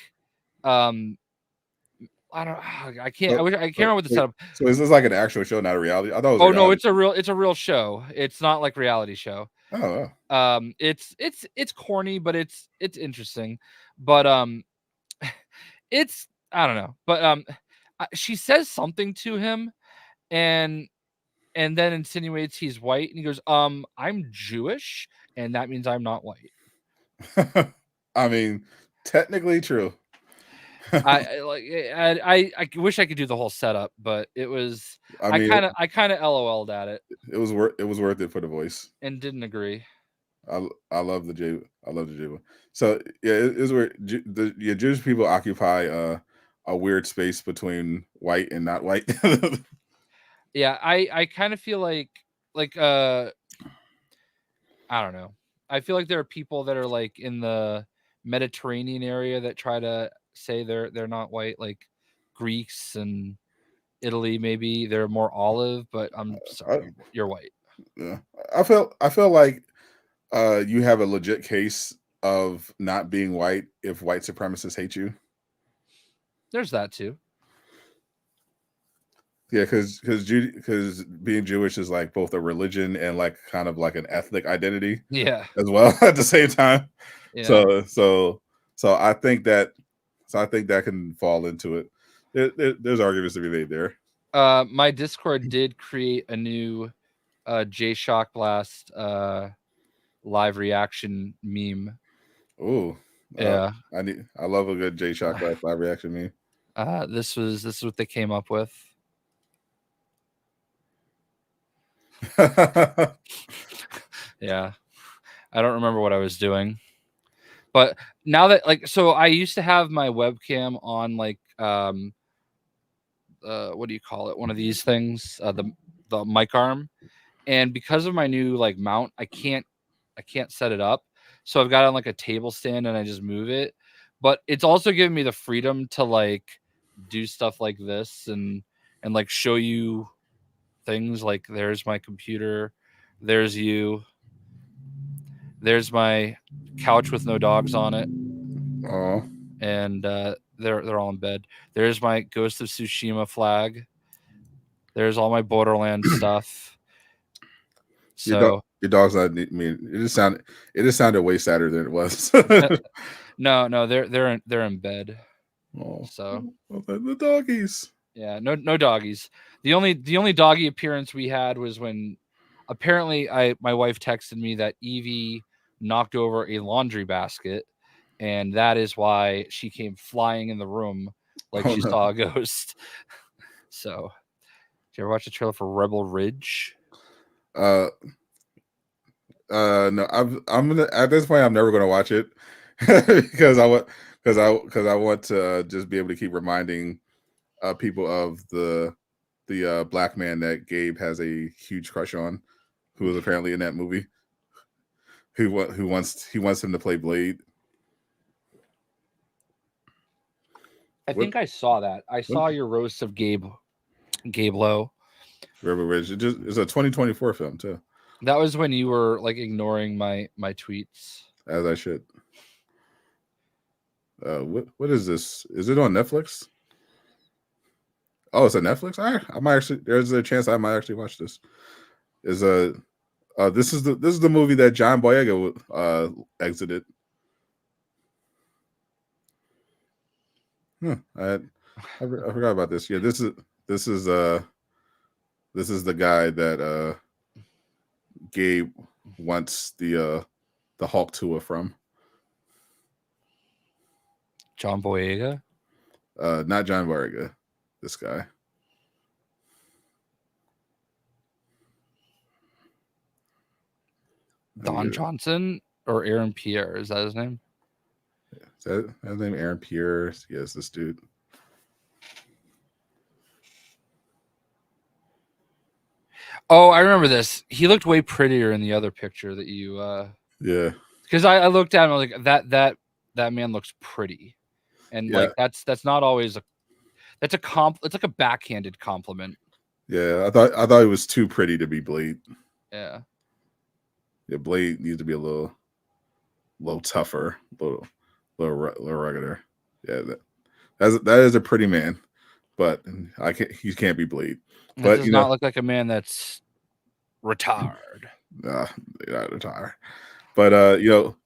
C: I can't remember what the setup.
B: So is this like an actual show, not a reality? I thought it was
C: no, it's a real show. It's not like reality show.
B: Oh.
C: It's corny, but it's interesting. But it's I don't know. But she says something to him, and then insinuates he's white, and he goes, I'm Jewish, and that means I'm not white.
B: I mean, technically true.
C: I wish I could do the whole setup, but it was I kind of LOL'd at it.
B: It was worth it for the voice,
C: and didn't agree.
B: I love the J one. So yeah, it's where the Jewish people occupy a weird space between white and not white.
C: Yeah, I kind of feel like I don't know. I feel like there are people that are like in the Mediterranean area that try to say they're not white, like Greeks and Italy. Maybe they're more olive, but I'm sorry, you're white.
B: Yeah, I feel like You have a legit case of not being white if white supremacists hate you.
C: There's that too.
B: Yeah, because being Jewish is like both a religion and like kind of like an ethnic identity
C: Yeah.
B: as well at the same time.
C: Yeah.
B: So I think that can fall into it. There's arguments to be made there.
C: My Discord did create a new J Shock Blast live reaction meme.
B: Ooh,
C: Yeah.
B: I love a good J Shock live reaction meme.
C: This is what they came up with. Yeah. I don't remember what I was doing. But now that so I used to have my webcam on like what do you call it? One of these things, the mic arm. And because of my new like mount, I can't set it up. So I've got it on like a table stand and I just move it. But it's also giving me the freedom to like do stuff like this and like show you things. Like there's my computer, there's you, there's my couch with no dogs on it.
B: Oh,
C: And they're all in bed. There's my Ghost of Tsushima flag. There's all my Borderlands stuff. So
B: your dog's not. I mean, it just sounded way sadder than it was.
C: no, they're in bed.
B: Oh,
C: So
B: the doggies.
C: Yeah, no doggies. The only doggy appearance we had was when apparently my wife texted me that Evie knocked over a laundry basket, and that is why she came flying in the room like she saw a ghost. So, did you ever watch the trailer for Rebel Ridge?
B: No, I'm gonna at this point I'm never gonna watch it because I want to just be able to keep reminding people of the black man that Gabe has a huge crush on, who was apparently in that movie, who wants him to play Blade.
C: I think I saw that. I saw your roast of Gabe Lowe.
B: Rebel Ridge. It's a 2024 film too.
C: That was when you were like ignoring my tweets.
B: As I should. What is this? Is it on Netflix? Oh, it's on Netflix. I might actually. There's a chance I might actually watch this. This is the movie that John Boyega exited. I forgot about this. Yeah, this is the guy that Gabe wants the Hulk tour from.
C: John Boyega?
B: Not John Boyega. This guy.
C: Don Johnson or Aaron Pierre? Is that his name?
B: Yeah. Is that his name? Aaron Pierre? Yes, this dude.
C: Oh, I remember this. He looked way prettier in the other picture that you
B: Yeah.
C: Because I looked at him, I was like, that man looks pretty. And
B: Yeah.
C: like that's not always it's like a backhanded compliment.
B: Yeah, I thought he was too pretty to be Blade.
C: Yeah.
B: Yeah, Blade needs to be a little tougher, little ruggeder. Yeah, that is a pretty man, but he can't be Blade.
C: But does not look like a man that's retired.
B: Nah, not retired. But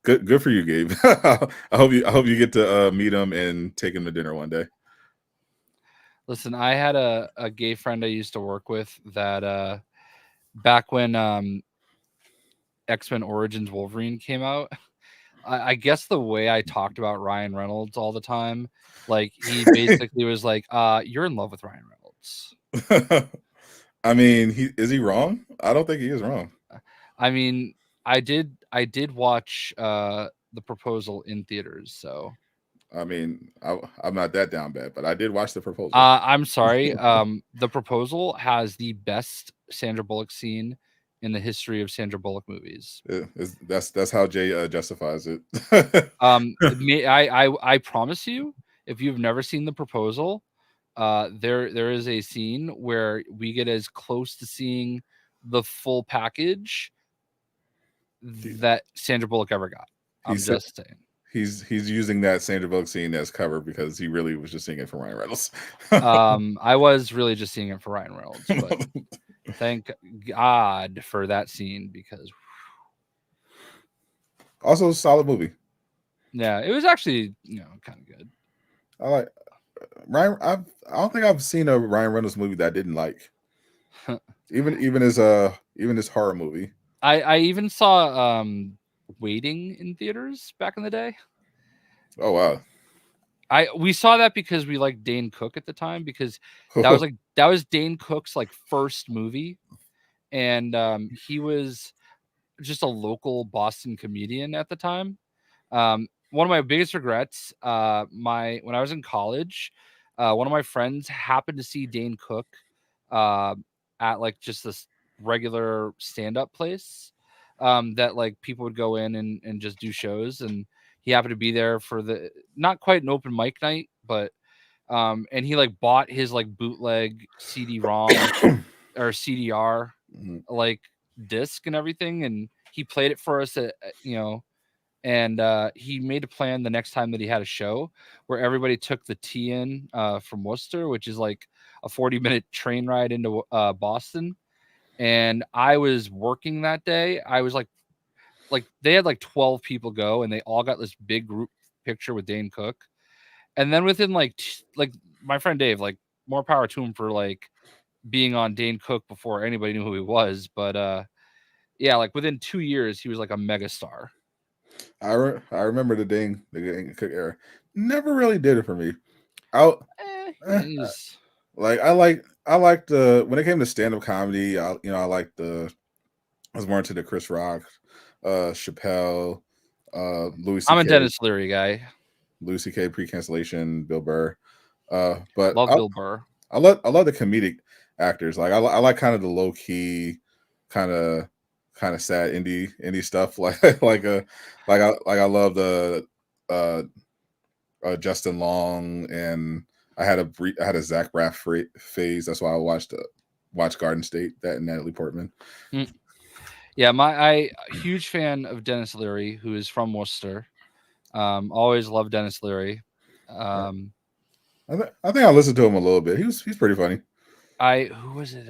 B: good for you, Gabe. I hope you get to meet him and take him to dinner one day.
C: Listen, I had a gay friend I used to work with that back when X-Men Origins Wolverine came out. I guess the way I talked about Ryan Reynolds all the time, like he basically was like, "You're in love with Ryan Reynolds."
B: I mean, is he wrong? I don't think he is wrong.
C: I mean, I did watch The Proposal in theaters, so.
B: I mean, I'm not that down bad, but I did watch The Proposal.
C: I'm sorry. The Proposal has the best Sandra Bullock scene in the history of Sandra Bullock movies.
B: That's how Jay justifies it.
C: I promise you, if you've never seen The Proposal, there is a scene where we get as close to seeing the full package that Sandra Bullock ever got. I'm just saying.
B: He's using that Sandra Bullock scene as cover because he really was just seeing it for Ryan Reynolds.
C: I was really just seeing it for Ryan Reynolds, but thank God for that scene because
B: also solid movie.
C: Yeah, it was actually kind of good.
B: I like Ryan. I don't think I've seen a Ryan Reynolds movie that I didn't like. even his horror movie.
C: I even saw Waiting in theaters back in the day.
B: Oh wow.
C: We saw that because we liked Dane Cook at the time because that was Dane Cook's like first movie, and he was just a local Boston comedian at the time. One of my biggest regrets, when I was in college, one of my friends happened to see Dane Cook at like just this regular stand-up place that like people would go in and just do shows, and he happened to be there for the not quite an open mic night, but and he like bought his like bootleg CD-ROM or CDR like disc and everything, and he played it for us at and he made a plan the next time that he had a show where everybody took the T in from Worcester, which is like a 40-minute train ride into Boston. And I was working that day. I was like they had like 12 people go, and they all got this big group picture with Dane Cook. And then within like my friend Dave, like more power to him for like being on Dane Cook before anybody knew who he was. But yeah, like within 2 years, he was like a mega star.
B: I remember the Dane Cook era. Never really did it for me. I liked when it came to stand-up comedy. I was more into the Chris Rock, Chappelle, Louis C.K.
C: I'm a Dennis Leary guy.
B: Louis C.K. Pre-cancellation, Bill Burr. But
C: love Bill Burr.
B: I love the comedic actors. Like I like kind of the low key, kind of sad indie stuff. I love the Justin Long, and I had a Zach Braff phase. That's why I watched Garden State, that and Natalie Portman.
C: Yeah, I huge fan of Dennis Leary, who is from Worcester. Always loved Dennis Leary.
B: I think I listened to him a little bit. He's pretty funny.
C: Who was it?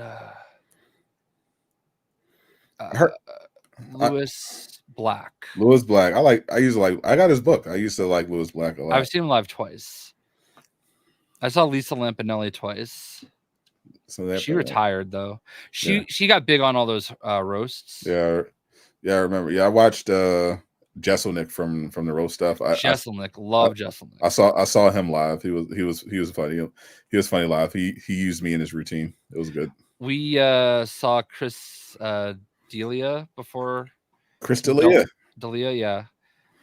C: Lewis Black.
B: Lewis Black. I got his book. I used to like Lewis Black a lot.
C: I've seen him live twice. I saw Lisa Lampanelli twice. So she retired though. She got big on all those roasts.
B: Yeah, I remember. Yeah, I watched Jesselnick from the roast stuff.
C: Jesselnick, love Jesselnick.
B: I saw him live. He was funny. He was funny live. He used me in his routine. It was good.
C: We saw Chris D'Elia before.
B: Chris D'Elia.
C: D'Elia, yeah.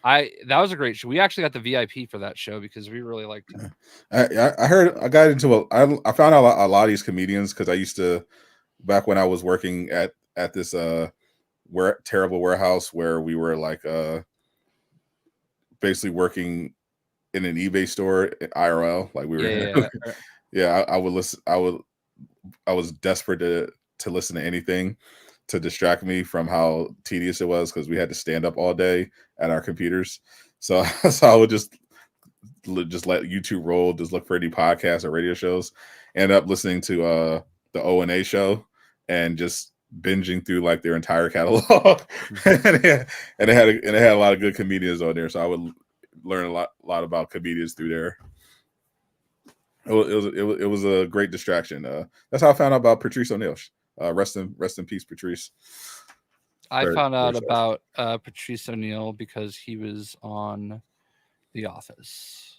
C: That was a great show. We actually got the VIP for that show because we really liked him.
B: I got into I found out a lot of these comedians because I used to, back when I was working at this terrible warehouse where we were like basically working in an eBay store at IRL. Like we were I would listen. I was desperate to listen to anything to distract me from how tedious it was because we had to stand up all day at our computers. So I would just let YouTube roll, just look for any podcasts or radio shows, end up listening to the O&A show and just binging through like their entire catalog. and it had a lot of good comedians on there. So I would learn a lot about comedians through there. It was a great distraction. That's how I found out about Patrice O'Neal. Rest in peace, Patrice.
C: I found out about Patrice O'Neal because he was on The Office.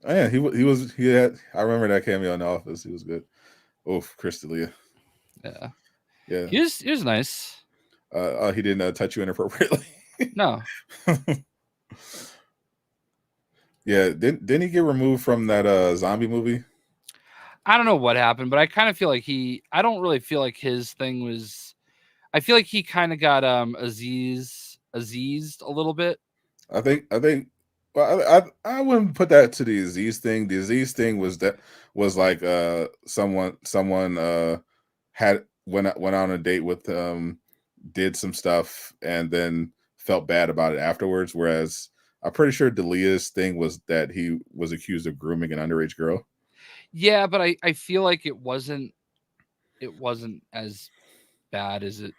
B: Oh yeah, he had. I remember that cameo in The Office. He was good. Oof, Chris D'Elia. Yeah.
C: He was nice.
B: He didn't touch you inappropriately.
C: No.
B: Yeah, didn't he get removed from that zombie movie?
C: I don't know what happened, but I kind of feel like I don't really feel like his thing was. I feel like he kind of got Azized a little bit.
B: I think. Well, I wouldn't put that to the Aziz thing. The Aziz thing was like someone had went on a date with did some stuff and then felt bad about it afterwards. Whereas I'm pretty sure D'Elia's thing was that he was accused of grooming an underage girl.
C: Yeah, but I feel like it wasn't as bad as it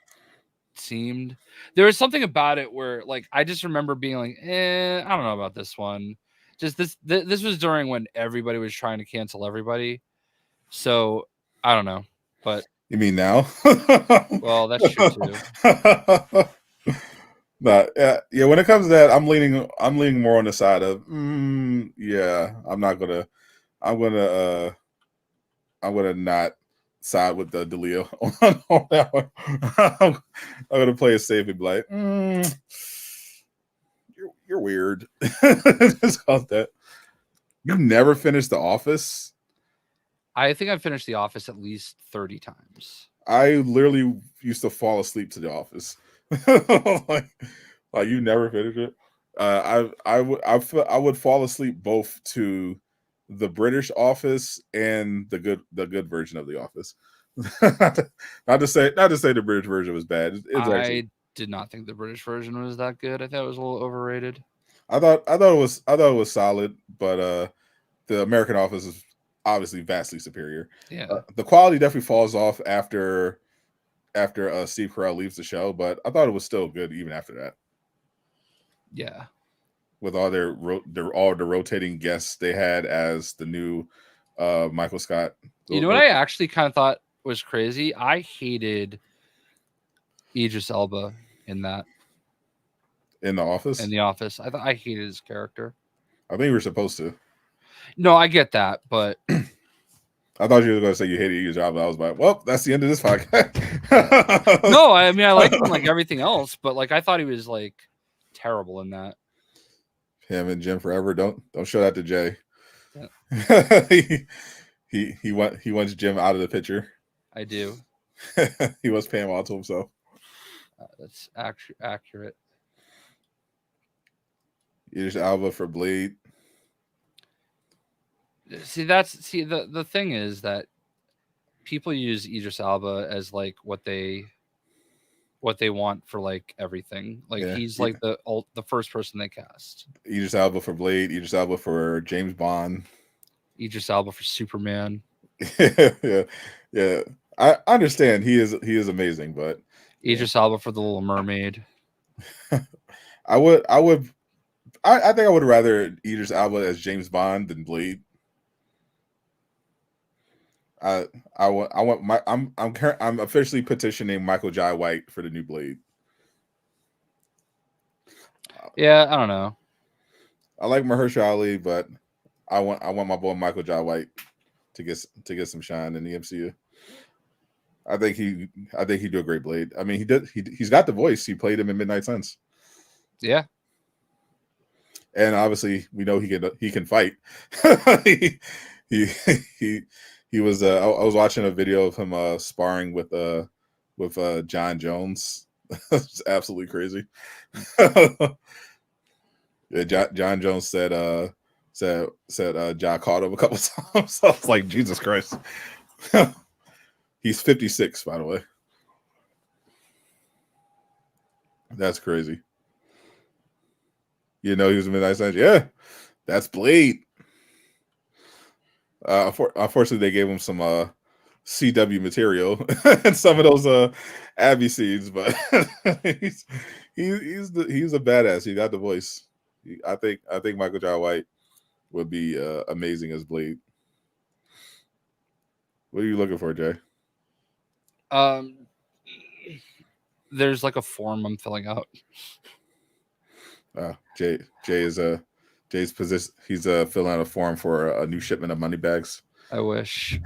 C: seemed. There was something about it where like I just remember being like, I don't know about this one. Just this was during when everybody was trying to cancel everybody. So I don't know. But
B: you mean now?
C: Well, that's true too.
B: Nah, yeah. When it comes to that, I'm leaning more on the side of, yeah. I'm gonna not side with the D'Elia on that one. I'm gonna play it safe and be like, you're weird. Just call it that. You never finished The Office?
C: I think I've finished The Office at least 30 times.
B: I literally used to fall asleep to The Office. like you never finished it. I would fall asleep both to the British Office and the good version of The Office. not to say the British version was bad.
C: I did not think the British version was that good. I thought it was a little overrated.
B: I thought it was solid, but the American Office is obviously vastly superior.
C: Yeah,
B: the quality definitely falls off after Steve Carell leaves the show, but I thought it was still good even after that.
C: Yeah,
B: with all the rotating guests they had as the new Michael Scott.
C: You know what I actually kind of thought was crazy? I hated Idris Elba in that.
B: In The Office?
C: In The Office. I hated his character.
B: I think we were supposed to.
C: No, I get that, but
B: I thought you were going to say you hated Idris Elba. I was like, well, that's the end of this podcast.
C: No, I mean, I like him like everything else, but like I thought he was like terrible in that.
B: Him and Jim Forever. Don't show that to Jay. Yeah. he wants Jim out of the picture.
C: I do.
B: He wants Pam all to himself.
C: That's accurate.
B: Idris Elba for Blade.
C: See, the thing is that people use Idris Elba as like what they want for like everything. Like he's like the first person they cast.
B: Idris Elba for Blade. Idris Elba for James Bond.
C: Idris Elba for Superman.
B: Yeah. I understand he is amazing, but
C: Idris Elba for The Little Mermaid.
B: I think I would rather Idris Elba as James Bond than Blade. I'm officially petitioning Michael Jai White for the new Blade.
C: Yeah, I don't know.
B: I like Mahershala Ali, but I want my boy Michael Jai White to get some shine in the MCU. I think he'd do a great Blade. I mean, he's got the voice. He played him in Midnight Suns.
C: Yeah.
B: And obviously we know he can fight. He was I was watching a video of him sparring with John Jones. It's absolutely crazy. Yeah, John Jones said John caught him a couple times. I was like, Jesus Christ. He's 56, by the way. That's crazy. You know he was in Midnight Suns? Yeah, that's Blade. Unfortunately, they gave him some CW material and some of those Abby scenes, but he's a badass. He got the voice. I think Michael Jai White would be amazing as Blade. What are you looking for, Jay?
C: There's like a form I'm filling out.
B: Jay's position. He's filling out a form for a new shipment of money bags.
C: I wish.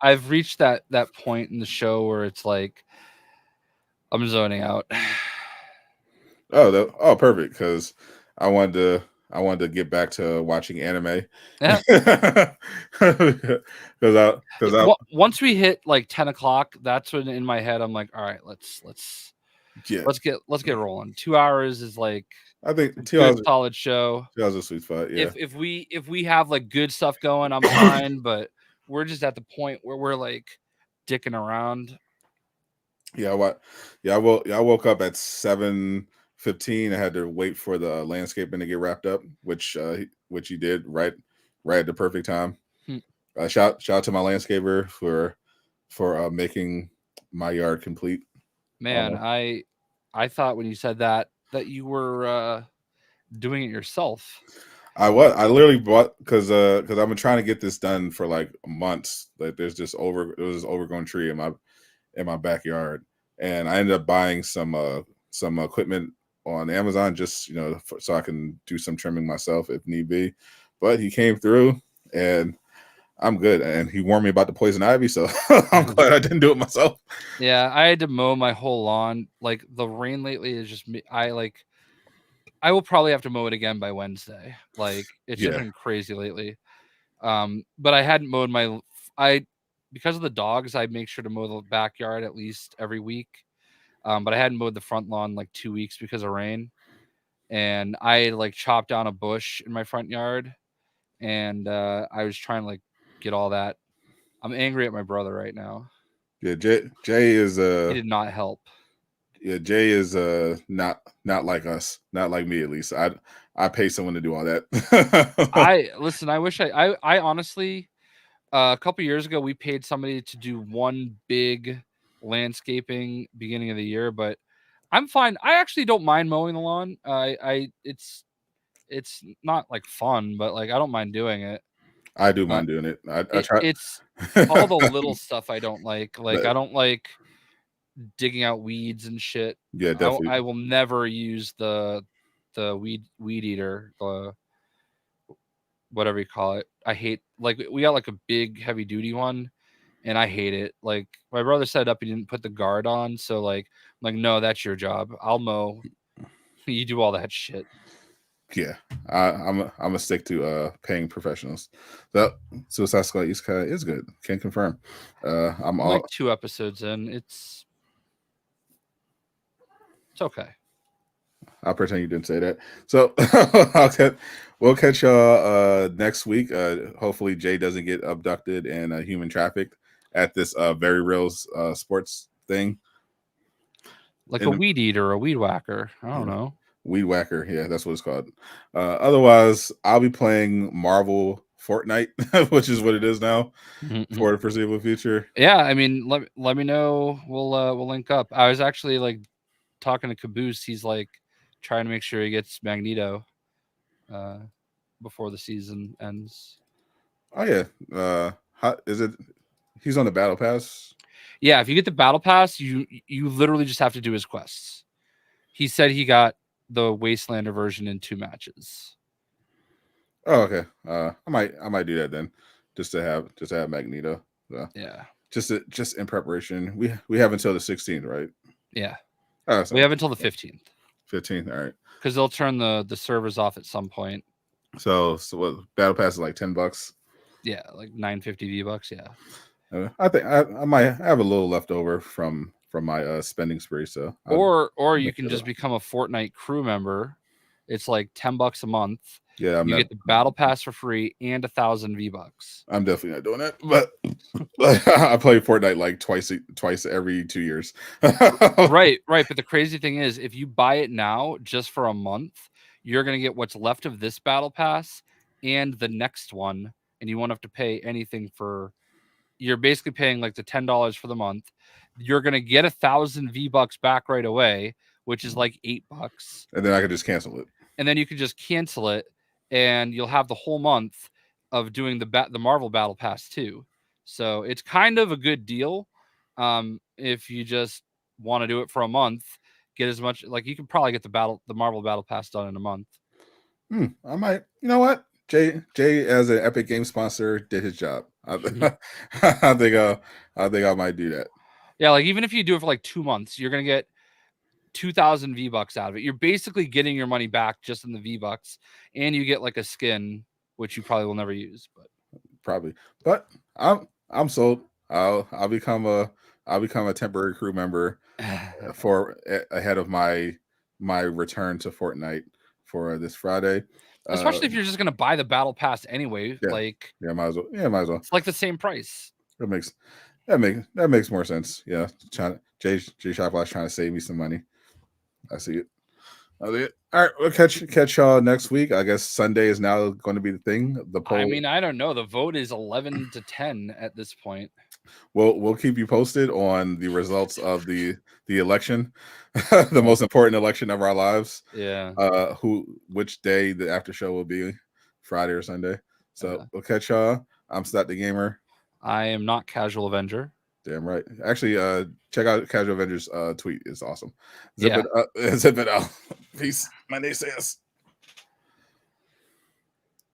C: I've reached that point in the show where it's like I'm zoning out.
B: Oh, perfect. Because I wanted to get back to watching anime.
C: Yeah.
B: Because
C: once we hit like 10 o'clock, that's when in my head I'm like, all right, let's get rolling. 2 hours is like,
B: I think 2 hours
C: solid show.
B: 2 hours is a sweet spot. Yeah.
C: If we have like good stuff going, I'm fine. But we're just at the point where we're like dicking around.
B: Yeah, what? Yeah, I woke up at 7:15. I had to wait for the landscaping to get wrapped up, which he did right at the perfect time.
C: Hmm.
B: Shout out to my landscaper for making my yard complete.
C: Man, I thought when you said that you were doing it yourself.
B: I literally bought because I've been trying to get this done for like months. Like there's this overgrown tree in my backyard, and I ended up buying some equipment on Amazon just so I can do some trimming myself if need be. But he came through and I'm good, and he warned me about the poison ivy, so I'm glad I didn't do it myself.
C: Yeah, I had to mow my whole lawn. Like the rain lately is just me. I will probably have to mow it again by Wednesday. Like it's just
B: Yeah,
C: been crazy lately. But I hadn't mowed because of the dogs. I make sure to mow the backyard at least every week. But I hadn't mowed the front lawn like 2 weeks because of rain, and I like chopped down a bush in my front yard, and I was trying to like get all that. I'm angry at my brother right now.
B: yeah. Jay is
C: He did not help.
B: yeah, Jay is not like us, not like me at least. I pay someone to do all that.
C: I wish I honestly a couple years ago we paid somebody to do one big landscaping beginning of the year, but I'm fine. I actually don't mind mowing the lawn. It's not like fun, but like I don't mind doing it.
B: I do mind doing it. I try.
C: It's all the little stuff I don't like. Like I
B: But,
C: don't like digging out weeds and shit.
B: yeah, definitely.
C: I will never use the weed eater, whatever you call it. I hate, like we got like a big heavy duty one, and I hate it. Like my brother set it up, he didn't put the guard on, so like I'm like, no, that's your job. I'll mow. You do all that shit.
B: Yeah, I'm a stick to paying professionals. The Suicide Squad East Sky is good. Can confirm. I'm all
C: like 2 episodes in. It's okay.
B: I'll pretend you didn't say that. So we'll catch y'all next week. Hopefully Jay doesn't get abducted and human trafficked at this very real sports thing.
C: Like a weed eater, a weed whacker. I don't know.
B: Weed whacker, yeah, that's what it's called. Otherwise, I'll be playing Marvel Fortnite, which is what it is now for the foreseeable future.
C: Yeah, I mean, let me know. We'll link up. I was actually like talking to Caboose. He's like trying to make sure he gets Magneto before the season ends.
B: Oh yeah, how is it? He's on the battle pass.
C: Yeah, if you get the battle pass, you literally just have to do his quests. He said he got the Wastelander version in 2 matches.
B: Oh, okay. I might do that then, just to have Magneto.
C: Yeah.
B: Just in preparation. We have until the 16th, right?
C: Yeah.
B: Oh, so
C: we have until the 15th.
B: 15th, all right.
C: Because they'll turn the servers off at some point.
B: So what? Battle pass is like $10.
C: Yeah, like $9.50 V-bucks. Yeah.
B: I think I might have a little left over from my spending spree. So
C: or you can just become a Fortnite crew member. It's like $10 a month.
B: Yeah,
C: you get the battle pass for free and 1,000 V-bucks.
B: I'm definitely not doing that. But I play Fortnite like twice every 2 years.
C: Right. But the crazy thing is, if you buy it now just for a month, you're gonna get what's left of this battle pass and the next one, and you won't have to pay anything for. You're basically paying like the $10 for the month. You're gonna get 1,000 V-bucks back right away, which is like $8.
B: And then I could just cancel it.
C: And then you can just cancel it, and you'll have the whole month of doing the Marvel Battle Pass too. So it's kind of a good deal. If you just want to do it for a month, get as much, like you can probably get the Marvel Battle Pass done in a month.
B: I might. You know what? Jay as an Epic Game sponsor did his job. I think I might do that.
C: Yeah, like even if you do it for like 2 months, you're gonna get 2,000 V-bucks out of it. You're basically getting your money back just in the V-bucks, and you get like a skin, which you probably will never use, but
B: probably. But I'm sold. I'll become a temporary crew member for ahead of my return to Fortnite for this Friday.
C: Especially if you're just gonna buy the battle pass anyway.
B: Yeah, might as well. Yeah, might as well.
C: It's like the same price.
B: It makes That makes more sense. Yeah, Jay Shoplock's trying to save me some money. I see it. All right, we'll catch y'all next week. I guess Sunday is now going to be the thing. The poll.
C: I mean, I don't know. The vote is 11-10 at this point.
B: We'll keep you posted on the results of the election, the most important election of our lives.
C: Yeah.
B: Which day the after show will be, Friday or Sunday. So we'll catch y'all. I'm Stat the Gamer.
C: I am not Casual Avenger.
B: Damn right. Actually, check out Casual Avengers tweet. It's awesome. Zip it out. Peace. My name says.